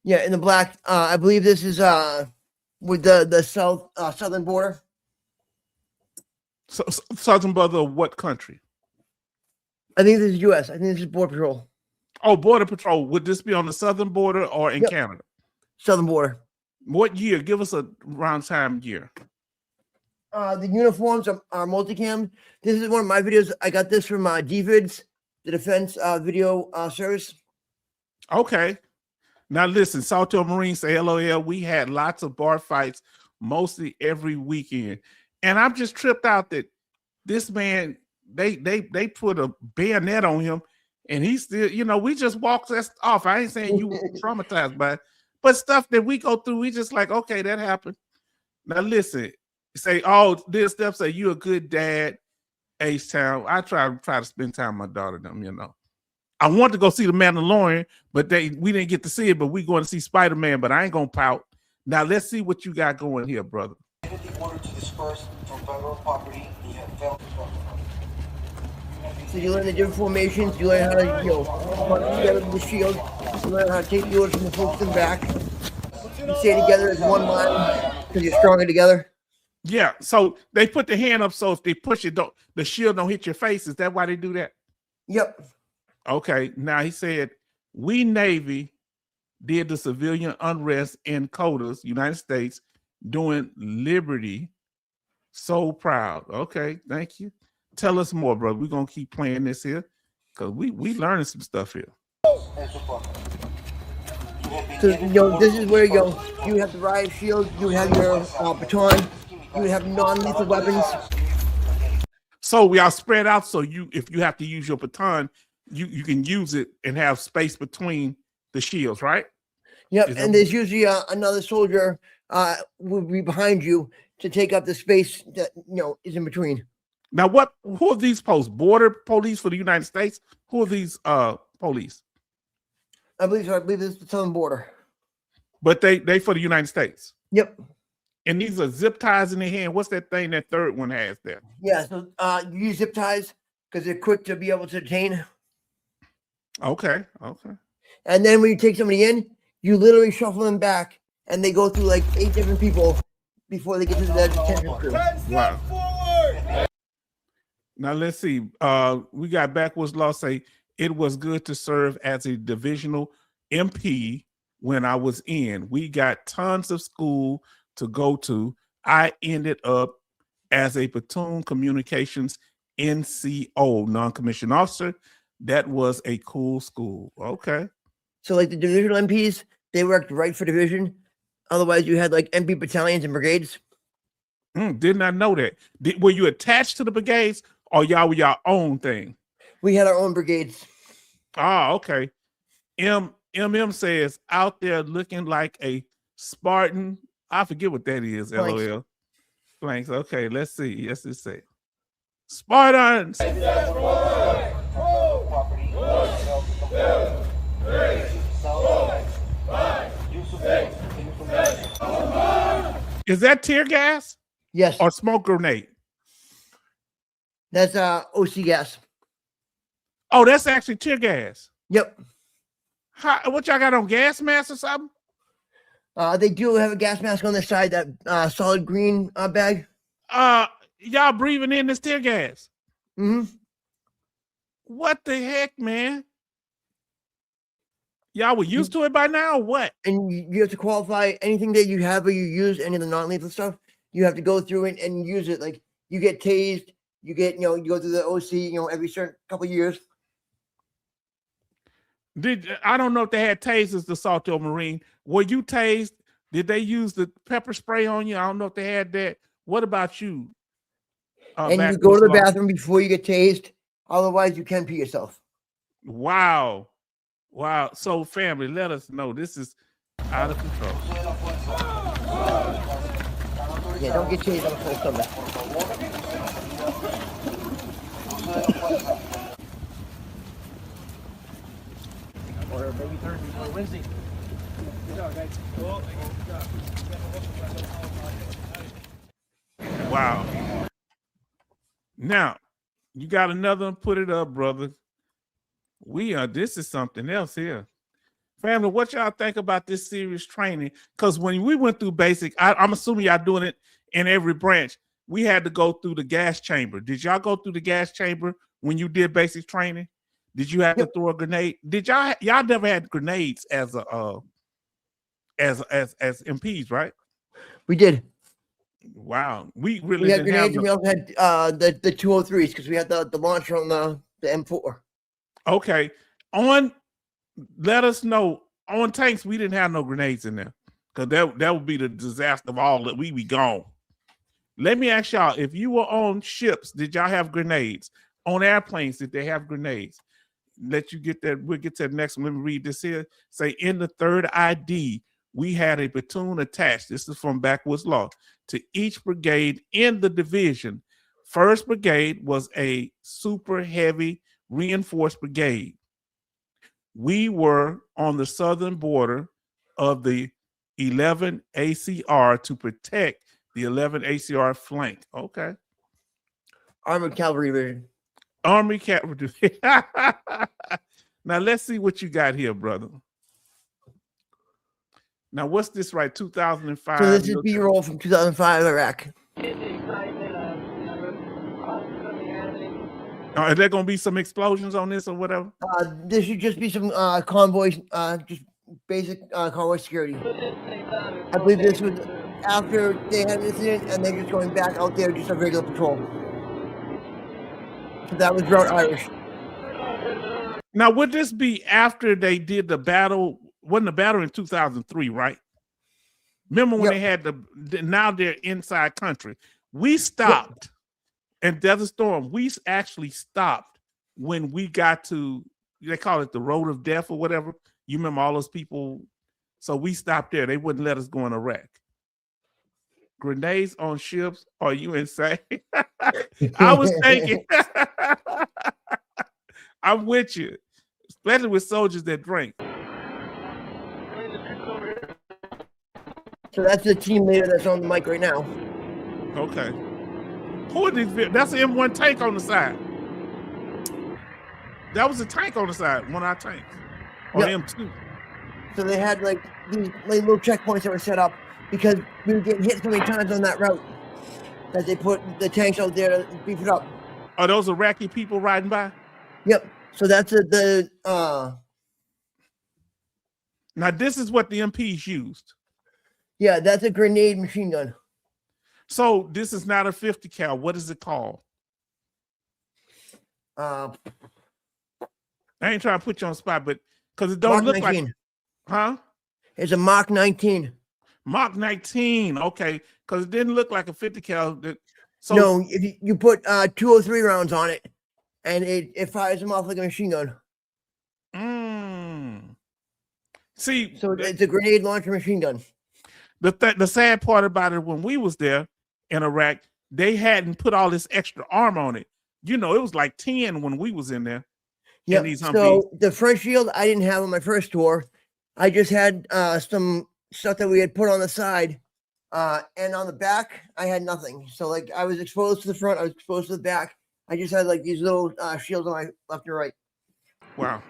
S2: Yeah, in the black. I believe this is with the southern border.
S1: Southern border of what country?
S2: I think this is U.S. I think this is Border Patrol.
S1: Oh, Border Patrol. Would this be on the southern border or in Canada?
S2: Southern border.
S1: What year? Give us a round time year.
S2: The uniforms are multicam. This is one of my videos. I got this from DVids, the Defense Video Service.
S1: Okay. Now listen, Salto Marine say LOL. We had lots of bar fights mostly every weekend. And I'm just tripped out that this man, they put a bayonet on him and he still, you know, we just walked us off. I ain't saying you were traumatized by it, but stuff that we go through, we just like, okay, that happened. Now listen, say, oh, this stuff say you a good dad, H-Town. I try to spend time with my daughter, them, you know. I want to go see the Mandalorian, but we didn't get to see it, but we going to see Spider-Man, but I ain't gonna pout. Now let's see what you got going here, brother.
S3: Order to disperse from federal property. You have failed to perform.
S2: So you learn the different formations, you learn how to, you know, punch together with the shield, you learn how to take the orders from the folks in the back. You stay together as one line because you're stronger together.
S1: Yeah, so they put the hand up so if they push it, the shield don't hit your face. Is that why they do that?
S2: Yep.
S1: Okay, now he said, we Navy did the civilian unrest in Codas, United States, doing Liberty. So proud. Okay, thank you. Tell us more, brother. We're going to keep playing this here because we learning some stuff here.
S2: So, you know, this is where you go. You have the riot shield, you have your baton, you have non-lethal weapons.
S1: So we are spread out. So if you have to use your baton, you can use it and have space between the shields, right?
S2: Yep, and there's usually another soldier will be behind you to take up the space that, you know, is in between.
S1: Now, who are these posts? Border police for the United States? Who are these police?
S2: I believe it's the southern border.
S1: But they for the United States.
S2: Yep.
S1: And these are zip ties in their hand. What's that thing that third one has there?
S2: Yeah, so you use zip ties because they're quick to be able to detain.
S1: Okay.
S2: And then when you take somebody in, you literally shuffle them back, and they go through like 8 different people before they get to the detention crew.
S1: Wow. Now let's see. We got Backwards Law say it was good to serve as a divisional MP when I was in. We got tons of school to go to. I ended up as a platoon communications NCO, non-commissioned officer. That was a cool school. Okay.
S2: So like the divisional MPs, they worked right for division. Otherwise, you had like MP battalions and brigades.
S1: Did not know that. Were you attached to the brigades or y'all were your own thing?
S2: We had our own brigades.
S1: Ah, okay. MM says out there looking like a Spartan. I forget what that is.
S2: Flanks.
S1: LOL. Flanks. Okay, let's see. Let's just say Spartans.
S3: 1, 2, 3, 4, 5, 6, 7.
S1: Is that tear gas?
S2: Yes.
S1: Or smoke grenade?
S2: That's OC gas.
S1: Oh, that's actually tear gas.
S2: Yep.
S1: What y'all got on, gas mask or something?
S2: They do have a gas mask on their side, that solid green bag.
S1: Y'all breathing in this tear gas?
S2: Mm-hmm.
S1: What the heck, man? Y'all were used to it by now or what?
S2: And you have to qualify anything that you have or you use, any of the non-lethal stuff, you have to go through it and use it. Like you get tased, you get, you know, you go through the OC, you know, every certain couple of years.
S1: I don't know if they had tasers, the Salto Marine. Were you tased? Did they use the pepper spray on you? I don't know if they had that. What about you?
S2: And you go to the bathroom before you get tased. Otherwise, you can pee yourself.
S1: Wow. Wow. So, family, let us know. This is out of control.
S2: Yeah, don't get tased on the full stomach.
S4: Or maybe Thursday or Wednesday. Good job, guys.
S1: Wow. Now, you got another one. Put it up, brother. This is something else here. Family, what y'all think about this serious training? Because when we went through basic, I'm assuming y'all doing it in every branch. we had to go through the gas chamber. Did y'all go through the gas chamber when you did basic training? Did you have to throw a grenade? Did y'all never had grenades as a as MPs, right?
S2: We did.
S1: Wow, we really
S2: We had
S1: didn't have
S2: grenades, and we also had the 203s because we had the launcher on the M4.
S1: Okay, let us know on tanks. We didn't have no grenades in there because that would be the disaster of all that we be gone. Let me ask y'all: if you were on ships, did y'all have grenades? On airplanes, did they have grenades? Let you get that. We'll get to the next one. Let me read this here. Say in the 3rd ID, we had a platoon attached. This is from Backwoods Law to each brigade in the division. 1st Brigade was a super heavy reinforced brigade. We were on the southern border of the 11 ACR to protect the 11 ACR flank. Okay.
S2: Armored Cavalry Division.
S1: Army Cavalry. Now let's see what you got here, brother. Now what's this right? 2005.
S2: So this is B-roll from 2005 Iraq.
S1: Is there gonna be some explosions on this or whatever?
S2: This should just be some convoys, just basic convoy security. I believe this was after they had an incident and they're just going back out there just a regular patrol. So that was Route Irish.
S1: Now, would this be after they did the battle? Wasn't the battle in 2003, right? Remember when they had now they're inside country. We stopped in Desert Storm. We actually stopped when we got to, they call it the Road of Death or whatever. You remember all those people? So we stopped there. They wouldn't let us go in Iraq. Grenades on ships? Are you insane? I was thinking. I'm with you, especially with soldiers that drink.
S2: So that's the team leader that's on the mic right now.
S1: Okay. Who are these? That's an M1 tank on the side. That was a tank on the side, one of our tanks. Or M2.
S2: So they had like these little checkpoints that were set up because we were getting hit so many times on that route that they put the tanks out there to beef it up.
S1: Are those Iraqi people riding by?
S2: Yep. So that's
S1: Now this is what the MPs used.
S2: Yeah, that's a grenade machine gun.
S1: So this is not a 50 cal. What is it called?
S2: I
S1: ain't trying to put you on the spot, but because it don't look 19. Like, huh?
S2: It's a Mach 19.
S1: Mach 19. Okay, because it didn't look like a 50 cal. So
S2: no, if you put 203 rounds on it, and it fires them off like a machine gun.
S1: See,
S2: so it's a grenade launcher machine gun.
S1: The sad part about it, when we was there in Iraq, they hadn't put all this extra armor on it. You know, it was like 10 when we was in there.
S2: Yeah. So the front shield I didn't have on my first tour. I just had some stuff that we had put on the side, and on the back I had nothing. So like I was exposed to the front, I was exposed to the back. I just had like these little shields on my left and right.
S1: Wow.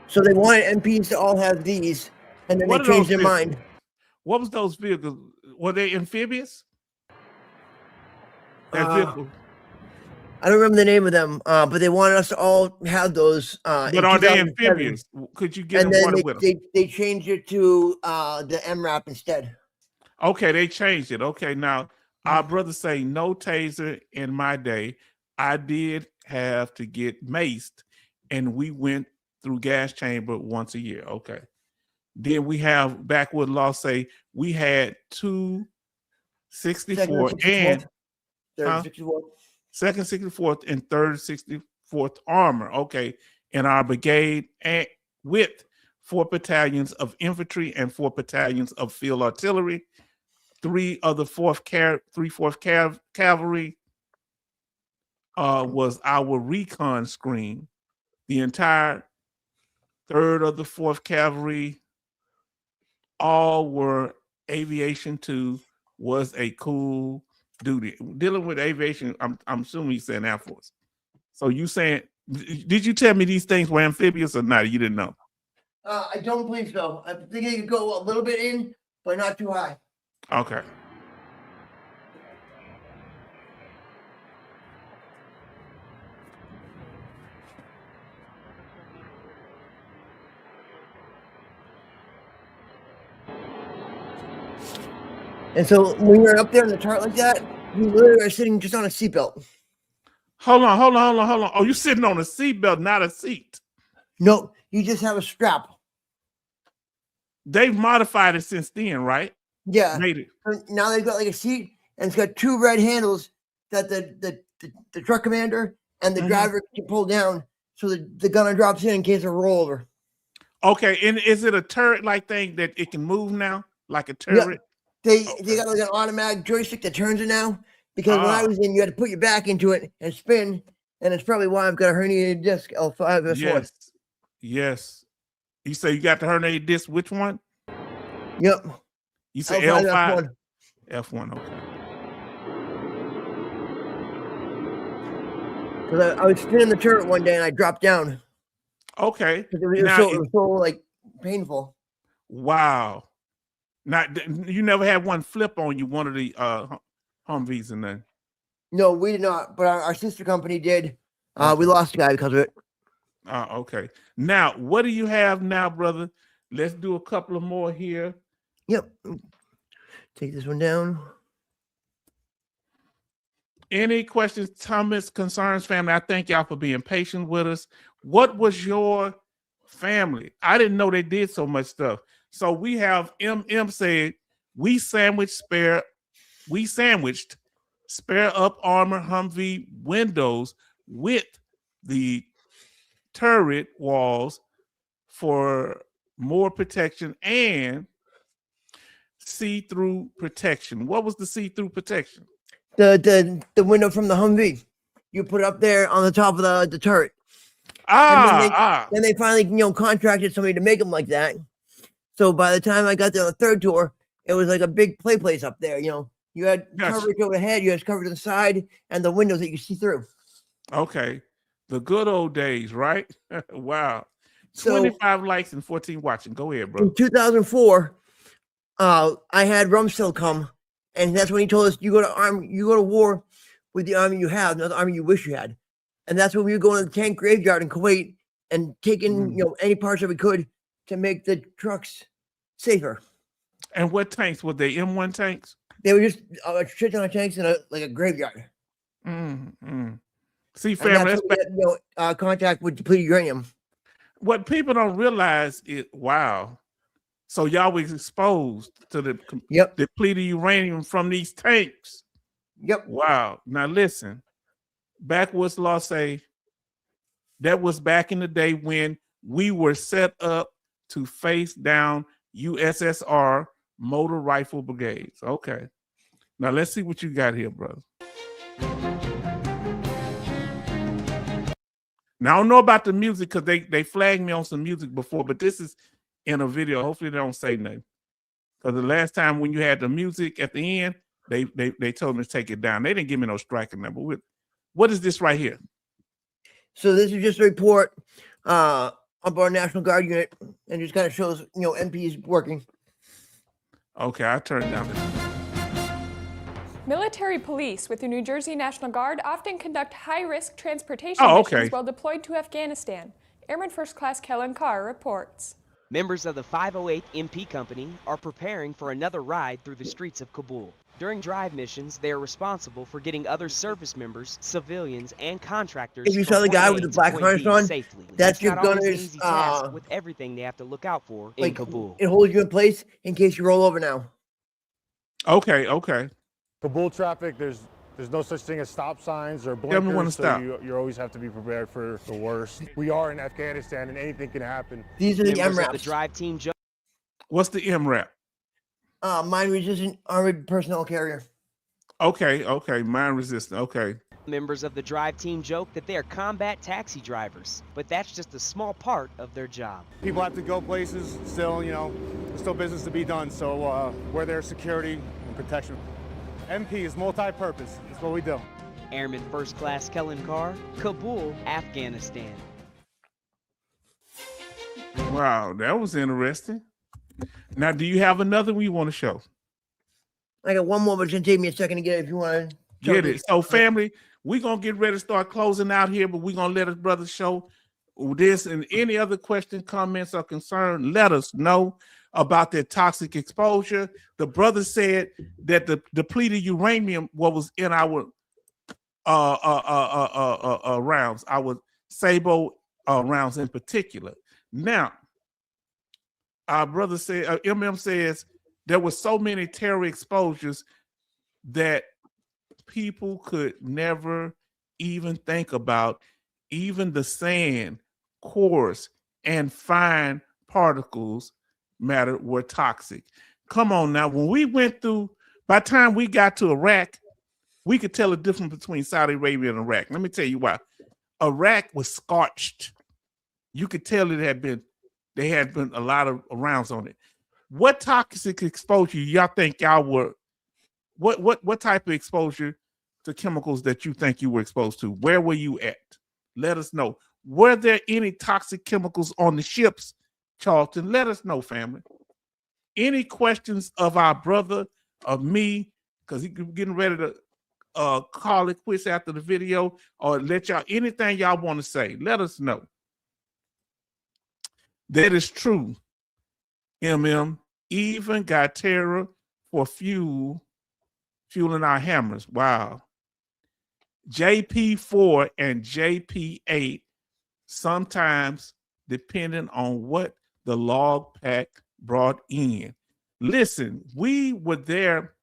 S2: So they wanted MPs to all have these, and then they changed their mind.
S1: What was those vehicles? Were they amphibious?
S2: I don't remember the name of them, but they wanted us to all have those.
S1: But are they amphibious? Could you get them with them?
S2: They changed it to the MRAP instead.
S1: Okay, they changed it. Okay, now our brothers say no taser in my day. I did have to get maced, and we went through gas chamber once a year. Okay. Then we have Backwood Law say we had 264 and second 64th and third 64th armor. Okay. In our brigade, and with 4 battalions of infantry and 4 battalions of field artillery, 3 of the 4th cavalry was our recon screen. The entire 3rd of the 4th Cavalry, all were aviation 2, was a cool duty. Dealing with aviation, I'm assuming you saying Air Force. So you saying, did you tell me these things were amphibious or not? You didn't know?
S2: I don't believe so. I think they could go a little bit in, but not too high.
S1: Okay.
S2: And so when you're up there in the turret like that, you literally are sitting just on a seatbelt.
S1: Hold on. Oh, you sitting on a seatbelt, not a seat.
S2: No, you just have a strap.
S1: They've modified it since then, right?
S2: Yeah.
S1: Made it.
S2: Now they've got like a seat, and it's got two red handles that the truck commander and the driver can pull down, so the gunner drops in case of rollover.
S1: Okay, and is it a turret-like thing that it can move now, like a turret?
S2: They got like an automatic joystick that turns it now. Because when I was in, you had to put your back into it and spin, and it's probably why I've got a herniated disc L5S1.
S1: Yes. You say you got the herniated disc. Which one?
S2: Yep.
S1: You say
S2: L5,
S1: F1. F1. Okay.
S2: Because I was spinning the turret one day and I dropped down.
S1: Okay.
S2: It was so like painful.
S1: Wow. Now you never had one flip on you, one of the Humvees and then.
S2: No, we did not, but our sister company did. We lost a guy because of it.
S1: Okay. Now, what do you have now, brother? Let's do a couple of more here.
S2: Yep. Take this one down.
S1: Any questions, comments, concerns, family? I thank y'all for being patient with us. What was your family? I didn't know they did so much stuff. So we have M said, we sandwiched spare up armor Humvee windows with the turret walls for more protection and see-through protection. What was the see-through protection?
S2: The window from the Humvee. You put it up there on the top of the turret. Then they finally, contracted somebody to make them like that. So by the time I got there on the third tour, it was like a big play place up there. You had coverage overhead, you had coverage on the side, and the windows that you see through.
S1: Okay. The good old days, right? Wow. 25 likes and 14 watching. Go ahead, bro.
S2: In 2004, I had Rumsfeld come, and that's when he told us you go to war with the army you have, not the army you wish you had. And that's when we would go in the tank graveyard in Kuwait and take in any parts that we could to make the trucks safer.
S1: And what tanks were they? M1 tanks?
S2: They were just a shit ton of tanks in a graveyard.
S1: See, family,
S2: that's contact with depleted uranium.
S1: What people don't realize is, wow. So y'all was exposed to the depleted uranium from these tanks.
S2: Yep.
S1: Wow. Now listen, backwoods law say that was back in the day when we were set up to face down USSR motor rifle brigades. Okay. Now let's see what you got here, brother. Now I don't know about the music because they flagged me on some music before, but this is in a video. Hopefully they don't say nothing. Because the last time when you had the music at the end, they told me to take it down. They didn't give me no striking number. What is this right here?
S2: So this is just a report about our National Guard unit, and just kind of shows MPs working.
S1: Okay, I turned down this.
S5: Military police with the New Jersey National Guard often conduct high-risk transportation missions while deployed to Afghanistan. Airman First Class Kellen Carr reports.
S6: Members of the 508 MP Company are preparing for another ride through the streets of Kabul. During drive missions, they are responsible for getting other service members, civilians, and contractors.
S2: If you saw the guy with the black harness on, that's your gunner's
S6: with everything they have to look out for in Kabul.
S2: It holds you in place in case you roll over now.
S1: Okay.
S7: Kabul traffic, there's no such thing as stop signs or blinkers, so you always have to be prepared for the worst. We are in Afghanistan and anything can happen.
S2: These are the MRAPs.
S6: The drive team.
S1: What's the MRAP?
S2: Mine resistant armored personnel carrier.
S1: Okay, mine resistant. Okay.
S6: Members of the drive team joke that they are combat taxi drivers, but that's just a small part of their job.
S7: People have to go places, still, there's still business to be done, so we're there security and protection. MP is multi-purpose. That's what we do.
S6: Airman First Class Kellen Carr, Kabul, Afghanistan.
S1: Wow, that was interesting. Now, do you have another one you want to show?
S2: I got one more, but it's gonna take me a second to get it if you want to
S1: get it. So, family, we're gonna get ready to start closing out here, but we're gonna let us brother show this and any other question, comments, or concern. Let us know about their toxic exposure. The brother said that the depleted uranium what was in our rounds, our Sabo rounds in particular. Now, our brother said, MM says there were so many terror exposures that people could never even think about. Even the sand, coarse, and fine particles matter were toxic. Come on now, when we went through, by the time we got to Iraq, we could tell the difference between Saudi Arabia and Iraq. Let me tell you why. Iraq was scorched. You could tell there had been a lot of rounds on it. What toxic exposure y'all think y'all were? What type of exposure to chemicals that you think you were exposed to? Where were you at? Let us know. Were there any toxic chemicals on the ships, Charlton? Let us know, family. Any questions of our brother, of me, because he's getting ready to call it quits after the video, or let y'all, anything y'all want to say, let us know. That is true. MM even got terror for fueling our hammers. Wow. JP4 and JP8 sometimes depending on what the log pack brought in. Listen, we were there,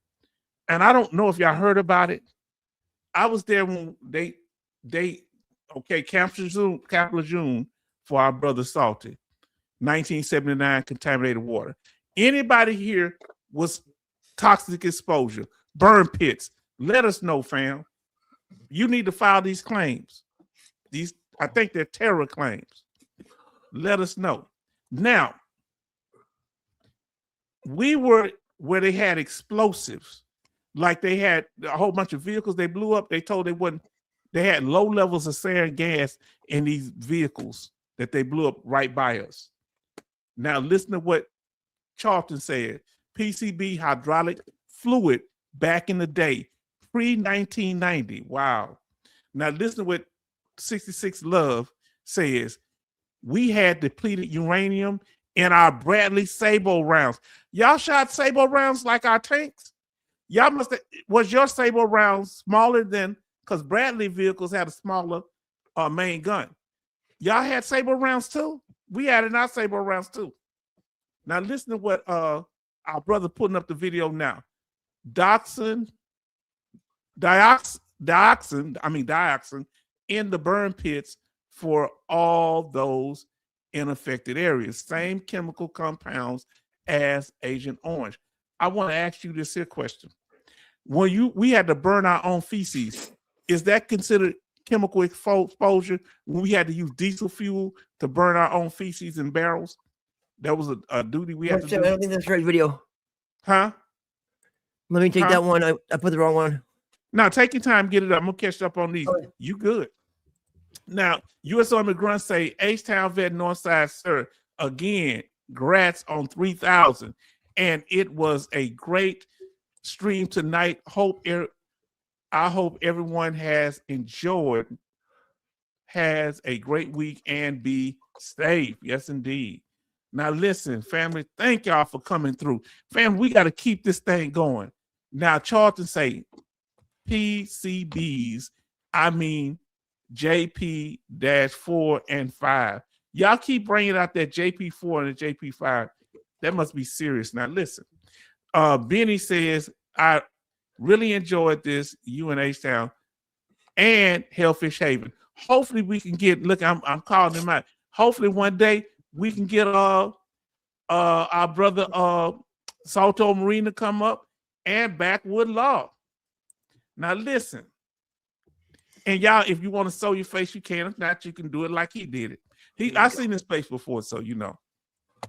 S1: and I don't know if y'all heard about it. I was there when they Camp Lejeune for our brother Salty, 1979 contaminated water. Anybody here was toxic exposure, burn pits? Let us know, fam. You need to file these claims. These, I think they're terror claims. Let us know. Now, we were where they had explosives, like they had a whole bunch of vehicles they blew up. They told they had low levels of sarin gas in these vehicles that they blew up right by us. Now, listen to what Charlton said. PCB hydraulic fluid back in the day, pre-1990. Wow. Now, listen to what 66 Love says. We had depleted uranium in our Bradley Sabo rounds. Y'all shot Sabo rounds like our tanks? Y'all must have, was your Sabo rounds smaller than, because Bradley vehicles had a smaller main gun. Y'all had Sabo rounds too? We had in our Sabo rounds too. Now listen to what our brother putting up the video now. Dioxin in the burn pits for all those in affected areas. Same chemical compounds as Agent Orange. I want to ask you this here question. When we had to burn our own feces, is that considered chemical exposure when we had to use diesel fuel to burn our own feces in barrels? That was a duty we had to do.
S2: I don't think that's the right video.
S1: Huh?
S2: Let me take that one. I put the wrong one.
S1: Now, take your time, get it up. I'm going to catch up on these. Okay. You good. Now, U.S. Army Grunt say, H-Town vet Northside, sir, again, grats on 3,000. And it was a great stream tonight. I hope everyone has enjoyed, has a great week, and be safe. Yes, indeed. Now, listen, family, thank y'all for coming through. Family, we got to keep this thing going. Now, Charlton say PCBs, I mean JP-4 and 5. Y'all keep bringing out that JP-4 and the JP-5. That must be serious. Now, listen. Benny says, I really enjoyed this, UNH-Town and Hellfish Haven. Hopefully we can get, look, I'm calling him out. Hopefully one day we can get our brother Salto Marine to come up and Backwood Law. Now listen, and y'all, if you want to sew your face, you can. If not, you can do it like he did it. I've seen his face before, so you know.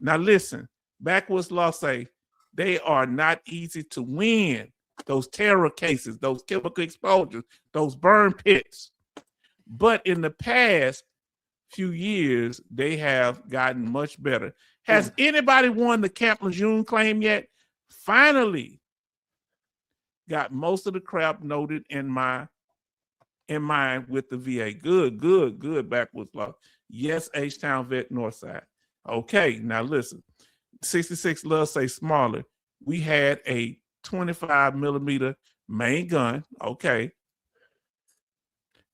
S1: Now listen, Backwoods Law say they are not easy to win. Those terror cases, those chemical exposures, those burn pits. But in the past few years, they have gotten much better. Has anybody won the Camp Lejeune claim yet? Finally, got most of the crap noted in mind with the VA. Good. Backwards law. Yes, H-Town Vet Northside. Okay, now listen. 66 Love say smaller. We had a 25 millimeter main gun. Okay.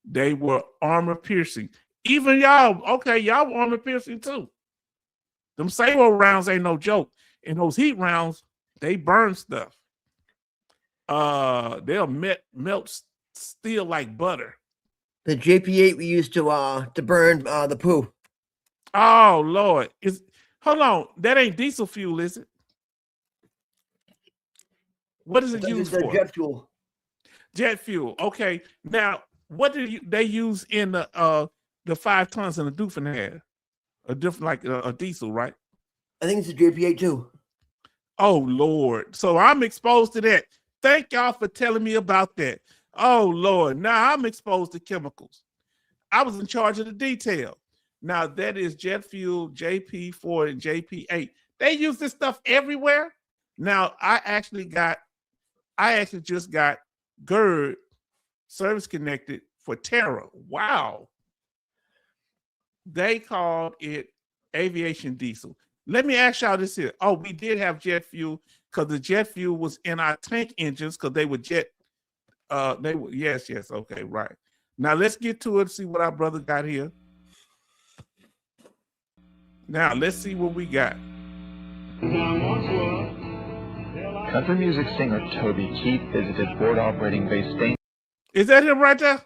S1: They were armor piercing. Even y'all, okay, y'all were armor piercing too. Them Sabo rounds ain't no joke. And those heat rounds, they burn stuff. They'll melt steel like butter.
S2: The JP8 we used to burn the poo.
S1: Oh Lord. Hold on. That ain't diesel fuel, is it? What is it used for?
S2: Jet fuel.
S1: Jet fuel. Okay. Now, what do they use in the 5 tons in the Doofin had? A different, like a diesel, right?
S2: I think it's a JP8 too.
S1: Oh Lord. So I'm exposed to that. Thank y'all for telling me about that. Oh Lord. Now I'm exposed to chemicals. I was in charge of the detail. Now that is jet fuel, JP4 and JP8. They use this stuff everywhere. Now I actually just got GERD service connected for Terra. Wow. They called it aviation diesel. Let me ask y'all this here. Oh, we did have jet fuel because the jet fuel was in our tank engines because they were yes, okay, right. Now let's get to it, see what our brother got here. Now let's see what we got.
S8: Country music singer Toby Keith visited board operating base Stain.
S1: Is that him right there?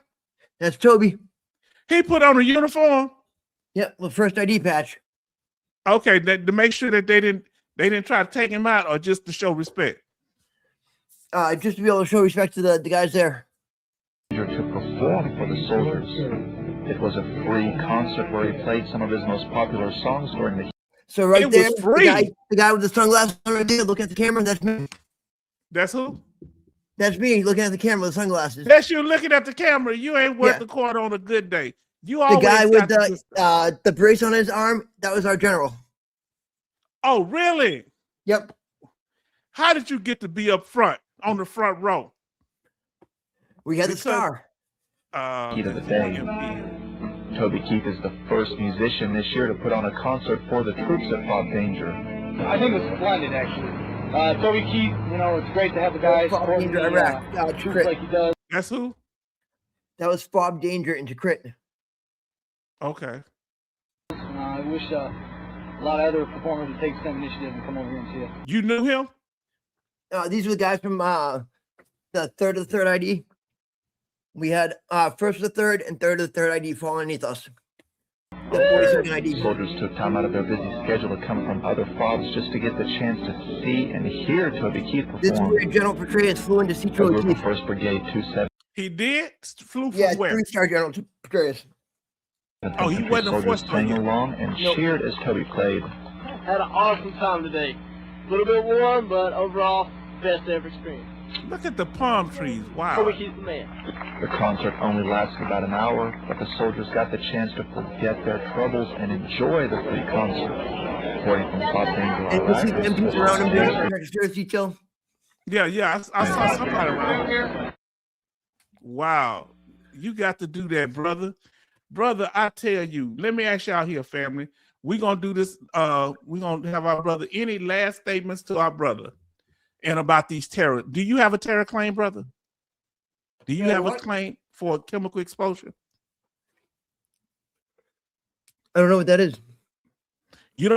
S2: That's Toby.
S1: He put on a uniform.
S2: Yeah, the first ID patch.
S1: Okay, to make sure that they didn't try to take him out, or just to show respect.
S2: Just to be able to show respect to the guys there.
S8: To perform for the soldiers. It was a free concert where he played some of his most popular songs during the.
S2: So right
S1: it
S2: there,
S1: was free.
S2: The guy with the sunglasses right there, look at the camera. That's me.
S1: That's who?
S2: That's me looking at the camera with sunglasses.
S1: That's you looking at the camera. You ain't worth the quarter on a good day. You
S2: the
S1: always
S2: guy with
S1: the
S2: brace on his arm. That was our general.
S1: Oh, really?
S2: Yep.
S1: How did you get to be up front on the front row?
S2: We had the star.
S8: Key to the day. Toby Keith is the first musician this year to put on a concert for the troops that fought danger.
S4: I think it was splendid, actually. Toby Keith, it's great to have the guys supporting the troops like he does.
S1: That's who?
S2: That was Fob Danger into Crit.
S1: Okay.
S4: I wish a lot of other performers would take some initiative and come over here and see it.
S1: You knew him?
S2: These were the guys from the third of the third ID. We had first of the third and third of the third ID fall underneath us.
S8: Soldiers took time out of their busy schedule to come from other FOBs just to get the chance to see and hear Toby Keith perform.
S2: This brigade General Petraeus flew into Toby Keith.
S8: First Brigade 27.
S1: He did? Flew from where?
S2: 3-star General Petraeus.
S1: Oh, he wasn't a force
S8: playing along and cheered as Toby played.
S9: Had an awesome time today. A little bit warm, but overall, best ever experience.
S1: Look at the palm trees. Wow.
S9: Toby Keith's the man.
S8: The concert only lasted about an hour, but the soldiers got the chance to forget their troubles and enjoy the free concert. According from Top Danger,
S2: and you see the MPs around him doing detail?
S1: Yeah, I saw somebody around here. Wow. You got to do that, brother. Brother, I tell you, let me ask y'all here, family. We're going to do this. We're going to have our brother. Any last statements to our brother and about these terror? Do you have a terror claim, brother? Do you have a claim for chemical exposure?
S2: I don't know what that is.
S1: You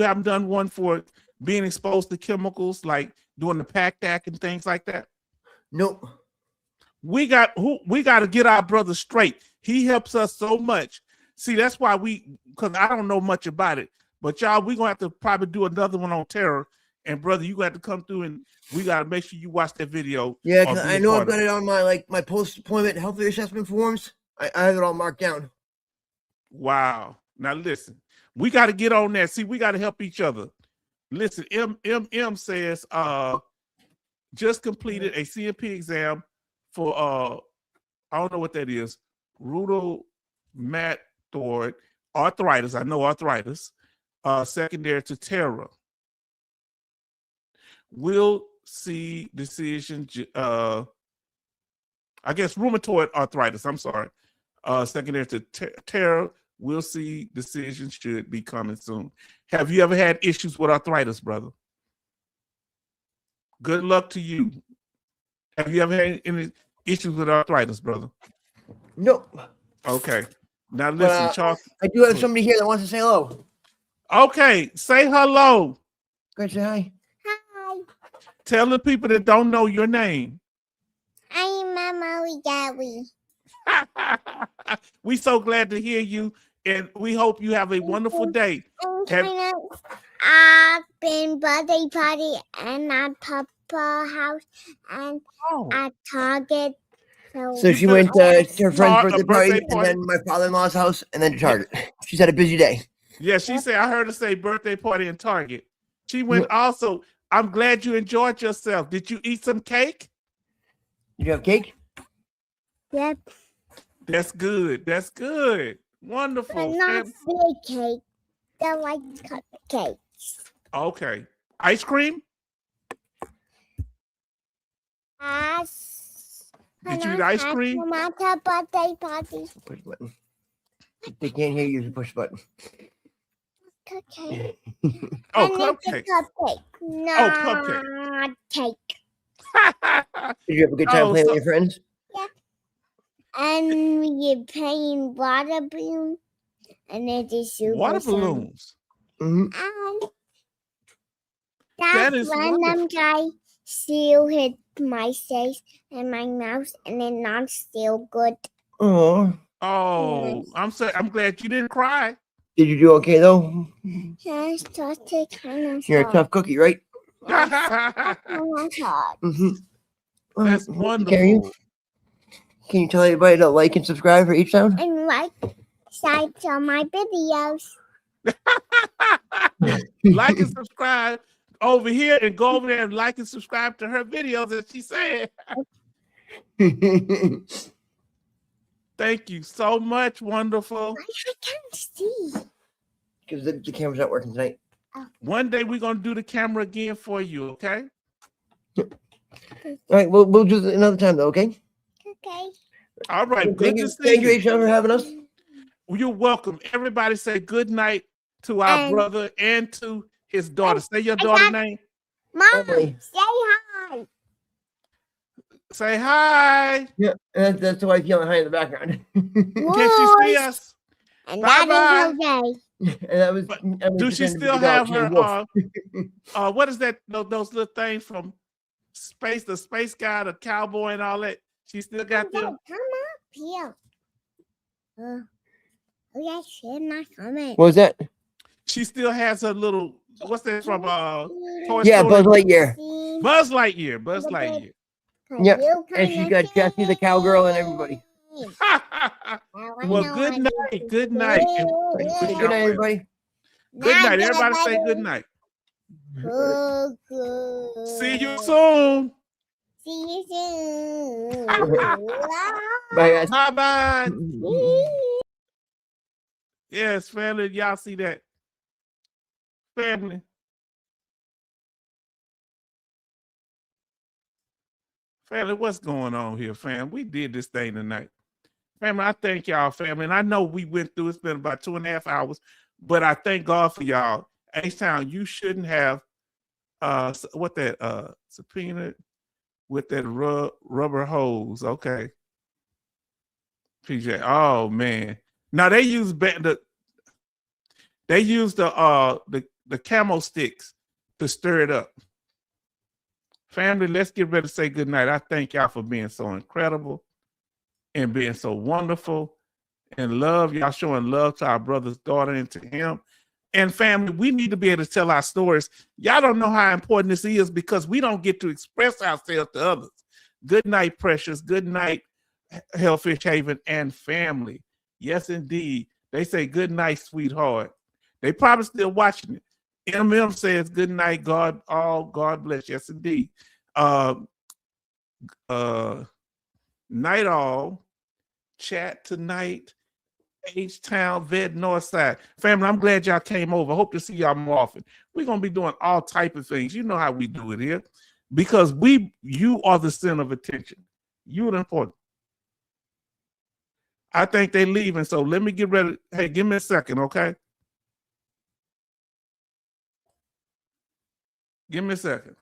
S1: haven't done one for being exposed to chemicals, like doing the PACT and things like that?
S2: Nope.
S1: We got to get our brother straight. He helps us so much. See, that's why because I don't know much about it, but y'all, we're going to have to probably do another one on terror. And brother, you got to come through and we got to make sure you watch that video.
S2: Yeah, because I know I've got it on my post-deployment health assessment forms. I have it all marked down.
S1: Wow. Now listen, we got to get on that. See, we got to help each other. Listen, M says just completed a CMP exam for I don't know what that is. Rheumatoid arthritis. I know arthritis. secondary to Tara, will see decision, I guess rheumatoid arthritis, I'm sorry, secondary to Tara, will see decision should be coming soon. Have you ever had issues with arthritis, brother? Good luck to you. Have you ever had any issues with arthritis, brother?
S2: Nope.
S1: Okay. Now listen, Charles.
S2: I do have somebody here that wants to say hello.
S1: Okay, say hello.
S2: Go ahead, say hi.
S10: Hi.
S1: Tell the people that don't know your name.
S10: I'm Mama Gabby.
S1: We so glad to hear you, and we hope you have a wonderful day.
S10: I've been birthday party and at Papa house and at Target.
S2: So she went to her friend's birthday party, and then my father-in-law's house, and then to Target. She's had a busy day.
S1: Yeah, she said, I heard her say birthday party in Target. She went also. I'm glad you enjoyed yourself. Did you eat some cake?
S2: Did you have cake?
S10: Yep.
S1: That's good. That's good. Wonderful.
S10: But not big cake. They're like cupcakes.
S1: Okay. Ice cream? Did you eat ice cream?
S10: At her birthday party.
S2: Push the button. They can't hear you if you push the button.
S10: Cupcake.
S1: Oh,
S10: and
S1: cupcake.
S10: It's a cupcake. Not cake.
S2: Did you have a good time playing with your friends?
S10: Yeah. And we're playing water balloons. And it is super
S1: water balloons.
S2: Mm-hmm.
S10: And
S1: That
S10: that's
S1: is
S10: when them guy still hit my face and my mouth, and it not still good.
S2: Oh.
S1: Oh, I'm sorry. I'm glad you didn't cry.
S2: Did you do okay though?
S10: I started kind of
S2: You're a tough cookie, right?
S10: Mm-hmm.
S1: That's wonderful.
S2: Can you tell everybody to like and subscribe for each sound?
S10: And like sites on my videos.
S1: Like and subscribe over here, and go over there and like and subscribe to her videos, as she said. Thank you so much. Wonderful.
S10: I can't see.
S2: Because the camera's not working tonight.
S1: One day we're going to do the camera again for you, okay?
S2: All right, we'll do it another time, though, okay?
S10: Okay.
S1: All right.
S2: Thank you, H-Town, for having us.
S1: You're welcome. Everybody say good night to our brother and to his daughter. Say your daughter's name.
S10: Mom, say hi.
S1: Say hi.
S2: Yeah, that's the wife yelling hi in the background.
S1: Can she see us?
S10: And
S1: bye
S10: that is okay.
S2: And that was.
S1: Do she still have her? What is that? Those little things from space? The space guy, the cowboy, and all that. She still got them.
S10: Come up here. Yeah, she's not coming.
S2: What was that?
S1: She still has her little. What's that from? Toy
S2: yeah,
S1: Story?
S2: Buzz Lightyear.
S1: Buzz Lightyear. Buzz Lightyear.
S2: Yep, and she's got Jessie the cowgirl and everybody.
S1: Well, good night. Good night.
S2: Good night, everybody.
S1: Good night. Everybody say good night. See you soon.
S10: See you soon.
S2: Bye, guys.
S1: Bye-bye. Yes, family. Y'all see that? Family. Family, what's going on here, fam? We did this thing tonight. Family, I thank y'all, family. And I know we went through, it's been about 2.5 hours, but I thank God for y'all. H-Town, you shouldn't have subpoena with that rubber hose. Okay. PJ. Oh man. Now they use the camo sticks to stir it up. Family, let's get ready to say good night. I thank y'all for being so incredible and being so wonderful and love. Y'all showing love to our brother's daughter and to him. And family, we need to be able to tell our stories. Y'all don't know how important this is because we don't get to express ourselves to others. Good night, precious. Good night, Hellfish Haven and family. Yes, indeed. They say good night, sweetheart. They probably still watching it. MM says good night, God bless. Yes, indeed. Night all. Chat tonight. H-Town, Vet, Northside. Family, I'm glad y'all came over. Hope to see y'all more often. We're going to be doing all type of things. You know how we do it here. Because you are the center of attention. You're important. I think they're leaving, so let me get ready. Hey, give me a second, okay? Give me a second.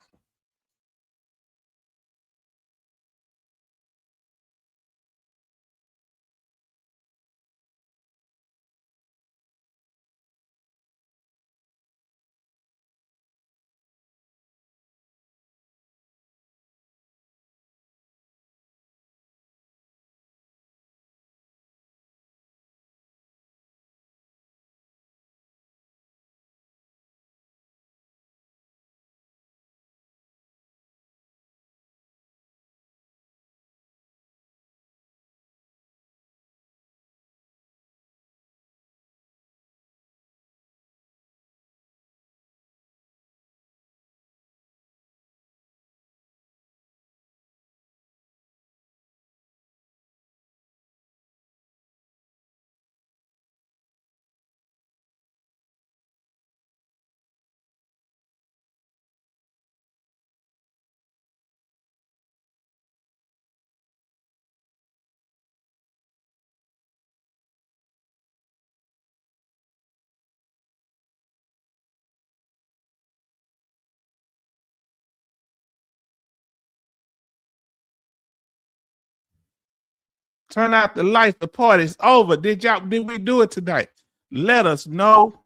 S1: Turn out the lights. The party's over. Did we do it tonight? Let us know.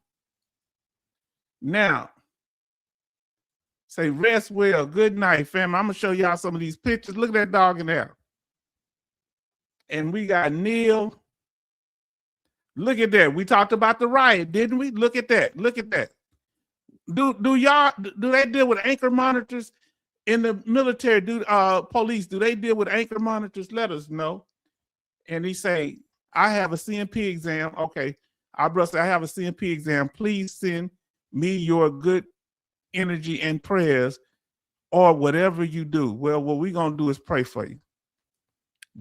S1: Now, say rest well. Good night, fam. I'm going to show y'all some of these pictures. Look at that dog in there. And we got Neil. Look at that. We talked about the riot, didn't we? Look at that. Look at that. Do they deal with anchor monitors in the military? Police, do they deal with anchor monitors? Let us know. And he say, I have a CMP exam. Okay, our brother, I have a CMP exam. Please send me your good energy and prayers or whatever you do. Well, what we're going to do is pray for you.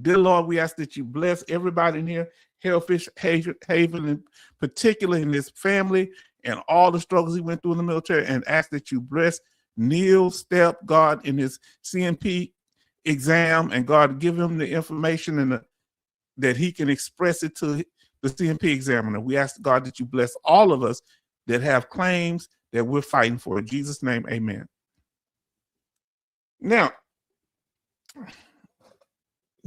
S1: Dear Lord, we ask that you bless everybody in here, Hellfish Haven in particular, in this family and all the struggles he went through in the military, and ask that you bless Neil Step, God, in his CMP exam, and God, give him the information and that he can express it to the CMP examiner. We ask God that you bless all of us that have claims that we're fighting for. In Jesus' name, amen. Now,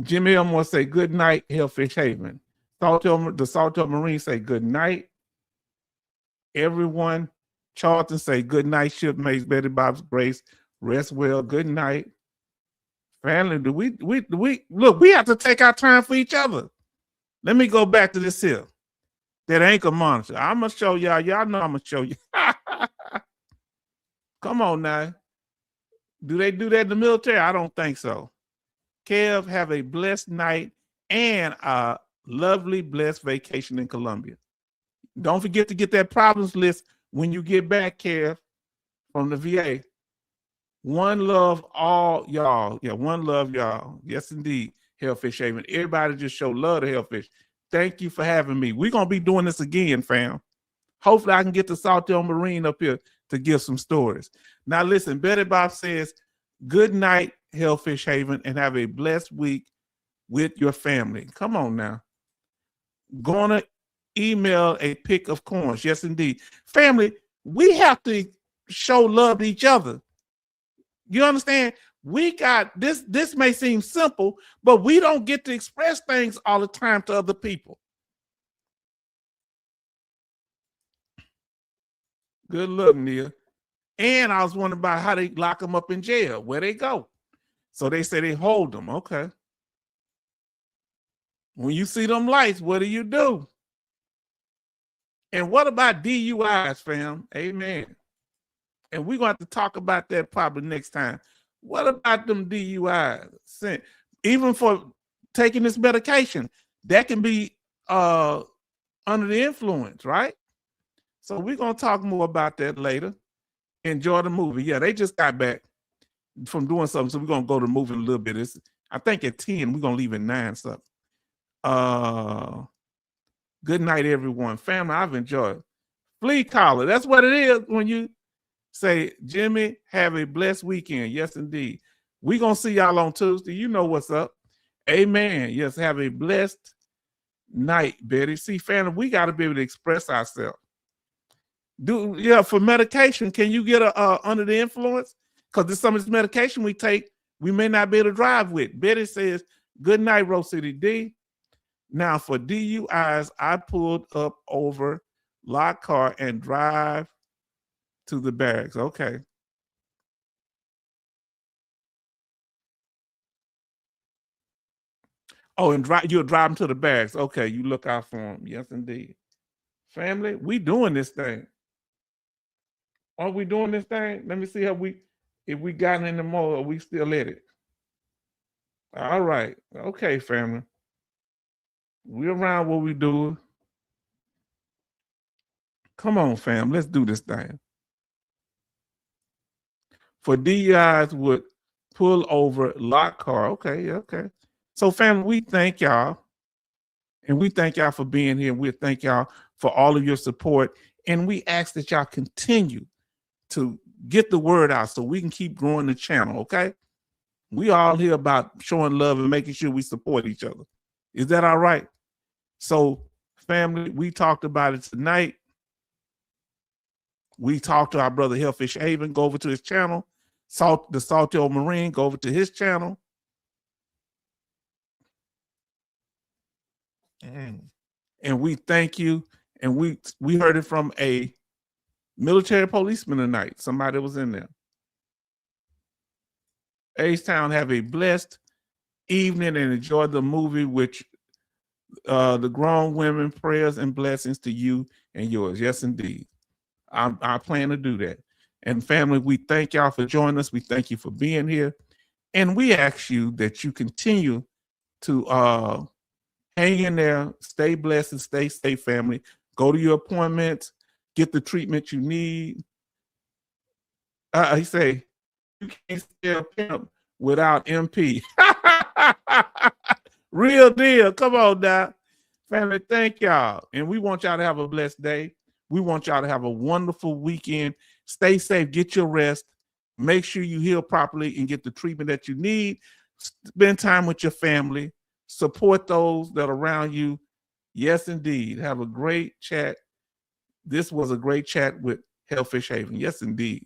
S1: Jimmy Elmore say, good night, Hellfish Haven. The Saltair Marine say, good night. Everyone, Charlton say, good night, shipmates, Betty Bob's Grace, rest well, good night. Family, do we look, we have to take our time for each other. Let me go back to this here. That anchor monitor. I'm going to show y'all. Y'all know I'm going to show you. Come on now. Do they do that in the military? I don't think so. Kev, have a blessed night and a lovely, blessed vacation in Colombia. Don't forget to get that problems list when you get back, Kev, from the VA. One love, all y'all. Yeah, one love, y'all. Yes, indeed, Hellfish Haven. Everybody just show love to Hellfish. Thank you for having me. We're going to be doing this again, fam. Hopefully, I can get the Saltair Marine up here to give some stories. Now, listen, Betty Bob says, good night, Hellfish Haven, and have a blessed week with your family. Come on now. Gonna email a pic of corns. Yes, indeed. Family, we have to show love to each other. You understand? We got this. This may seem simple, but we don't get to express things all the time to other people. Good luck, Neil. And I was wondering about how they lock them up in jail. Where they go? So they say they hold them. Okay. When you see them lights, what do? And what about DUIs, fam? Amen. And we're going to have to talk about that probably next time. What about them DUIs? Even for taking this medication, that can be under the influence, right? So we're going to talk more about that later. Enjoy the movie. Yeah, they just got back from doing something, so we're going to go to the movie in a little bit. I think at 10, we're going to leave at 9 something. Good night, everyone. Family, I've enjoyed. Flea collar. That's what it is when you say, Jimmy, have a blessed weekend. Yes, indeed. We're going to see y'all on Tuesday. You know what's up. Amen. Yes, have a blessed night, Betty. See, family, we got to be able to express ourselves. For medication, can you get under the influence? Because some of this medication we take, we may not be able to drive with. Betty says, good night, Rose City D. Now, for DUIs, I pulled up over locked car and drive to the barracks. Okay. Oh, and you'll drive them to the barracks. Okay, you look out for them. Yes, indeed. Family, we doing this thing. Are we doing this thing? Let me see if we got any more or we still at it. All right. Okay, family. We're around what we do. Come on, fam. Let's do this thing. For DUIs would pull over locked car. Okay, okay. So, family, we thank y'all. And we thank y'all for being here. We thank y'all for all of your support. And we ask that y'all continue to get the word out so we can keep growing the channel, okay? We all here about showing love and making sure we support each other. Is that all right? So, family, we talked about it tonight. We talked to our brother Hellfish Haven. Go over to his channel. The Salty Old Marine, go over to his channel. And we thank you. And we heard it from a military policeman tonight. Somebody was in there. H-Town, have a blessed evening and enjoy the movie, which the grown women, prayers and blessings to you and yours. Yes, indeed. I plan to do that. And family, we thank y'all for joining us. We thank you for being here. And we ask you that you continue to hang in there, stay blessed and stay safe, family. Go to your appointments, get the treatment you need. He say, you can't spell pimp without MP. Real deal. Come on now. Family, thank y'all. And we want y'all to have a blessed day. We want y'all to have a wonderful weekend. Stay safe. Get your rest. Make sure you heal properly and get the treatment that you need. Spend time with your family. Support those that are around you. Yes, indeed. Have a great chat. This was a great chat with Hellfish Haven. Yes, indeed.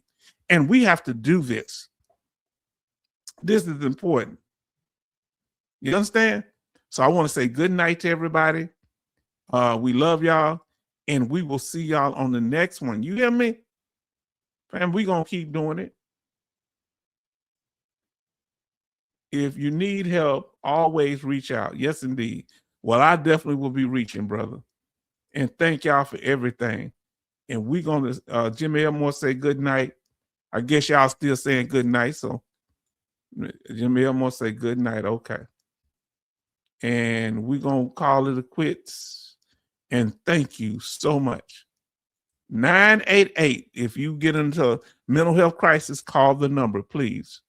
S1: And we have to do this. This is important. You understand? So I want to say good night to everybody. We love y'all. And we will see y'all on the next one. You hear me? And we're going to keep doing it. If you need help, always reach out. Yes, indeed. Well, I definitely will be reaching, brother. And thank y'all for everything. And we're going to, Jimmy Elmore say good night. I guess y'all still saying good night. So Jimmy Elmore say good night. Okay. And we're going to call it a quits. And thank you so much. 988. If you get into mental health crisis, call the number, please.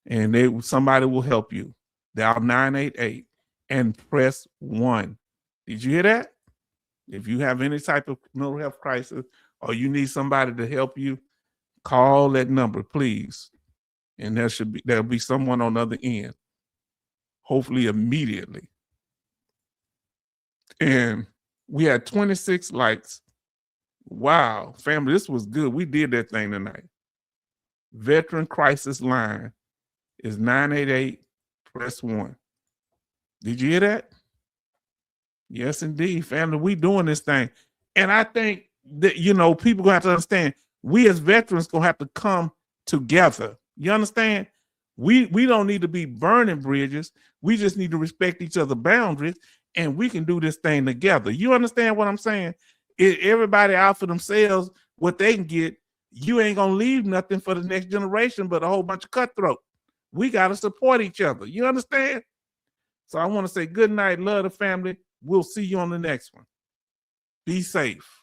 S1: And somebody will help you. Dial 988 and press 1. Did you hear that? If you have any type of mental health crisis or you need somebody to help you, call that number, please. And there'll be someone on the other end, hopefully immediately. And we had 26 likes. Wow, family, this was good. We did that thing tonight. Veteran crisis line is 988, press 1. Did you hear that? Yes, indeed, family. We doing this thing. And I think that, people gonna have to understand, we as veterans gonna have to come together. You understand? We don't need to be burning bridges. We just need to respect each other's boundaries, and we can do this thing together. You understand what I'm saying? Everybody out for themselves, what they can get, you ain't gonna leave nothing for the next generation but a whole bunch of cutthroat. We gotta support each other. You understand? So I want to say good night, love the family. We'll see you on the next one. Be safe.